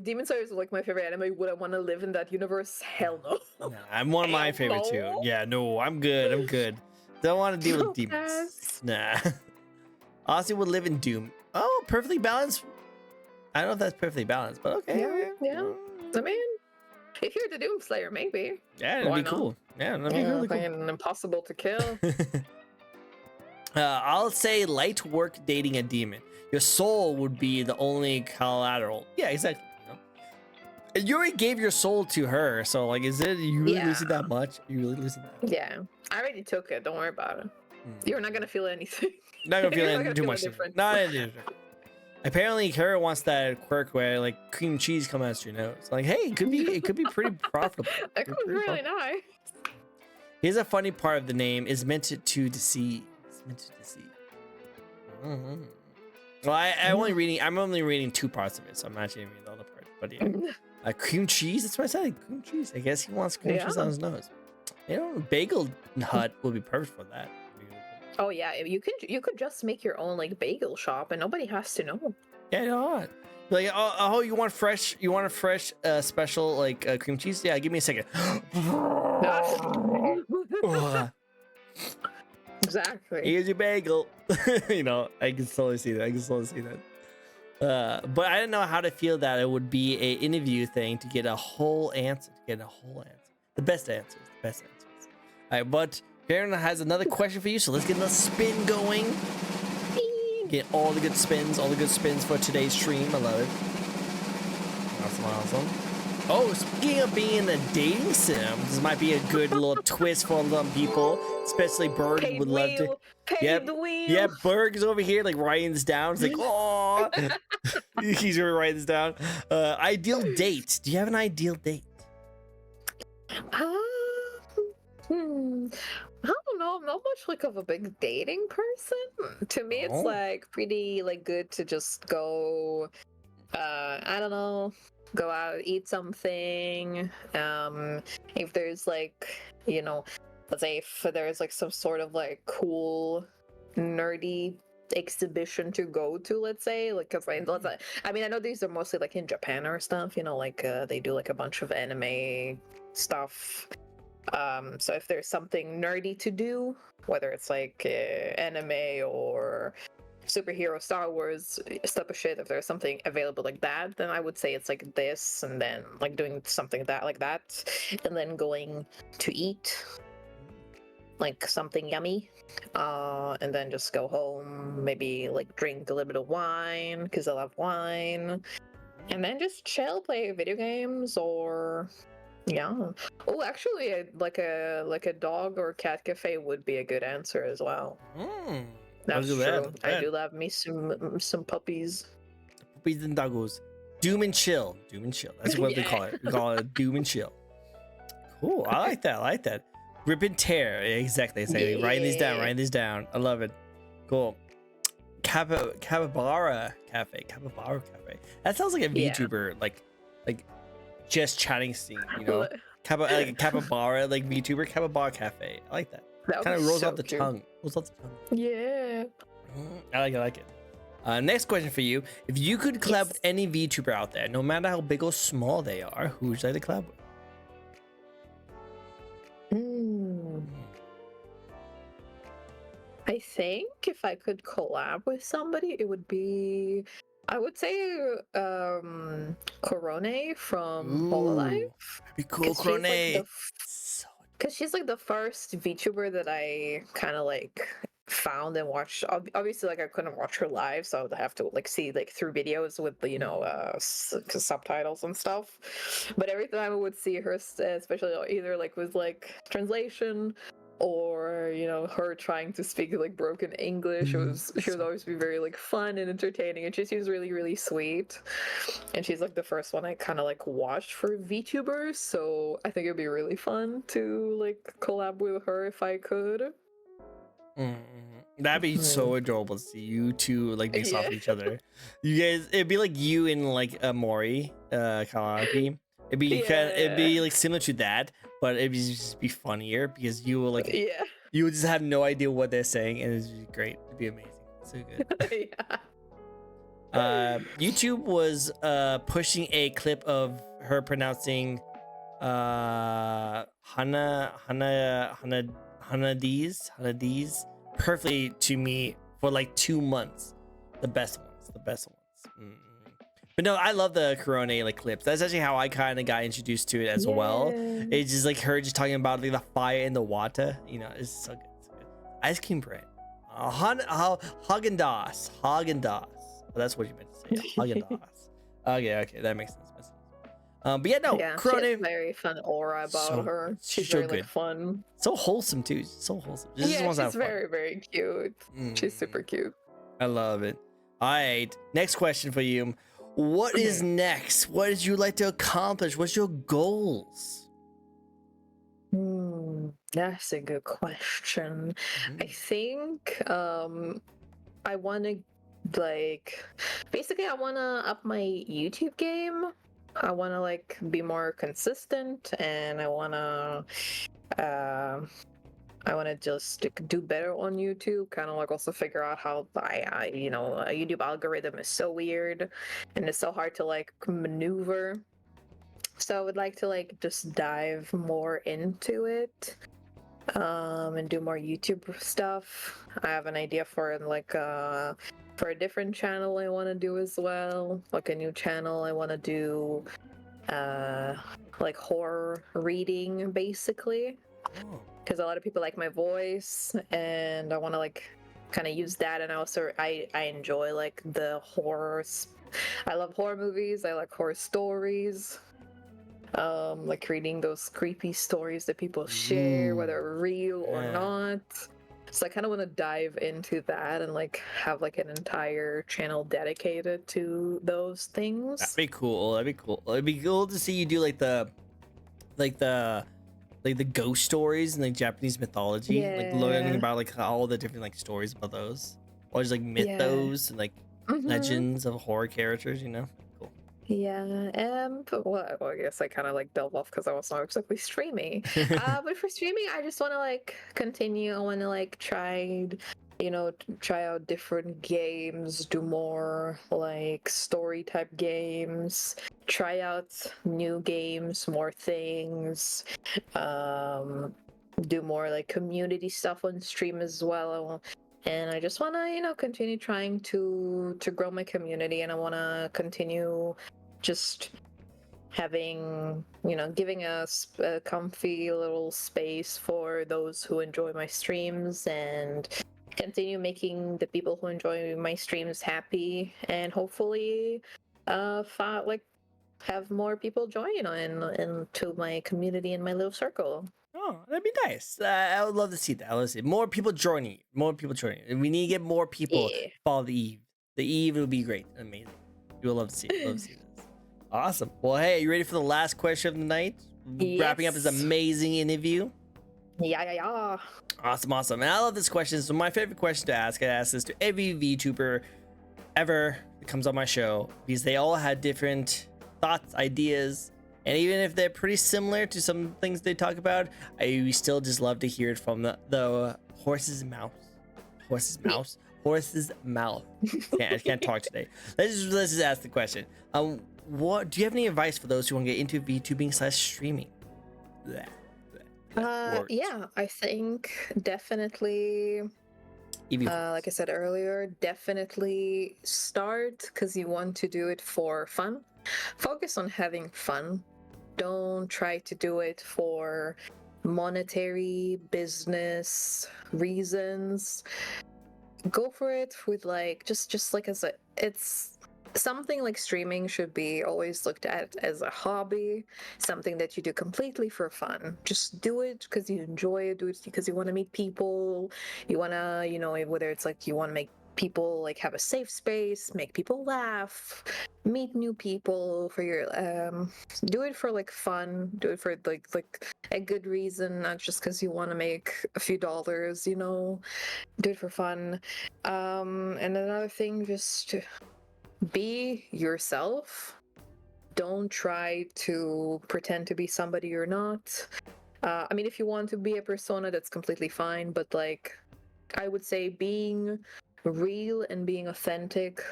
Speaker 1: Demon Slayer is my favorite anime. Would I want to live in that universe? Hell no.
Speaker 2: Nah, I'm one of my favorite too. Yeah, no, I'm good. Don't want to deal with demons. Nah. Austin would live in Doom. Oh, perfectly balanced. I don't know if that's perfectly balanced, but okay.
Speaker 1: Yeah. I mean, if you're the Doom Slayer, maybe.
Speaker 2: Yeah, it'd be cool. Yeah, that'd be really cool.
Speaker 1: Impossible to kill.
Speaker 2: I'll say light work dating a demon. Your soul would be the only collateral. Yeah, exactly. You already gave your soul to her, so is it you really losing that much? You really losing that much?
Speaker 1: Yeah, I already took it. Don't worry about it. You're not gonna feel anything.
Speaker 2: Not gonna feel anything too much. Not anything. Apparently, Kara wants that quirk where cream cheese comes out your nose. Hey, it could be pretty profitable.
Speaker 1: That could be really nice.
Speaker 2: Here's a funny part of the name: is meant to deceive. It's meant to deceive. Well, I'm only reading 2 parts of it, so I'm not reading the other part. But yeah, cream cheese. That's what I said. Cream cheese. I guess he wants cream cheese on his nose. Bagel Hut will be perfect for that.
Speaker 1: Oh yeah, you could just make your own like bagel shop and nobody has to know.
Speaker 2: Yeah, no. Like, oh, you want fresh? You want a fresh, special like cream cheese? Yeah, give me a second. Ugh.
Speaker 1: Exactly.
Speaker 2: Here's your bagel. You know, I can totally see that. I can totally see that. But I didn't know how to feel that it would be a interview thing to get a whole answer. The best answers. The best answers. All right, but Karen has another question for you, so let's get the spin going. Get all the good spins for today's stream. I love it. Awesome. Oh, speaking of being a dating sim, this might be a good little twist for some people, especially Berg
Speaker 1: Paid
Speaker 2: would love to.
Speaker 1: wheel. Paid the wheel.
Speaker 2: Yep, Berg is over here like writing this down. He's like, oh, he's gonna write this down. Ideal date. Do you have an ideal date?
Speaker 1: I don't know. I'm not much like of a big dating person. To me, it's
Speaker 2: Oh.
Speaker 1: like pretty like good to just go. I don't know. Go out, eat something. If there's like, let's say if there's like some sort of like cool, nerdy exhibition to go to, let's say, like, cause I mean, I know these are mostly like in Japan or stuff, like they do like a bunch of anime stuff. So if there's something nerdy to do, whether it's like anime or superhero Star Wars type of shit, if there's something available like that, then I would say it's like this, and then like doing something like that, and then going to eat like something yummy, and then just go home, maybe like drink a little bit of wine because I love wine, and then just chill, play video games, or oh, actually, like a dog or cat cafe would be a good answer as well. That's true. I do love me some puppies.
Speaker 2: Puppies and doggos. Doom and chill. That's what we
Speaker 1: Yeah.
Speaker 2: call it. We call it doom and chill. Cool. I like that. Rip and tear. Exactly. Writing these down. I love it. Cool. Capybara Cafe. That sounds like a
Speaker 1: Yeah.
Speaker 2: VTuber, like just chatting scene, like a capybara, like VTuber Capybara Cafe. I like that.
Speaker 1: That
Speaker 2: Kind of
Speaker 1: was
Speaker 2: rolls
Speaker 1: so
Speaker 2: off the
Speaker 1: cute.
Speaker 2: tongue.
Speaker 1: Yeah.
Speaker 2: I like it. Next question for you. If you could collab with any VTuber out there, no matter how big or small they are, who would you like to collab with?
Speaker 1: I think if I could collab with somebody, it would be, I would say, Corone from Hololive.
Speaker 2: That'd be cool, Crone.
Speaker 1: Because she's like the first VTuber that I kind of like found and watched. Obviously, like I couldn't watch her live, so I would have to like see like through videos with the subtitles and stuff. But every time I would see her, especially either like with like translation or her trying to speak like broken English, she would always be very like fun and entertaining, and she seems really, really sweet. And she's like the first one I kind of like watched for VTubers, so I think it'd be really fun to like collab with her if I could.
Speaker 2: That'd be so adorable to see you two like based off
Speaker 1: Yeah.
Speaker 2: each other. You guys, it'd be like you and like Mori, Kawaki. It'd be like similar to that, but it'd just be funnier because you will like you would just have no idea what they're saying, and it'd be great. It'd be amazing. So good. YouTube was pushing a clip of her pronouncing Hanadis perfectly to me for like 2 months. The best ones. But no, I love the Corone like clips. That's actually how I kind of got introduced to it as well. It's just like her just talking about like the fire in the water. It's so good. Ice cream brand. Haagen-Dazs. That's what you meant to say. Haagen-Dazs. Okay, that makes sense. But yeah, no,
Speaker 1: She
Speaker 2: Corone.
Speaker 1: has a very fun aura about her. She's
Speaker 2: so
Speaker 1: very
Speaker 2: good.
Speaker 1: like fun.
Speaker 2: So wholesome too. So wholesome.
Speaker 1: She's very, very cute. She's super cute.
Speaker 2: I love it. All right, next question for you. What is next? What did you like to accomplish? What's your goals?
Speaker 1: That's a good question. I think I want to basically I want to up my YouTube game. I want to like be more consistent, and I want to I want to just do better on YouTube. Kind of like also figure out how YouTube algorithm is so weird, and it's so hard to like maneuver. So I would like to like just dive more into it, and do more YouTube stuff. I have an idea for like for a different channel I want to do as well, like a new channel I want to do, like horror reading basically,
Speaker 2: Oh.
Speaker 1: because a lot of people like my voice, and I want to like kind of use that. And also I enjoy like the horror. I love horror movies. I like horror stories. Like reading those creepy stories that people share, whether real or
Speaker 2: Yeah.
Speaker 1: not. So I kind of want to dive into that and like have like an entire channel dedicated to those things.
Speaker 2: That'd be cool. That'd be cool. It'd be cool to see you do like the ghost stories and like Japanese mythology, like learning
Speaker 1: Yeah.
Speaker 2: about like all the different like stories about those, or just like
Speaker 1: Yeah.
Speaker 2: mythos and like
Speaker 1: Mhm.
Speaker 2: legends of horror characters. You know, cool.
Speaker 1: Yeah, but well, I guess I kind of like delve off because I was not exactly streaming. But for streaming, I just want to like continue. I want to like try out different games, do more like story type games, try out new games, more things, do more like community stuff on stream as well. And I just want to continue trying to grow my community, and I want to continue just having giving us a comfy little space for those who enjoy my streams, and continue making the people who enjoy my streams happy, and hopefully like have more people join into my community and my little circle.
Speaker 2: Oh, that'd be nice. I would love to see that. I would see more people joining. More people joining. And we need to get more people
Speaker 1: Yeah.
Speaker 2: follow the Eve. The Eve would be great, amazing. We would love to see it. Love to see this. Awesome. Well, hey, you ready for the last question of the night? Wrapping up this
Speaker 1: Yes.
Speaker 2: amazing interview.
Speaker 1: Yeah.
Speaker 2: Awesome. And I love this question. So my favorite question to ask, I ask this to every VTuber ever that comes on my show, because they all had different thoughts, ideas, and even if they're pretty similar to some things they talk about, I still just love to hear it from the horse's mouth. Horse's mouth. I can't talk today. Let's just ask the question. What do you have any advice for those who want to get into VTubing/streaming?
Speaker 1: Yeah, I think definitely, like I said earlier, definitely start because you want to do it for fun. Focus on having fun. Don't try to do it for monetary business reasons. Go for it with like just like it's something like streaming should be always looked at as a hobby, something that you do completely for fun. Just do it because you enjoy it, do it because you want to meet people, you want to, whether it's like you want to make people like have a safe space, make people laugh, meet new people for your do it for like fun, do it for like a good reason, not just because you want to make a few dollars, do it for fun. And another thing, just be yourself. Don't try to pretend to be somebody you're not. I mean, if you want to be a persona, that's completely fine, but like I would say being real and being authentic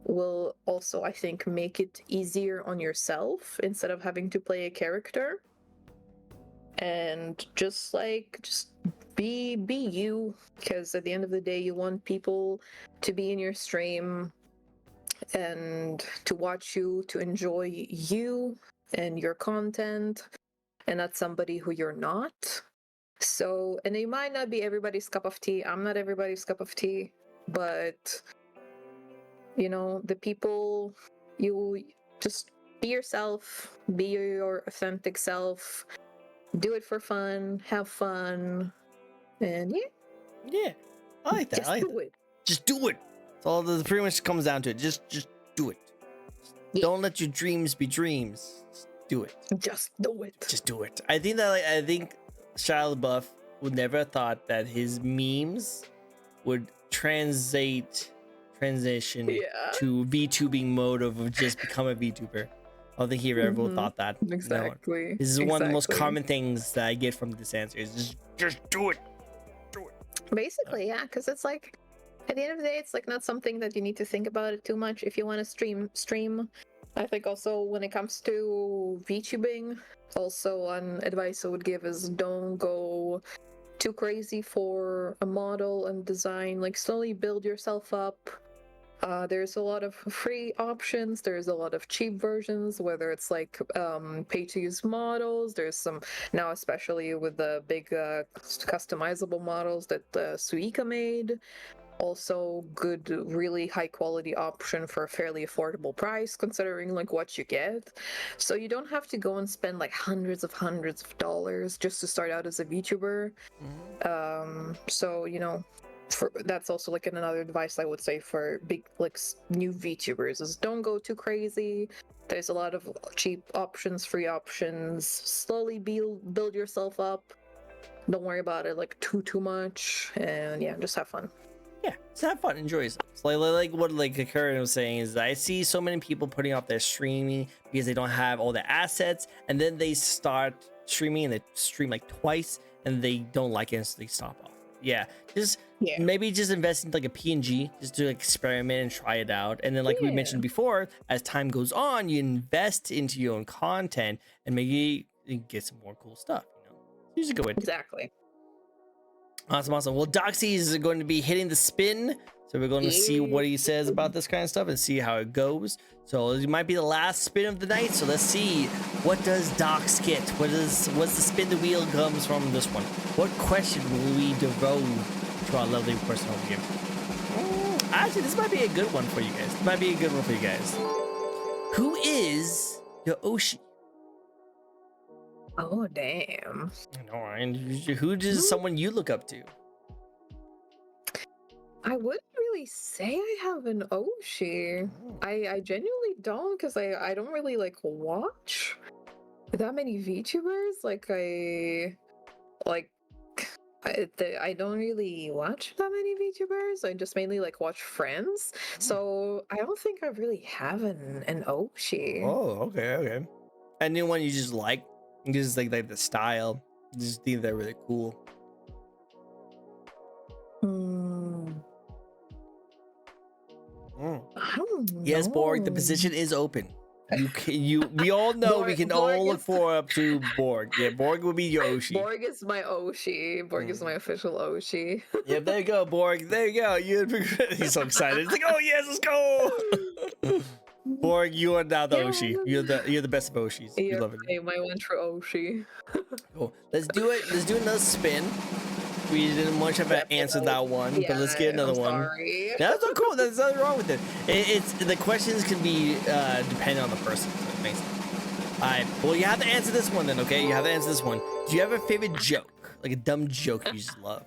Speaker 1: will also, I think, make it easier on yourself instead of having to play a character. And just be you, because at the end of the day you want people to be in your stream and to watch you, to enjoy you and your content, and not somebody who you're not. So, and it might not be everybody's cup of tea. I'm not everybody's cup of tea, but the people, you just be yourself, be your authentic self, do it for fun, have fun, and
Speaker 2: Yeah, I like that.
Speaker 1: just
Speaker 2: I like
Speaker 1: do
Speaker 2: that.
Speaker 1: it.
Speaker 2: Just do it. That's all that pretty much comes down to it. Just do it.
Speaker 1: Yeah.
Speaker 2: Don't let your dreams be dreams. Just do it.
Speaker 1: Just do it.
Speaker 2: Just do it. I think Shia LaBeouf would never have thought that his memes would transition
Speaker 1: Yeah.
Speaker 2: to VTubing mode of just become a VTuber. I don't think he ever would have thought that. No.
Speaker 1: Exactly.
Speaker 2: This is one of the most
Speaker 1: Exactly.
Speaker 2: common things that I get from this answer is just do it.
Speaker 1: Basically, yeah, because it's like at the end of the day, it's like not something that you need to think about it too much if you want to stream. I think also when it comes to VTubing, also one advice I would give is don't go too crazy for a model and design. Like slowly build yourself up. There's a lot of free options. There's a lot of cheap versions, whether it's like pay-to-use models. There's some now, especially with the big customizable models that Suica made. Also, good, really high-quality option for a fairly affordable price, considering like what you get. So you don't have to go and spend like hundreds of dollars just to start out as a VTuber. So that's also like another advice I would say for big like new VTubers is don't go too crazy. There's a lot of cheap options, free options. Slowly build yourself up. Don't worry about it like too much, and yeah, just have fun.
Speaker 2: Yeah, just have fun, enjoy yourself. So like what like Karen was saying is I see so many people putting off their streaming because they don't have all the assets, and then they start streaming and they stream like twice and they don't like it, so they stop off. Yeah, maybe just invest in like a PNG just to experiment and try it out, and then like we mentioned before, as time goes on, you invest into your own content and maybe you get some more cool stuff. Here's a good way.
Speaker 1: Exactly.
Speaker 2: Awesome. Well, Doxy is going to be hitting the spin, so we're going to see what he says about this kind of stuff and see how it goes. So it might be the last spin of the night. So let's see, what does Dox get? What's the spin the wheel comes from this one? What question will we devote to our lovely person over here? Actually, this might be a good one for you guys. Who is your Oshi?
Speaker 1: Oh damn.
Speaker 2: I know, right? Who is someone you look up to?
Speaker 1: I wouldn't really say I have an Oshi. I genuinely don't, because I don't really like watch that many VTubers. I don't really watch that many VTubers. I just mainly like watch friends. So I don't think I really have an Oshi.
Speaker 2: Oh, okay. Anyone you just like? You just like the style. You just think they're really cool.
Speaker 1: I don't know.
Speaker 2: Yes, Borg, the position is open. We all know we can all look up to Borg. Yeah, Borg will be your Oshi.
Speaker 1: Borg is my Oshi. Borg is my official Oshi.
Speaker 2: Yep, there you go, Borg. There you go. He's so excited. He's like, oh yes, let's go. Borg, you are now the Oshi. You're the best of Oshis. We love it.
Speaker 1: My one true Oshi.
Speaker 2: Cool. Let's do it. Let's do another spin. We didn't much have to answer that one, but let's get another one.
Speaker 1: Sorry.
Speaker 2: That's not cool. There's nothing wrong with it. It's the questions can be dependent on the person. So it makes sense. All right. Well, you have to answer this one then. Okay, you have to answer this one. Do you have a favorite joke, like a dumb joke you just love?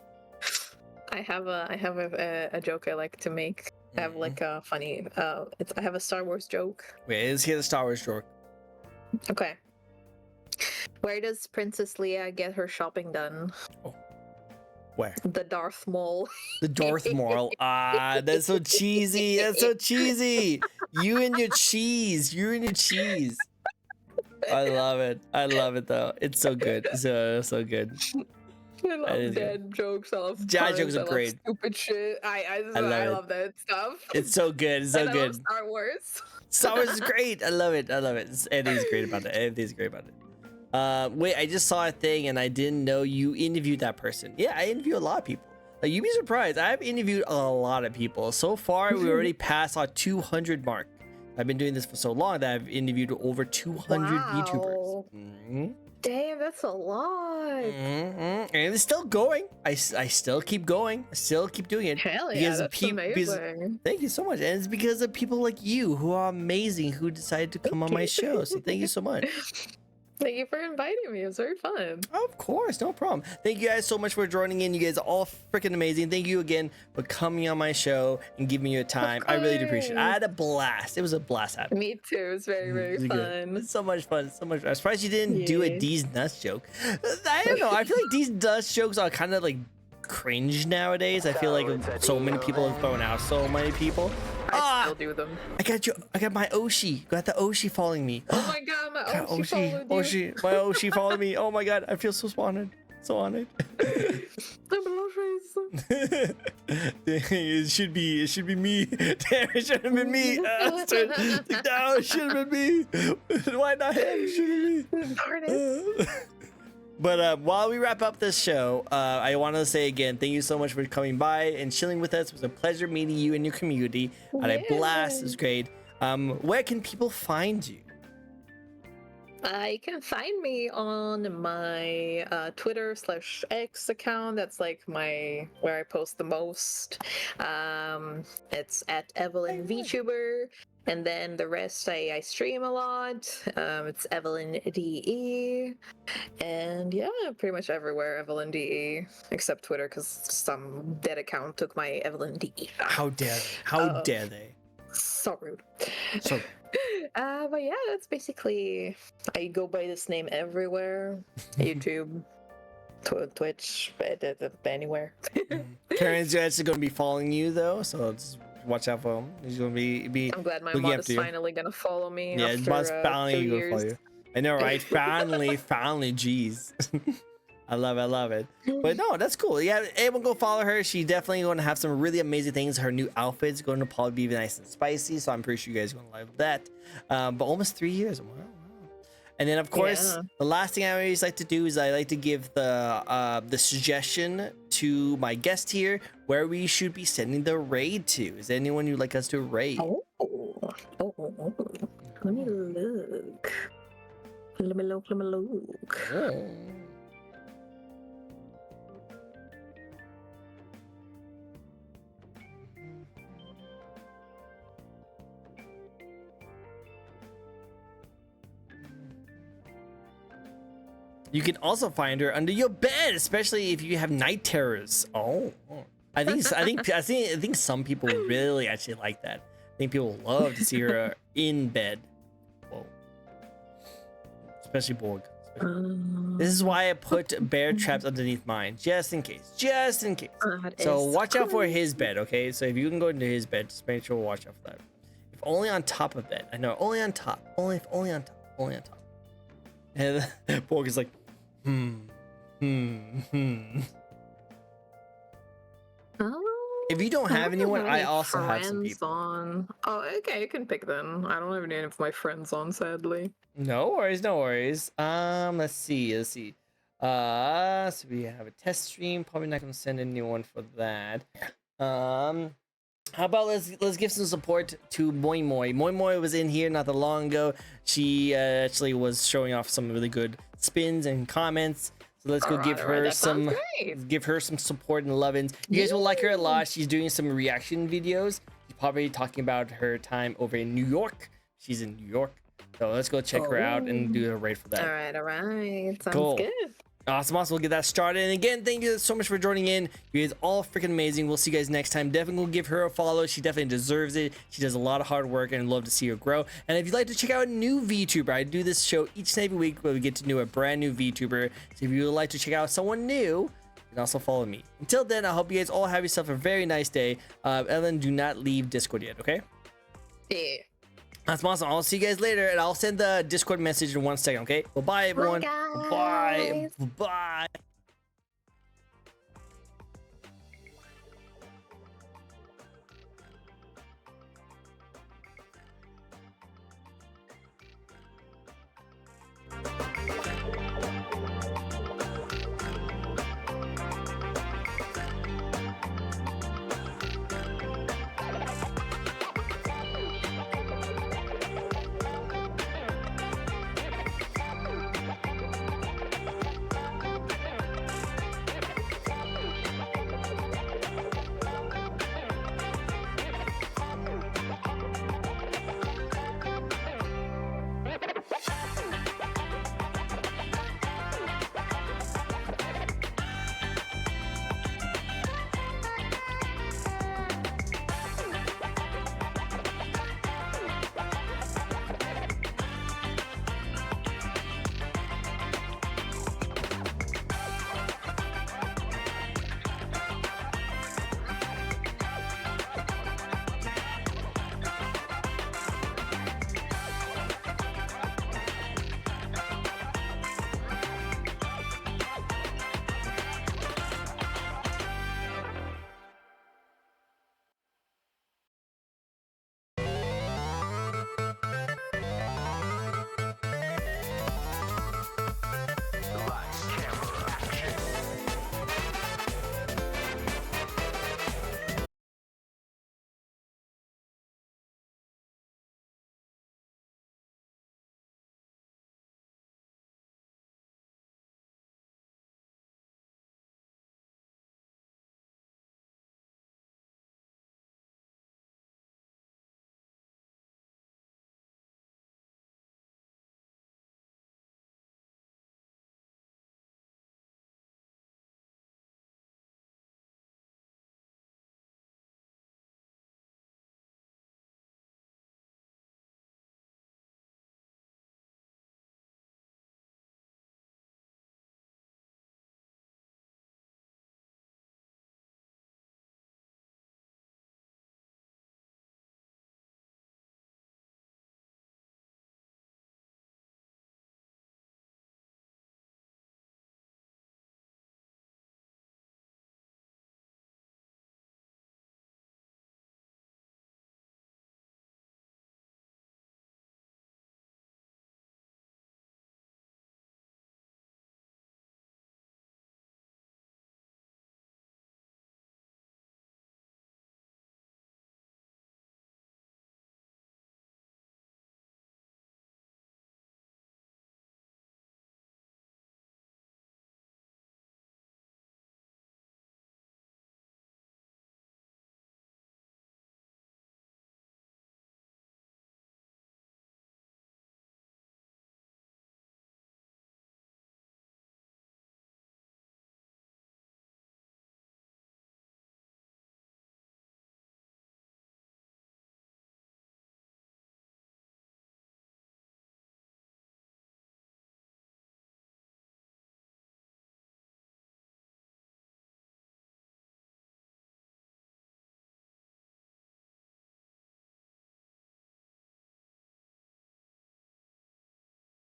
Speaker 1: I have a joke I like to make. I have like a funny. I have a Star Wars joke.
Speaker 2: Wait, let's hear the Star Wars joke.
Speaker 1: Okay. Where does Princess Leia get her shopping done?
Speaker 2: Oh. Where?
Speaker 1: The Darth Mall.
Speaker 2: The Darth Maul. Ah, that's so cheesy. That's so cheesy. You and your cheese. I love it though. It's so good. So good.
Speaker 1: I love dad jokes. I love
Speaker 2: dad jokes are great.
Speaker 1: Stupid shit. I love that stuff.
Speaker 2: It's so good. It's so good.
Speaker 1: I love Star Wars.
Speaker 2: Star Wars is great. I love it. Everything's great about it. Wait, I just saw a thing and I didn't know you interviewed that person. Yeah, I interview a lot of people. Like, you'd be surprised. I've interviewed a lot of people. So far, we already passed our 200 mark. I've been doing this for so long that I've interviewed over 200 VTubers.
Speaker 1: Damn, that's a lot.
Speaker 2: And it's still going. I still keep going. I still keep doing it.
Speaker 1: Hell yeah, that's amazing.
Speaker 2: Thank you so much. And it's because of people like you who are amazing, who decided to come on my show. So thank you so much.
Speaker 1: Thank you for inviting me. It was very fun.
Speaker 2: Of course, no problem. Thank you guys so much for joining in. You guys are all freaking amazing. Thank you again for coming on my show and giving me your time. I really do appreciate it. I had a blast. It was a blast.
Speaker 1: Me too. It was very fun.
Speaker 2: It's so much fun. I'm surprised you didn't do a D's nuts joke. I don't know. I feel like D's nuts jokes are kind of like cringe nowadays. I feel like so many people have thrown out so many people.
Speaker 1: I still do them.
Speaker 2: I got my Oshi. Got the Oshi following me.
Speaker 1: Oh my god, my Oshi followed you.
Speaker 2: My Oshi followed me. Oh my god, I feel so honored. So honored.
Speaker 1: I'm
Speaker 2: It should be me. Damn, it should have been me. No, it should have been me. Why not him? It should have been me. But while we wrap up this show, I want to say again, thank you so much for coming by and chilling with us. It was a pleasure meeting you and your community. I had a blast. It was great. Where can people find you?
Speaker 1: You can find me on my Twitter/X account. That's like where I post the most. It's at Evelyn Vtuber. And then the rest, I stream a lot. It's Evelyn DE. And yeah, pretty much everywhere Evelyn DE, except Twitter, because some dead account took my Evelyn DE.
Speaker 2: How dare they? How dare they?
Speaker 1: So rude.
Speaker 2: So
Speaker 1: But yeah, that's basically, I go by this name everywhere. YouTube, Twitch, anywhere.
Speaker 2: Karen's actually going to be following you though, so just watch out for him. He's going to be
Speaker 1: I'm glad my
Speaker 2: looking
Speaker 1: mod
Speaker 2: after
Speaker 1: is
Speaker 2: you.
Speaker 1: finally gonna follow me.
Speaker 2: Yeah,
Speaker 1: after,
Speaker 2: Buzz finally
Speaker 1: 2
Speaker 2: gonna
Speaker 1: years.
Speaker 2: follow you. I know, right? Finally, jeez. I love it. But no, that's cool. Yeah, everyone go follow her. She's definitely going to have some really amazing things. Her new outfit's going to probably be nice and spicy, so I'm pretty sure you guys are going to love that. But almost 3 years. Wow. And then, of course, the last thing I always like to do is I like to give the suggestion to my guest here where we should be sending the raid to. Is there anyone you'd like us to raid?
Speaker 1: Oh. Let me look. Let me look.
Speaker 2: Oh. You can also find her under your bed, especially if you have night terrors. Oh, I think some people really actually like that. I think people love to see her in bed. Whoa, especially Borg. This is why I put bear traps underneath mine, just in case. So watch out for his bed, okay? So if you can go into his bed, just make sure to watch out for that. If only on top of it. I know, only on top. Only on top. And Borg is like, If you don't have anyone, I also have some people.
Speaker 1: Oh, okay, you can pick them. I don't have any of my friends on, sadly.
Speaker 2: No worries. Let's see. So we have a test stream. Probably not gonna send anyone for that. How about let's give some support to Moi Moi. Moi Moi was in here not that long ago. She actually was showing off some really good spins and comments. So let's go give her some support and love-ins. You guys will like her a lot. She's doing some reaction videos. She's probably talking about her time over in New York. She's in New York. So let's go check her out and do a raid for that.
Speaker 1: All right. Sounds
Speaker 2: Cool.
Speaker 1: good.
Speaker 2: Awesome. We'll get that started. And again, thank you so much for joining in. You guys all freaking amazing. We'll see you guys next time. Definitely go give her a follow. She definitely deserves it. She does a lot of hard work and I'd love to see her grow. And if you'd like to check out a new VTuber, I do this show each and every week where we get to know a brand new VTuber. So if you would like to check out someone new, you can also follow me. Until then, I hope you guys all have yourself a very nice day. Ellen, do not leave Discord yet, okay?
Speaker 1: Yeah.
Speaker 2: That's awesome. I'll see you guys later, and I'll send the Discord message in 1 second, okay? Well, bye, everyone.
Speaker 3: Bye, guys.
Speaker 2: Bye. Bye.